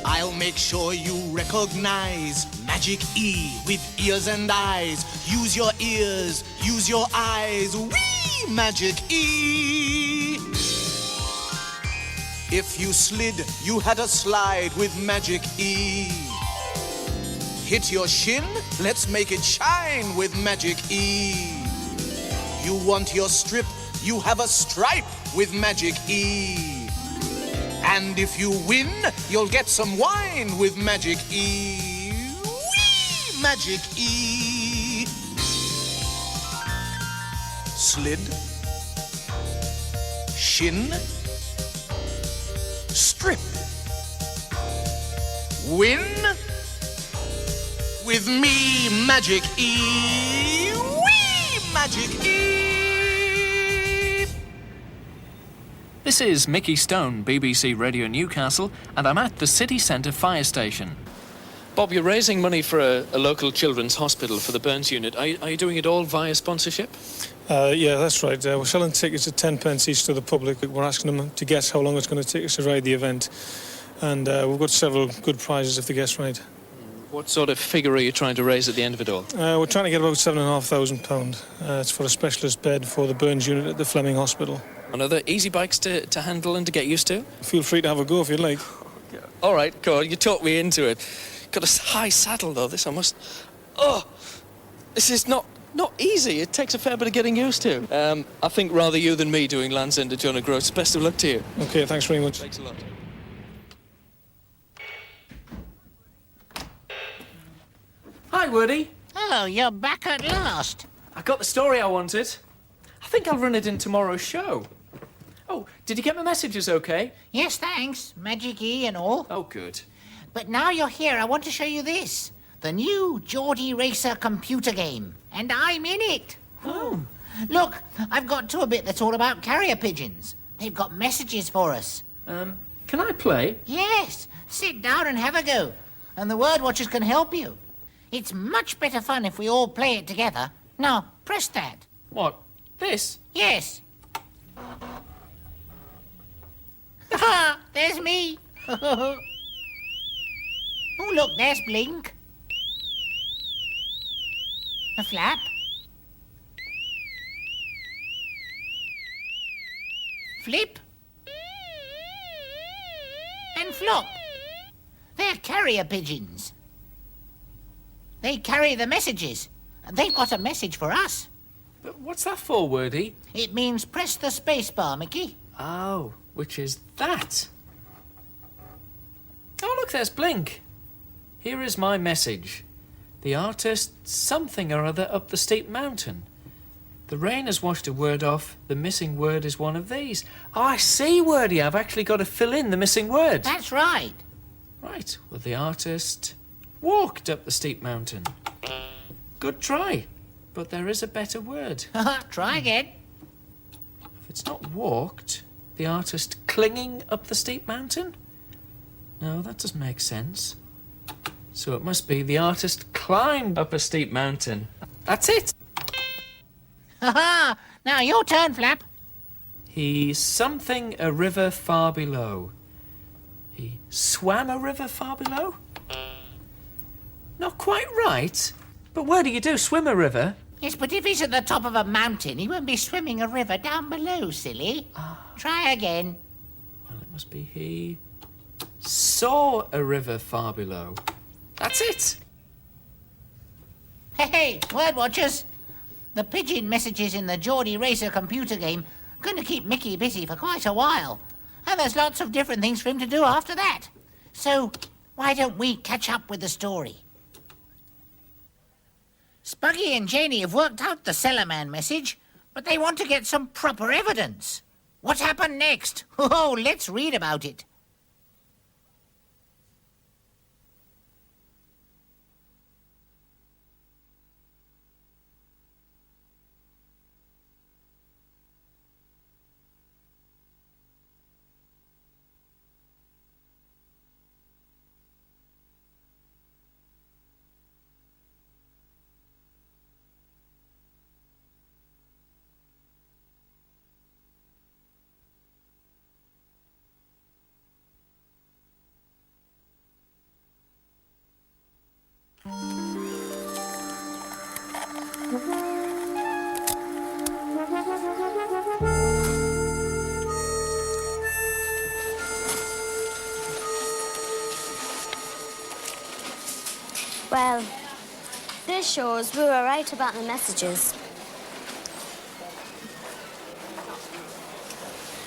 I'll make sure you recognize Magic E with ears and eyes. Use your ears, use your eyes. Whee! Magic E. If you slid, you had a slide with Magic E. Hit your shin? Let's make it shine with Magic E. You want your strip? You have a stripe with Magic E. And if you win, you'll get some wine with Magic E. Whee! Magic E. Slid. Shin. Strip. Win. With me, Magic E. Whee! Magic E. This is Mickey Stone, BBC Radio Newcastle, and I'm at the City Centre Fire Station. Bob, you're raising money for a local children's hospital for the burns unit. Are you doing it all via sponsorship? Yeah, that's right. We're selling tickets at 10 pence each to the public. We're asking them to guess how long it's going to take us to ride the event. And we've got several good prizes if they guess right. What sort of figure are you trying to raise at the end of it all? We're trying to get about £7,500. It's for a specialist bed for the burns unit at the Fleming Hospital. And are there easy bikes to handle and to get used to? Feel free to have a go if you'd like. All right, go on. You talked me into it. Got a high saddle, though, this I must... Oh! This is not easy. It takes a fair bit of getting used to. I think rather you than me doing Land's End to John O'Groats. Best of luck to you. OK, thanks very much. Thanks a lot. Hi, Woody. Oh, you're back at last. I got the story I wanted. I think I'll run it in tomorrow's show. Oh, did you get my messages okay? Yes, thanks. Magic E and all. Oh, good. But now you're here, I want to show you this. The new Geordie Racer computer game. And I'm in it. Oh. Look, I've got to a bit that's all about carrier pigeons. They've got messages for us. Can I play? Yes. Sit down and have a go. And the word watchers can help you. It's much better fun if we all play it together. Now, press that. What? This? Yes. Ha! There's me. Oh, look, there's Blink. A flap. Flip. And flop. They're carrier pigeons. They carry the messages. They've got a message for us. But what's that for, Wordy? It means press the space bar, Mickey. Oh, which is that? Oh, look, there's Blink. Here is my message. The artist something or other up the steep mountain. The rain has washed a word off. The missing word is one of these. Oh, I see, Wordy. I've actually got to fill in the missing word. That's right. Right. Well, the artist walked up the steep mountain. Good try. But there is a better word. Try again. If it's not walked, the artist clinging up the steep mountain? No, that doesn't make sense. So it must be the artist climbed up a steep mountain. That's it. Ha-ha! Now your turn, Flap. He something a river far below. He swam a river far below? Not quite right. But where do you do? Swim a river? Yes, but if he's at the top of a mountain, he won't be swimming a river down below, silly. Try again. Well, it must be he saw a river far below. That's it. Hey, word watchers. The pigeon messages in the Geordie Racer computer game are going to keep Mickey busy for quite a while. And there's lots of different things for him to do after that. So, why don't we catch up with the story? Spuggy and Janie have worked out the Cellarman message, but they want to get some proper evidence. What happened next? Oh, let's read about it. Well, this shows we were right about the messages.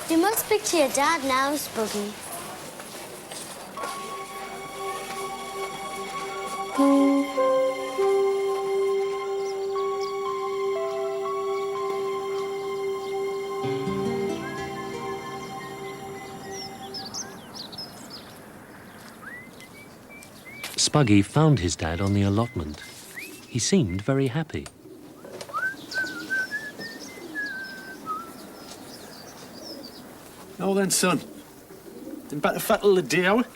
You must speak to your dad now, Spuggy. Spuggy found his dad on the allotment. He seemed very happy. Now then, son. Then better fettle the day out.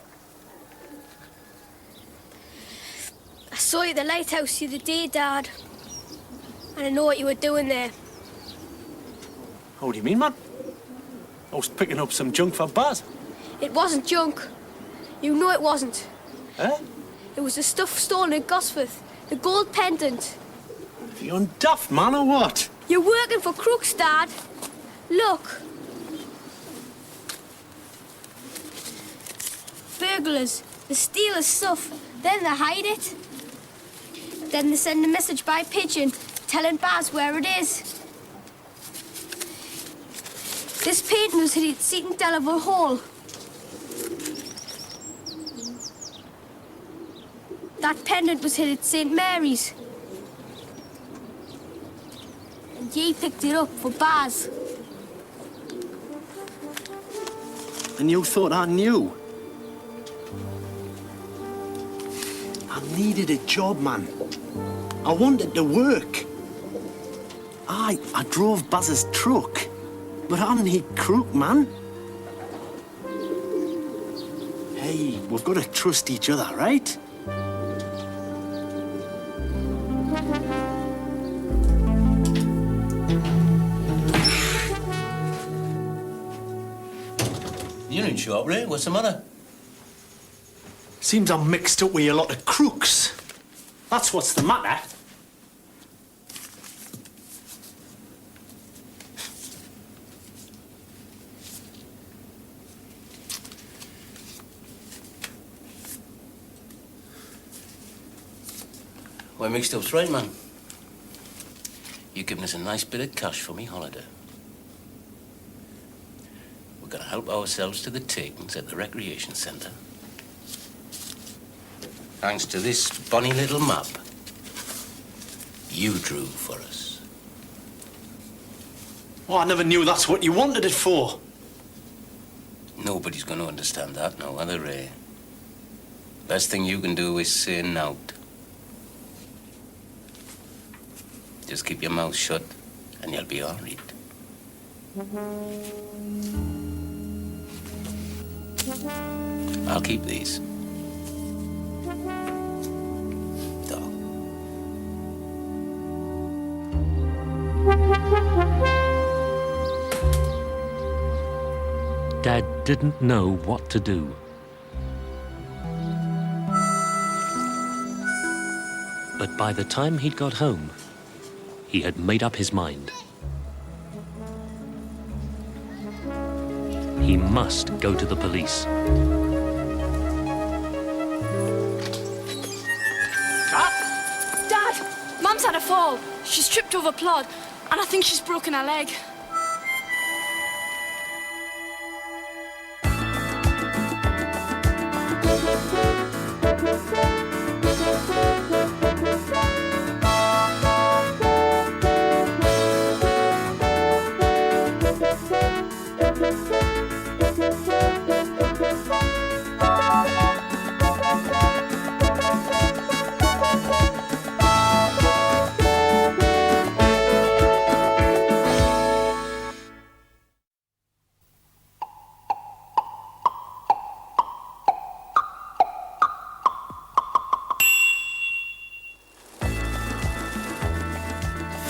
I saw you at the lighthouse the other day, Dad. And I know what you were doing there. How do you mean, man? I was picking up some junk for Baz. It wasn't junk. You know it wasn't. Eh? It was the stuff stolen in Gosforth. The gold pendant. Are you on Daft, man, or what? You're working for crooks, Dad. Look. Burglars. They steal the stuff. Then they hide it. Then they send a message by pigeon telling Baz where it is. This painting was hid at St. Delaware Hall. That pendant was hid at St.Mary's. And ye picked it up for Baz. And you thought I knew? I needed a job, man. I wanted to work. I drove Baz's truck, but I need crook, man. Hey, we've got to trust each other, right? You're in shop, Ray. What's the matter? Seems I'm mixed up with a lot of crooks. That's what's the matter. Well, mixed up's right, man. You've given us a nice bit of cash for me holiday. We're going to help ourselves to the takings at the recreation centre. Thanks to this bonny little map you drew for us. Oh, I never knew that's what you wanted it for. Nobody's going to understand that now, are they, Ray? Best thing you can do is say nout. Just keep your mouth shut and you'll be all right. I'll keep these. Dad didn't know what to do. But by the time he'd got home, he had made up his mind. He must go to the police. Dad! Mum's had a fall. She's tripped over plod, and I think she's broken her leg.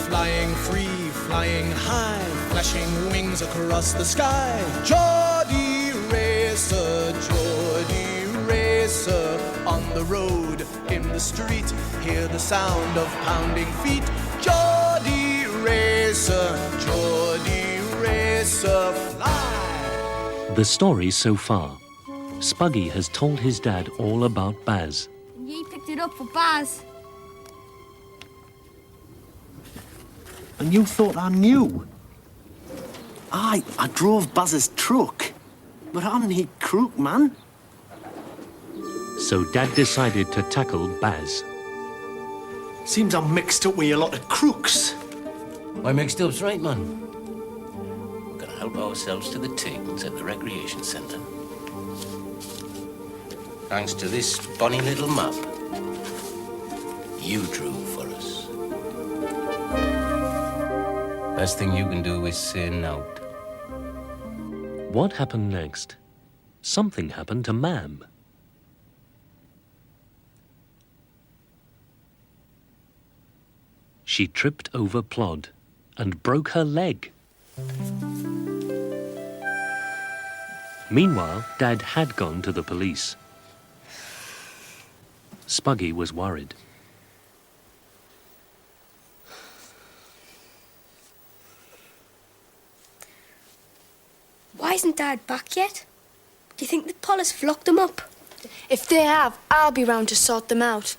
Flying free, flying high, flashing wings across the sky. Geordie Racer, Geordie Racer, on the road, in the street, hear the sound of pounding feet. Geordie Racer, Geordie Racer, fly. The story so far. Spuggy has told his dad all about Baz. And ye picked it up for Baz. And you thought I knew? I drove Baz's truck, but I need crook, man. So Dad decided to tackle Baz. Seems I'm mixed up with a lot of crooks. Why, mixed up's right, man. We're going to help ourselves to the takings at the recreation centre. Thanks to this bonny little map you drew for us. Best thing you can do is say nout. What happened next? Something happened to Mam. She tripped over plod and broke her leg. Meanwhile, Dad had gone to the police. Spuggy was worried. Why isn't Dad back yet? Do you think the police flocked him up? If they have, I'll be round to sort them out.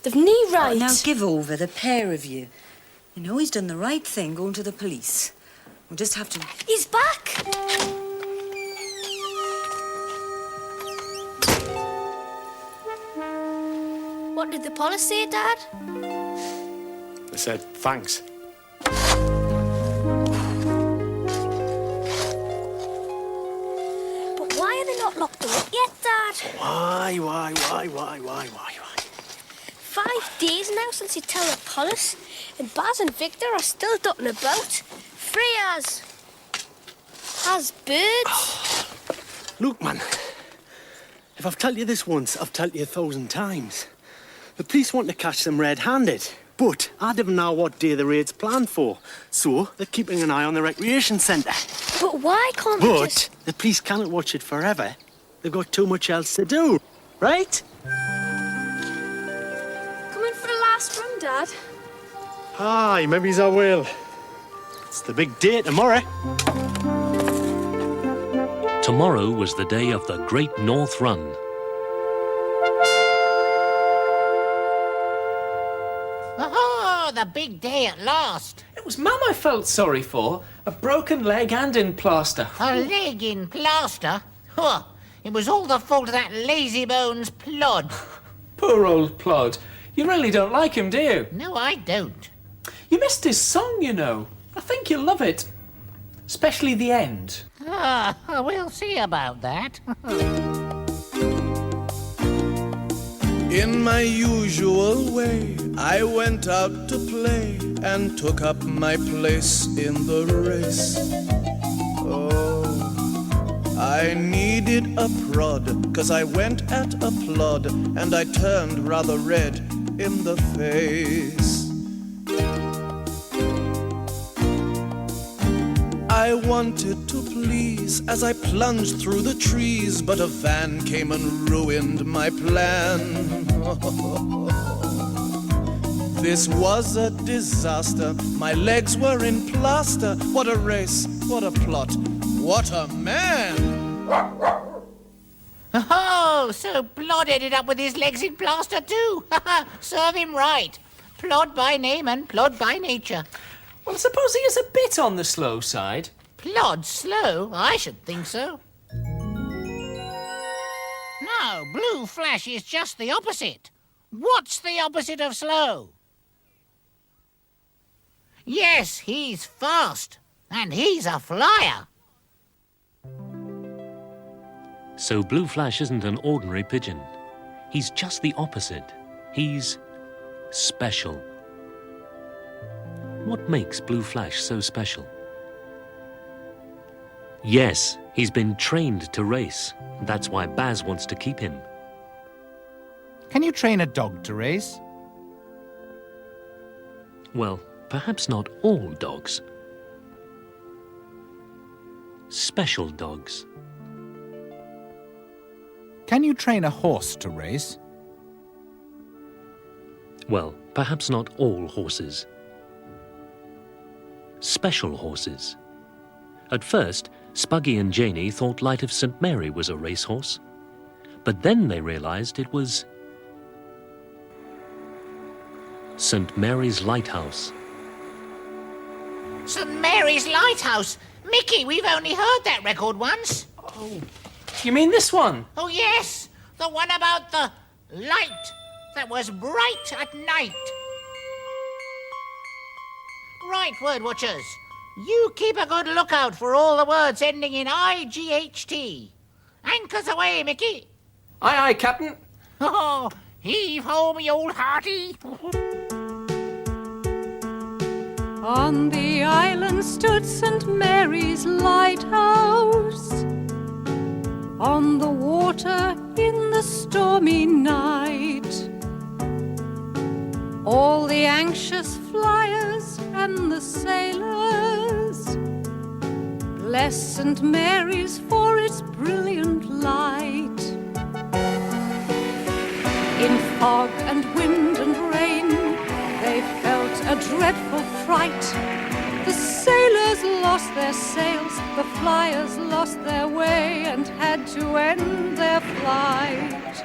They've no right. Oh, now give over, the pair of you. You know he's done the right thing going to the police. We'll just have to... He's back! What did the police say, Dad? They said, thanks. Dad. Why? 5 days now since you tell us, and Baz and Victor are still dotting about. Free as birds. Look, man, if I've told you this once, I've told you 1,000 times. The police want to catch them red-handed, but I don't know what day the raid's planned for, so they're keeping an eye on the recreation centre. But why can't they just... But the police cannot watch it forever. They've got too much else to do, right? Coming for the last run, Dad? Aye, maybe I will. It's the big day tomorrow. Tomorrow was the day of the Great North Run. Oh, the big day at last. It was Mum I felt sorry for. A broken leg and in plaster. A leg in plaster? Huh. It was all the fault of that lazybones Plod. Poor old Plod. You really don't like him, do you? No, I don't. You missed his song, you know. I think you'll love it. Especially the end. Ah, we'll see about that. In my usual way, I went out to play and took up my place in the race. Oh, I needed a prod, 'cause I went at a plod, and I turned rather red in the face. I wanted to please as I plunged through the trees, but a van came and ruined my plan. This was a disaster. My legs were in plaster. What a race, what a plot, what a man! Oh, so Plod ended up with his legs in plaster too. Serve him right. Plod by name and Plod by nature. Well, I suppose he is a bit on the slow side. Plod slow? I should think so. No, Blue Flash is just the opposite. What's the opposite of slow? Yes, he's fast. And he's a flyer. So Blue Flash isn't an ordinary pigeon. He's just the opposite. He's special. What makes Blue Flash so special? Yes, he's been trained to race. That's why Baz wants to keep him. Can you train a dog to race? Well, perhaps not all dogs. Special dogs. Can you train a horse to race? Well, perhaps not all horses. Special horses. At first, Spuggy and Janie thought Light of St.Mary was a racehorse. But then they realized it was St. Mary's Lighthouse. St. Mary's Lighthouse? Mickey, we've only heard that record once. Oh, you mean this one? Oh, yes. The one about the light that was bright at night. Right, word watchers. You keep a good lookout for all the words ending in IGHT. Anchors away, Mickey. Aye, aye, Captain. Oh, heave ho, me old hearty. On the island stood St. Mary's lighthouse, on the water in the stormy night. All the anxious flyers and the sailors bless St. Mary's for its brilliant light. In fog and wind and rain, they felt a dreadful fright. The sailors lost their sails, the flyers lost their way and had to end their flight.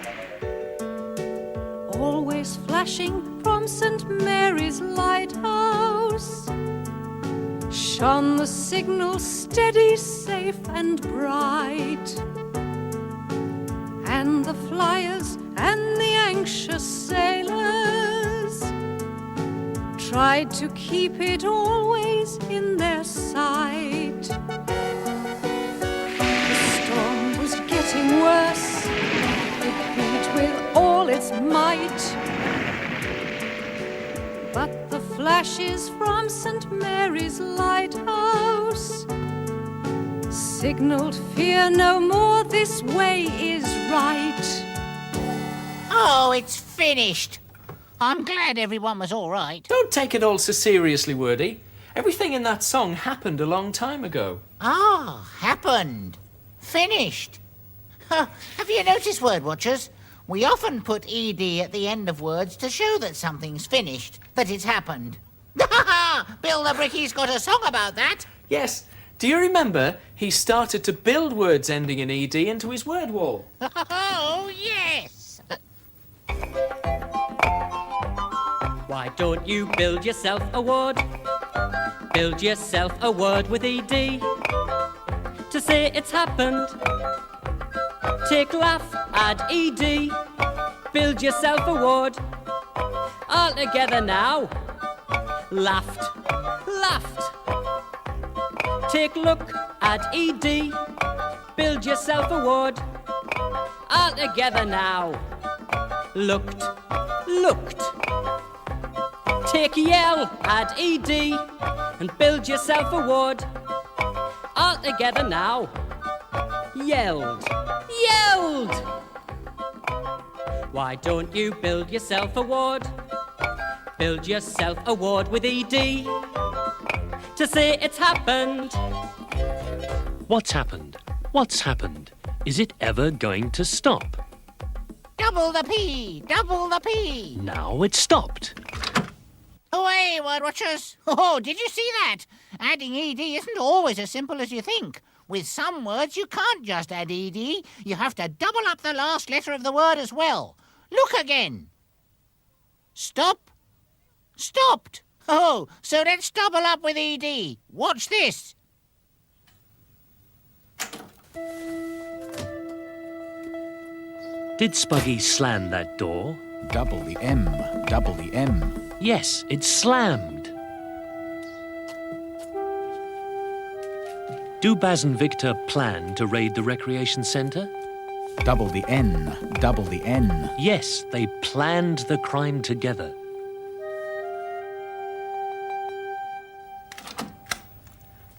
Always flashing from St. Mary's lighthouse shone the signal steady, safe and bright. And the flyers and the anxious sailors tried to keep it always in their sight. The storm was getting worse, its might. But the flashes from St.Mary's lighthouse signaled fear no more, this way is right. Oh, it's finished. I'm glad everyone was all right. Don't take it all so seriously, Wordy. Everything in that song happened a long time ago. Ah, happened. Finished. Have you noticed, word watchers? We often put ed at the end of words to show that something's finished, that it's happened. Bill the Brickie's got a song about that. Yes. Do you remember he started to build words ending in ed into his word wall? Oh, yes. Why don't you build yourself a word? Build yourself a word with ed. To say it's happened, take laugh, add ed. Build yourself a word. All together now. Laughed, laughed. Take look, add ed. Build yourself a word. All together now. Looked, looked. Take yell, add ed. And build yourself a word. All together now. Yelled, yelled. Why don't you build yourself a word? Build yourself a word with ed. To say it's happened. What's happened? What's happened? Is it ever going to stop? Double the P, double the P. Now it's stopped. Away, word watchers. Oh, did you see that? Adding ed isn't always as simple as you think. With some words, you can't just add ed. You have to double up the last letter of the word as well. Look again. Stop. Stopped. Oh, so let's double up with ed. Watch this. Did Spuggy slam that door? Double the M, double the M. Yes, it slammed. Do Baz and Victor plan to raid the recreation centre? Double the N, double the N. Yes, they planned the crime together.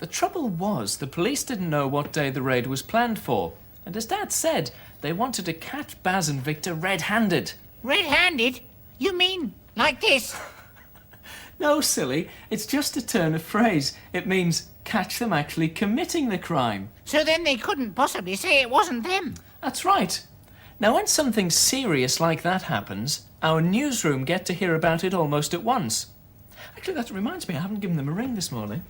The trouble was, the police didn't know what day the raid was planned for. And as Dad said, they wanted to catch Baz and Victor red-handed. Red-handed? You mean like this? No, silly. It's just a turn of phrase. It means catch them actually committing the crime. So then they couldn't possibly say it wasn't them. That's right. Now, when something serious like that happens, our newsroom get to hear about it almost at once. Actually, that reminds me, I haven't given them a ring this morning.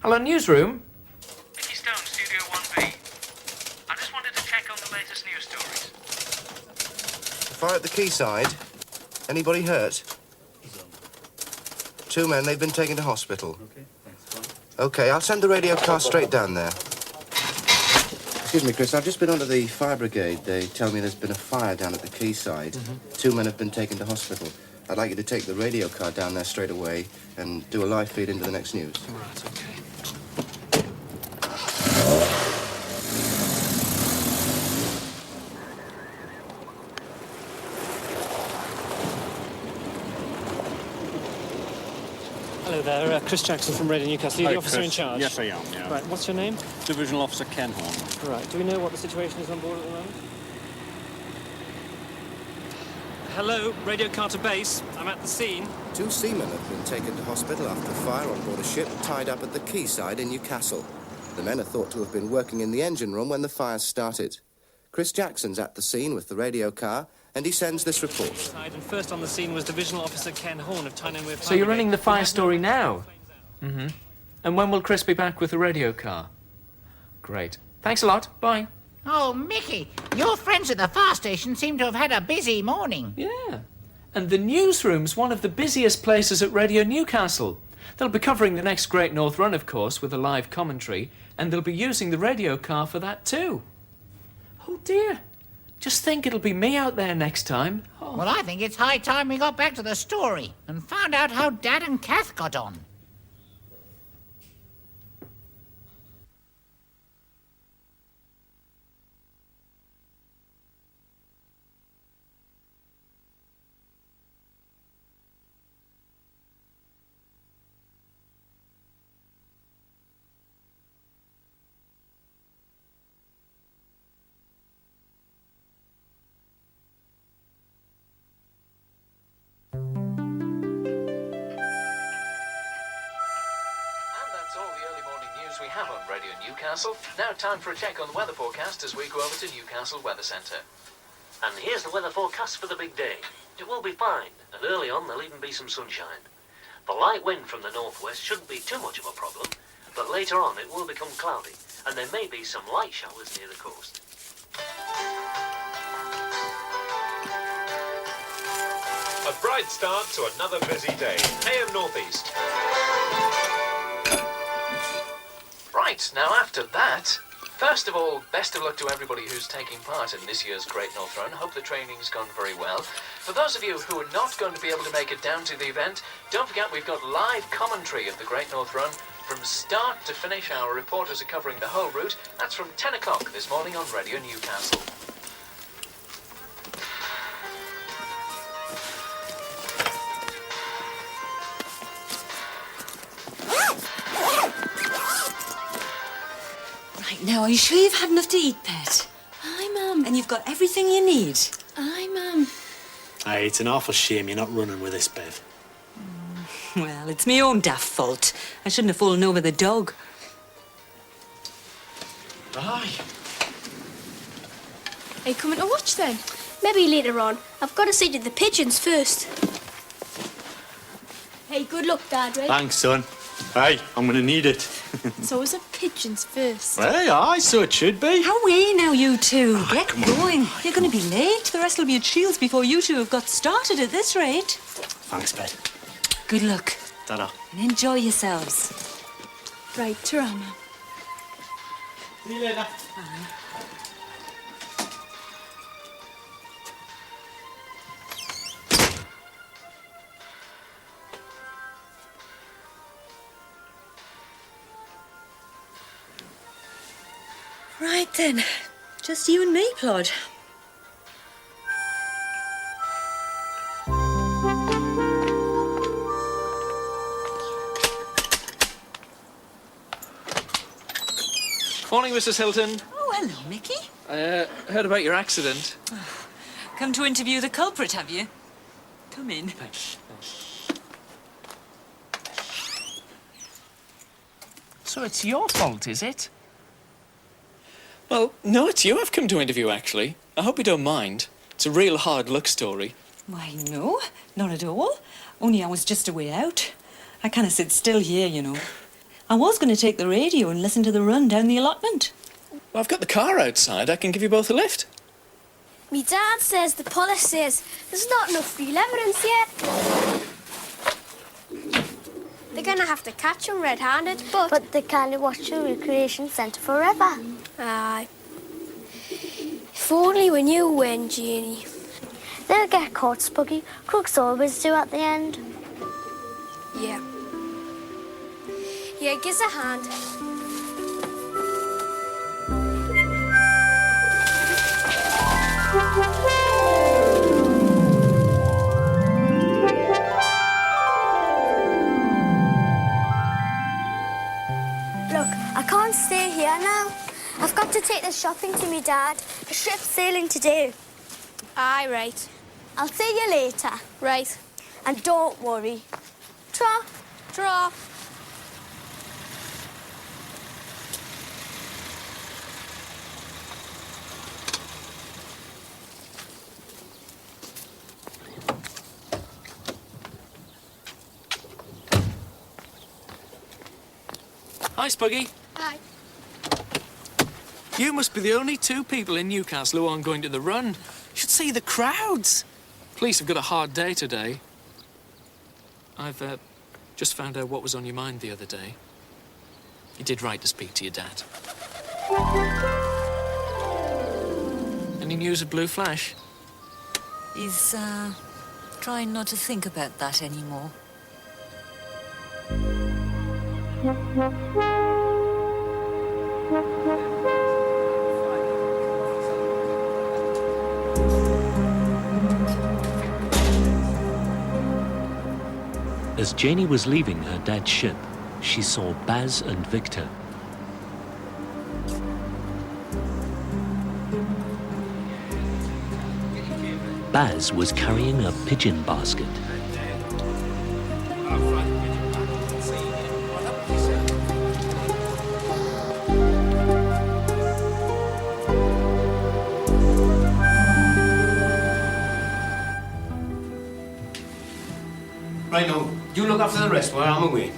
Hello, newsroom? Mickey Stone, Studio 1B. I just wanted to check on the latest news stories. Fire at the quayside. Anybody hurt? 2 men, they've been taken to hospital. Okay, thanks. Okay, I'll send the radio car straight down there. Excuse me, Chris, I've just been onto the fire brigade. They tell me there's been a fire down at the quayside. 2 men have been taken to hospital. I'd like you to take the radio car down there straight away and do a live feed into the next news. Right, okay. Hello there, Chris Jackson from Radio Newcastle. You're the officer Chris. in charge? Yes, I am, yeah. Right, what's your name? Divisional Officer Ken Horn. Right, do we know what the situation is on board at the moment? Hello, Radio Carter Base. I'm at the scene. 2 seamen have been taken to hospital after a fire on board a ship tied up at the quayside in Newcastle. The men are thought to have been working in the engine room when the fire started. Chris Jackson's at the scene with the radio car, and he sends this report. And first on the scene was Divisional Officer Ken Horn of Tyne-and-Wear Fire So you're running the Brigade. fire story now? Mm-hmm. And when will Chris be back with the radio car? Great. Thanks a lot. Bye. Oh, Mickey, your friends at the fire station seem to have had a busy morning. Yeah. And the newsroom's one of the busiest places at Radio Newcastle. They'll be covering the next Great North Run, of course, with a live commentary, and they'll be using the radio car for that too. Oh, dear. Just think it'll be me out there next time. Oh. Well, I think it's high time we got back to the story and found out how Dad and Kath got on. have on Radio Newcastle. Now time for a check on the weather forecast as we go over to Newcastle Weather Centre. And here's the weather forecast for the big day. It will be fine, and early on there'll even be some sunshine. The light wind from the northwest shouldn't be too much of a problem, but later on it will become cloudy, and there may be some light showers near the coast. A bright start to another busy day. AM Northeast. Right, now after that, first of all, best of luck to everybody who's taking part in this year's Great North Run. Hope the training's gone very well. For those of you who are not going to be able to make it down to the event, don't forget we've got live commentary of the Great North Run. From start to finish, our reporters are covering the whole route. That's from 10 o'clock this morning on Radio Newcastle. Right, now, are you sure you've had enough to eat, Pet? Aye, Mum. And you've got everything you need? Aye, Mum. Aye, it's an awful shame you're not running with this, Bev. Well, it's my own daft fault. I shouldn't have fallen over the dog. Aye. Are you coming to watch then? Maybe later on. I've got to see to the pigeons first. Hey, good luck, Dad, right? Thanks, son. Aye, I'm going to need it. So is it pigeons first? Aye, aye, so it should be. Away now, you two. Get going. You're going to be late. The rest will be at Shields before you two have got started at this rate. Thanks, Pet. Good luck. Ta-da. And enjoy yourselves. Right, ta-ra, Mum. See you later. Bye. Right then, just you and me, Plod. Morning, Mrs. Hilton. Oh, hello, Mickey. I heard about your accident. Come to interview the culprit, have you? Come in. Thanks. So it's your fault, is it? Well, no, it's you I've come to interview, actually. I hope you don't mind. It's a real hard luck story. Why, no, not at all. Only I was just a way out. I kind of sit still here, you know. I was going to take the radio and listen to the run down the allotment. Well, I've got the car outside. I can give you both a lift. Me dad says the police says there's not enough real evidence yet. They're gonna have to catch him red-handed, but they can't watch the recreation centre forever. Aye. If only we knew when, Janie. They'll get caught, Spuggy. Crooks always do at the end. Yeah. Yeah, give us a hand. Look, I can't stay here now. I've got to take the shopping to me dad. The ship's sailing today. Aye, right. I'll see you later. Right. And don't worry. Tra. Tra. Hi, Spuggy. Hi. You must be the only two people in Newcastle who aren't going to the run. You should see the crowds. Police have got a hard day today. I've just found out what was on your mind the other day. You did right to speak to your dad. Any news of Blue Flash? He's, trying not to think about that anymore. As Janie was leaving her dad's ship, she saw Baz and Victor. Baz was carrying a pigeon basket. Right now, you look after the rest while I'm away.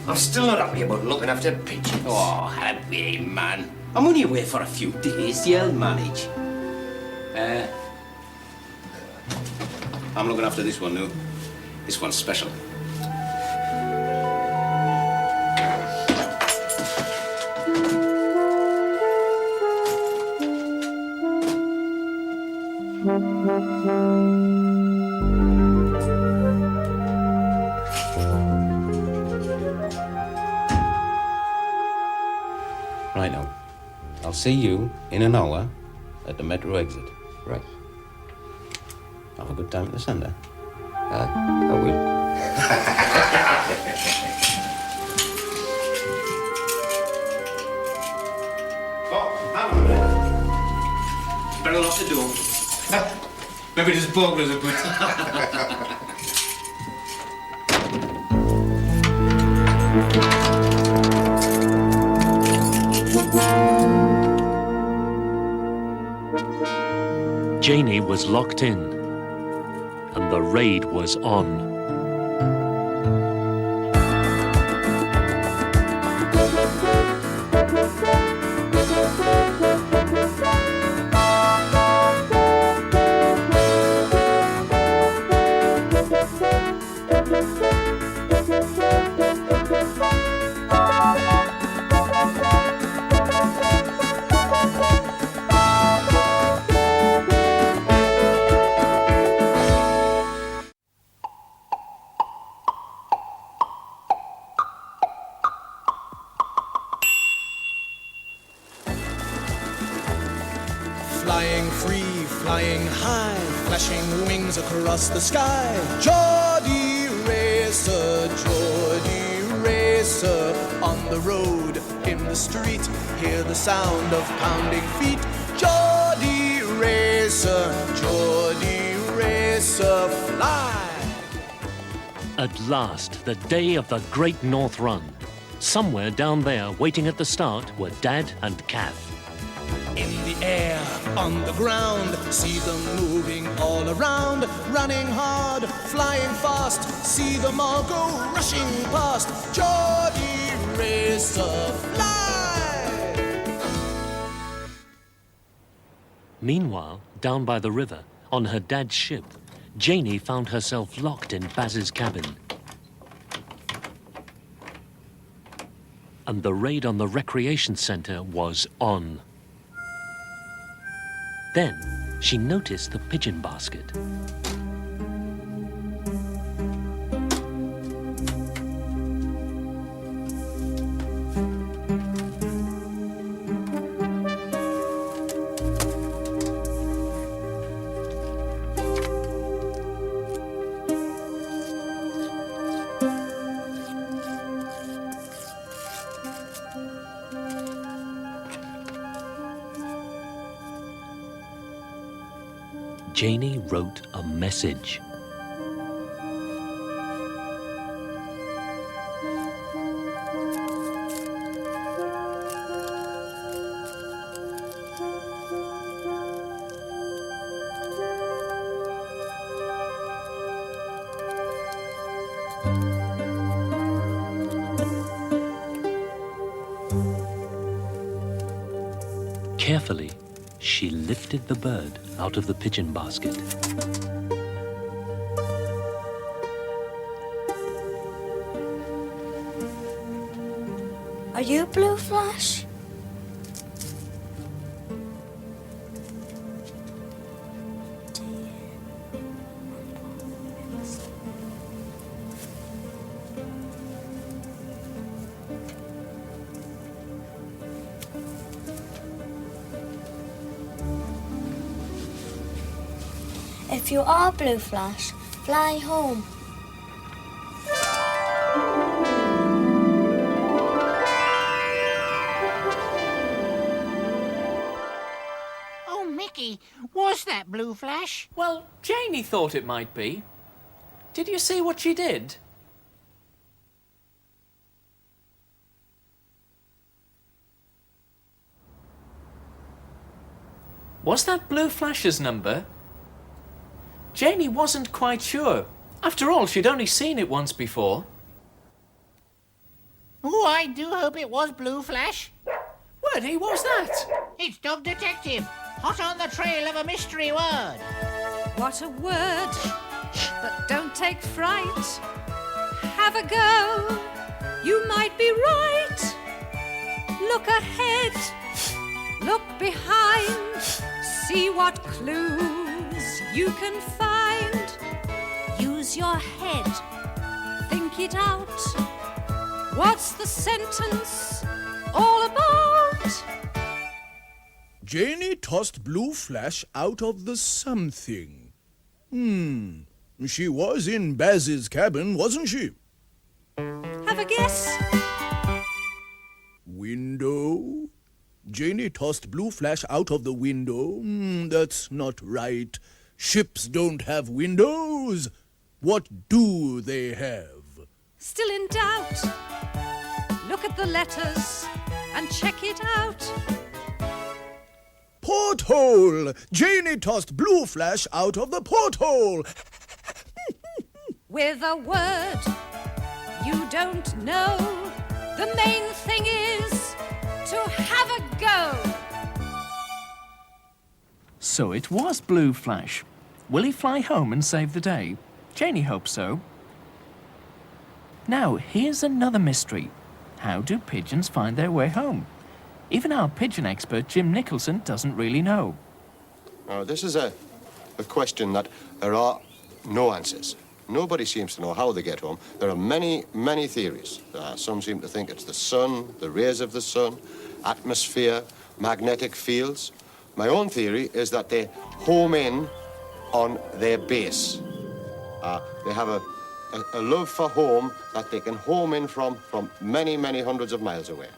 I'm still not happy about looking after pigeons. Oh, happy, man. I'm only away for a few days. You'll manage. I'm looking after this one now. This one's special. Right now. I'll see you in an hour at the metro exit. Right. Have a good time at the centre. I will. Oh, hang on a minute. Better lock the door. Maybe there's burglars about. Janie was locked in, and the raid was on. Flying free, flying high, flashing wings across the sky. Geordie Racer, Geordie Racer, on the road, in the street, hear the sound of pounding feet. Geordie Racer, Geordie Racer, fly. At last, the day of the Great North Run. Somewhere down there, waiting at the start, were Dad and Kath. In the air, on the ground, see them moving all around, running hard, flying fast, see them all go rushing past. Geordie Racer, fly! Meanwhile, down by the river, on her dad's ship, Janie found herself locked in Baz's cabin. And the raid on the recreation centre was on. Then she noticed the pigeon basket. Janie wrote a message. Carefully, she lifted the bird out of the pigeon basket. Are you Blue Flash? If you are Blue Flash, fly home. Oh, Mickey, was that Blue Flash? Well, Janie thought it might be. Did you see what she did? Was that Blue Flash's number? Janie wasn't quite sure. After all, she'd only seen it once before. Oh, I do hope it was Blue Flash. Bertie, what's that? It's Dog Detective, hot on the trail of a mystery word. What a word, but don't take fright. Have a go, you might be right. Look ahead, look behind, see what clues you can find. Use your head, think it out. What's the sentence all about? Janie tossed Blue Flash out of the something. She was in Baz's cabin, wasn't she? Have a guess. Window? Janie tossed Blue Flash out of the window? That's not right. Ships don't have windows. What do they have? Still in doubt? Look at the letters and check it out. Porthole! Janie tossed Blue Flash out of the porthole. With a word you don't know, the main thing is to have a go. So it was Blue Flash. Will he fly home and save the day? Janie hopes so. Now, here's another mystery. How do pigeons find their way home? Even our pigeon expert, Jim Nicholson, doesn't really know. This is a question that there are no answers. Nobody seems to know how they get home. There are many, many theories. Some seem to think it's the sun, the rays of the sun, atmosphere, magnetic fields. My own theory is that they home in on their base. They have a love for home that they can home in from many, many hundreds of miles away.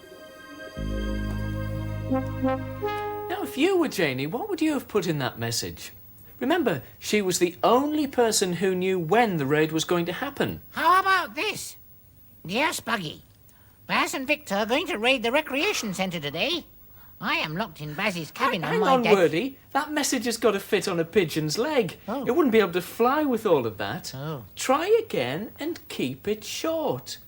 Now, if you were Janie, what would you have put in that message? Remember, she was the only person who knew when the raid was going to happen. How about this? Dear Spuggy, Baz and Victor are going to raid the recreation centre today. I am locked in Baz's cabin Hang on on, my Wordie. That message has got to fit on a pigeon's leg. It wouldn't be able to fly with all of that. Try again and keep it short.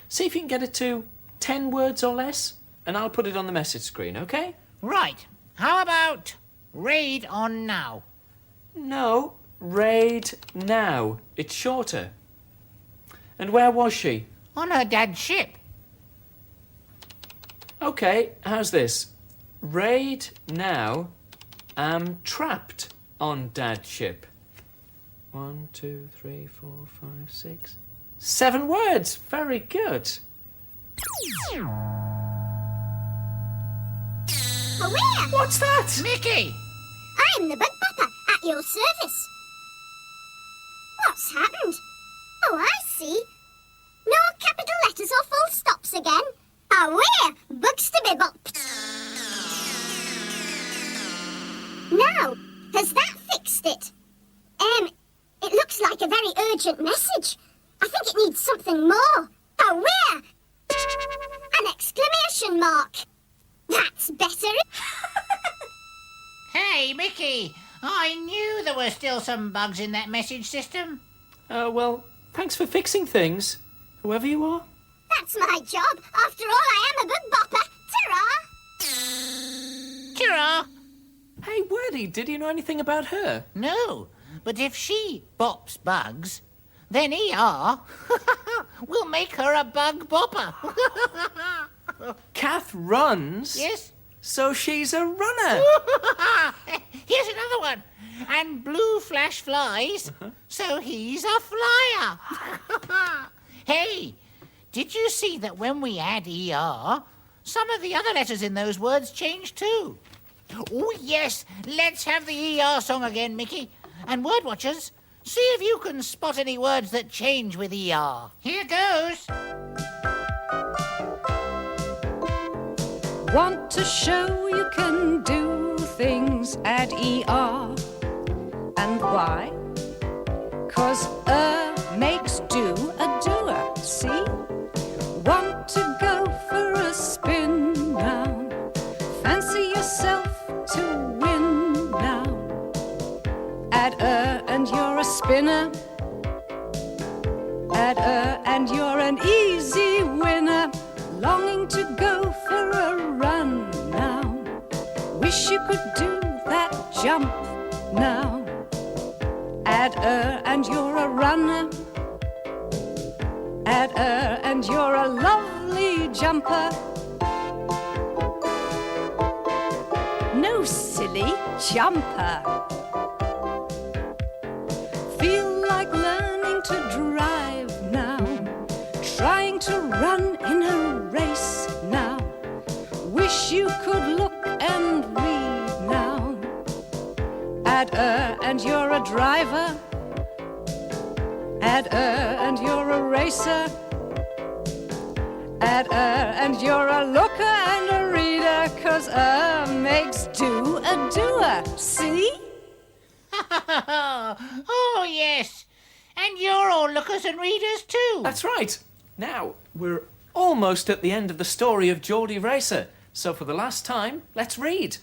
See if you can get it to 10 words or less, and I'll put it on the message screen, OK? Right. How about raid on now? No, raid now. It's shorter. And where was she? On her dad's ship. OK, how's this? Raid now. Am trapped on dad's ship. 1, 2, 3, 4, 5, 6, 7 words. Very good. Aware! What's that? Mickey! I'm the bug bopper at your service. What's happened? Oh, I see. No capital letters or full stops again. Aware! Bugs to be bopped. Now, has that fixed it? It looks like a very urgent message. I think it needs something more. Aware! An exclamation mark. That's better. Hey, Mickey! I knew there were still some bugs in that message system. Well, thanks for fixing things, whoever you are. That's my job. After all, I am a bug bopper. Ta-ra! Ta-ra! Hey, Wordie, did you know anything about her? No, but if she bops bugs, then ER will make her a bug bopper. Kath runs? Yes. So she's a runner. Here's another one. And Blue Flash flies, so he's a flyer. Hey, did you see that when we add ER, some of the other letters in those words change too? Oh, yes. Let's have the ER song again, Mickey. And word watchers, see if you can spot any words that change with ER. Here goes. Want to show you can do things, add ER. And why? 'Cause makes do a doer, see? Want to go for a spin now? Fancy yourself to win now? Add and you're a spinner. and you're an easy winner, longing to go for a run now. Wish you could do that jump now. And you're a runner. And you're a lovely jumper. No silly jumper. Feel like learning to drive now. Trying to run in a race now. Wish you could look and read now. And you're a driver. And you're a racer. And you're a looker and a reader, 'cause makes do a doer, see? Oh, yes. And you're all lookers and readers too. That's right. Now, we're almost at the end of the story of Geordie Racer. So for the last time, let's read.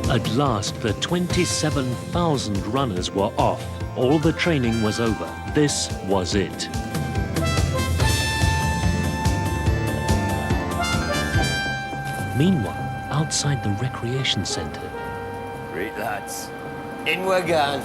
At last, the 27,000 runners were off. All the training was over. This was it. Meanwhile, outside the recreation centre... Right, lads. In we're going.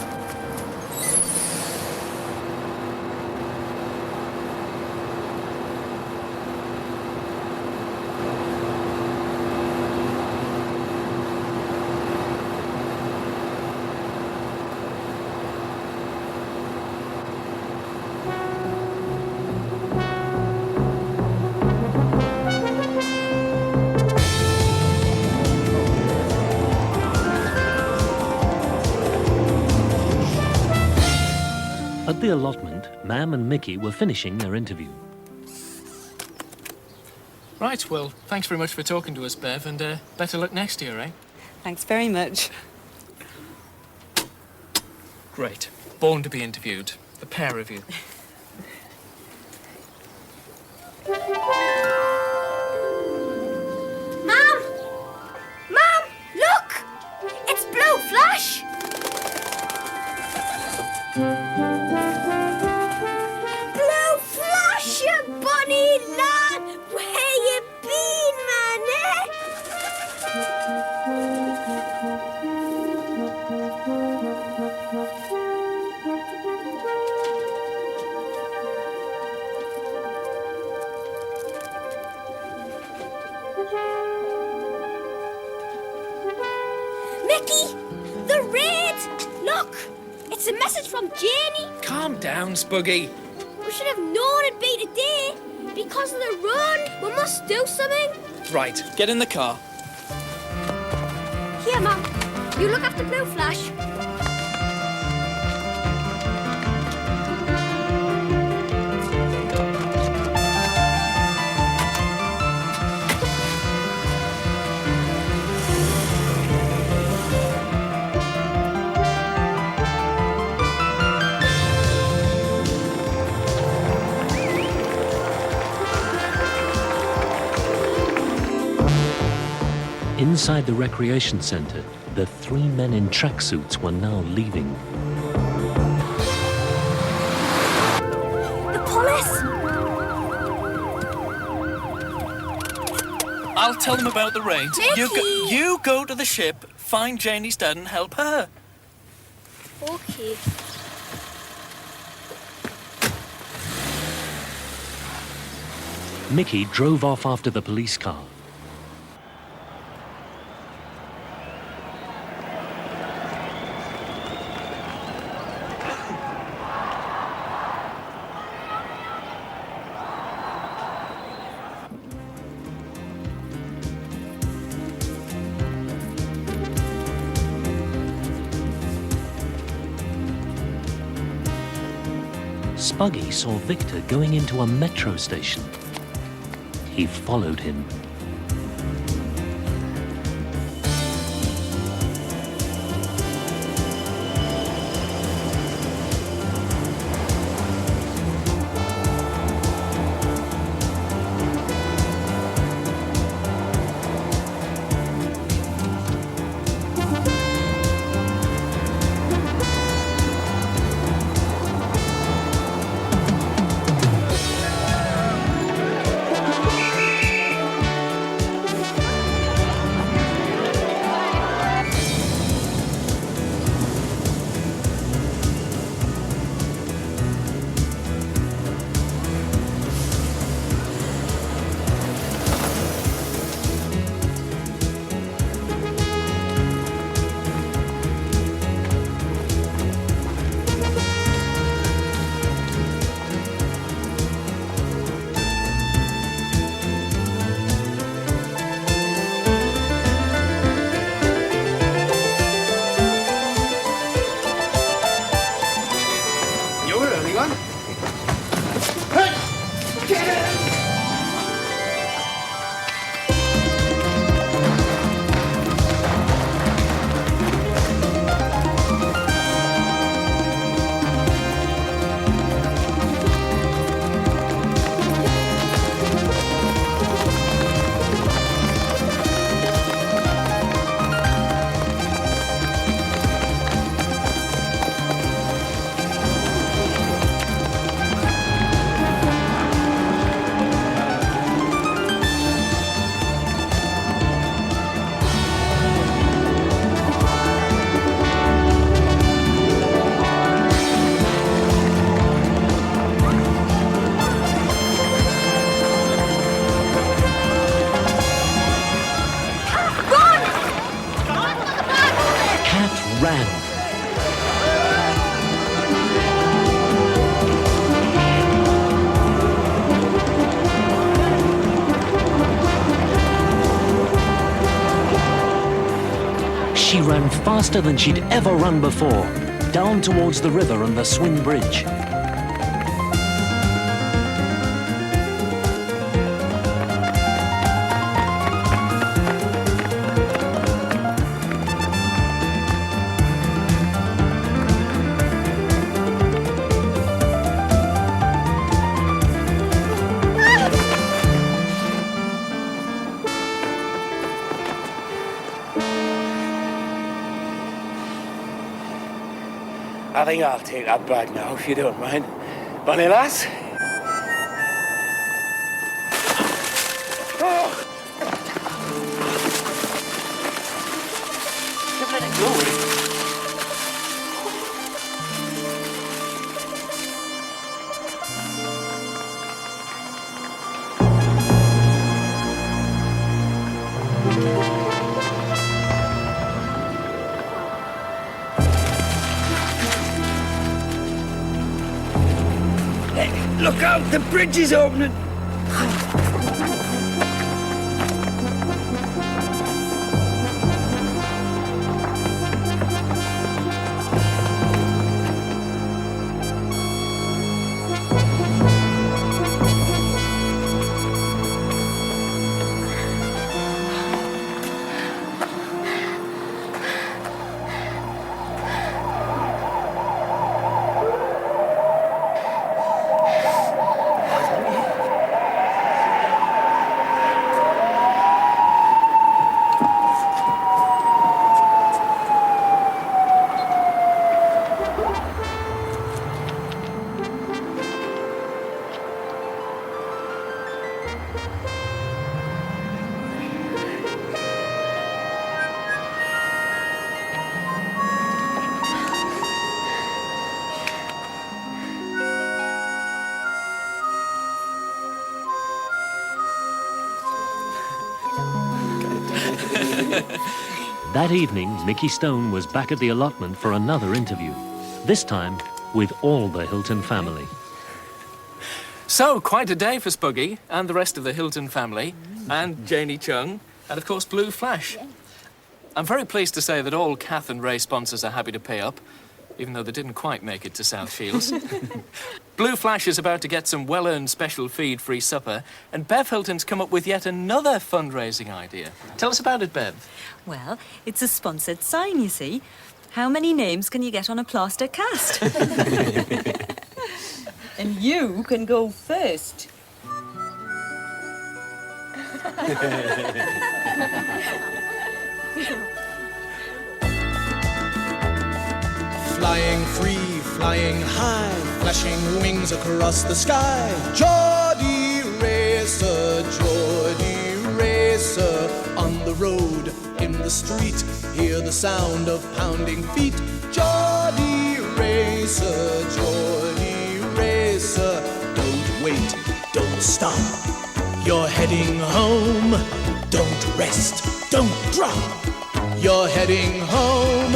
At the allotment, Mam and Mickey were finishing their interview. Right, well, thanks very much for talking to us, Bev, and better luck next year, eh? Thanks very much. Great. Born to be interviewed. The pair of you. Mum! Mum, look! It's Blue Flash! Blue Flash, you bunny lad! Where you been, man, Mickey! The raid! Look! It's a message from Janie. Calm down, Spuggy. We should have known it'd be today. Because of the run, we must do something. Right, get in the car. Here, Mum. You look after Blue Flash. Inside the recreation centre, the three men in tracksuits were now leaving. The police! I'll tell them about the raid. Mickey! You go to the ship, find Janie's dad and help her. Okay. Mickey drove off after the police car. Spuggy saw Victor going into a metro station. He followed him. She ran faster than she'd ever run before, down towards the river and the swing bridge. I think I'll take that bag now, if you don't mind. Bonnie lass? Oh! Don't let it go. Look out, the bridge is opening. That evening, Mickey Stone was back at the allotment for another interview, this time with all the Hilton family. So, quite a day for Spuggy and the rest of the Hilton family, and Janie Chung, and of course Blue Flash. I'm very pleased to say that all Kath and Ray sponsors are happy to pay up, even though they didn't quite make it to South Shields. Blue Flash is about to get some well-earned special feed for his supper, and Bev Hilton's come up with yet another fundraising idea. Tell us about it, Bev. Well, it's a sponsored sign, you see. How many names can you get on a plaster cast? And you can go first. Flying free, flying high, flashing wings across the sky. Geordie Racer, on the road, in the street, hear the sound of pounding feet. Geordie Racer, don't wait, don't stop. You're heading home, don't rest, don't drop. You're heading home,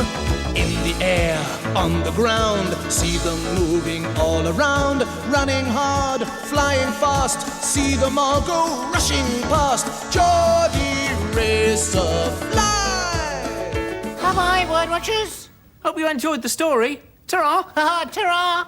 in the air, on the ground. See them moving all around, running hard, flying fast. See them all go rushing past. Geordie Racer, fly! Bye-bye, word watchers. Hope you enjoyed the story. Ta-ra! Ta-ra!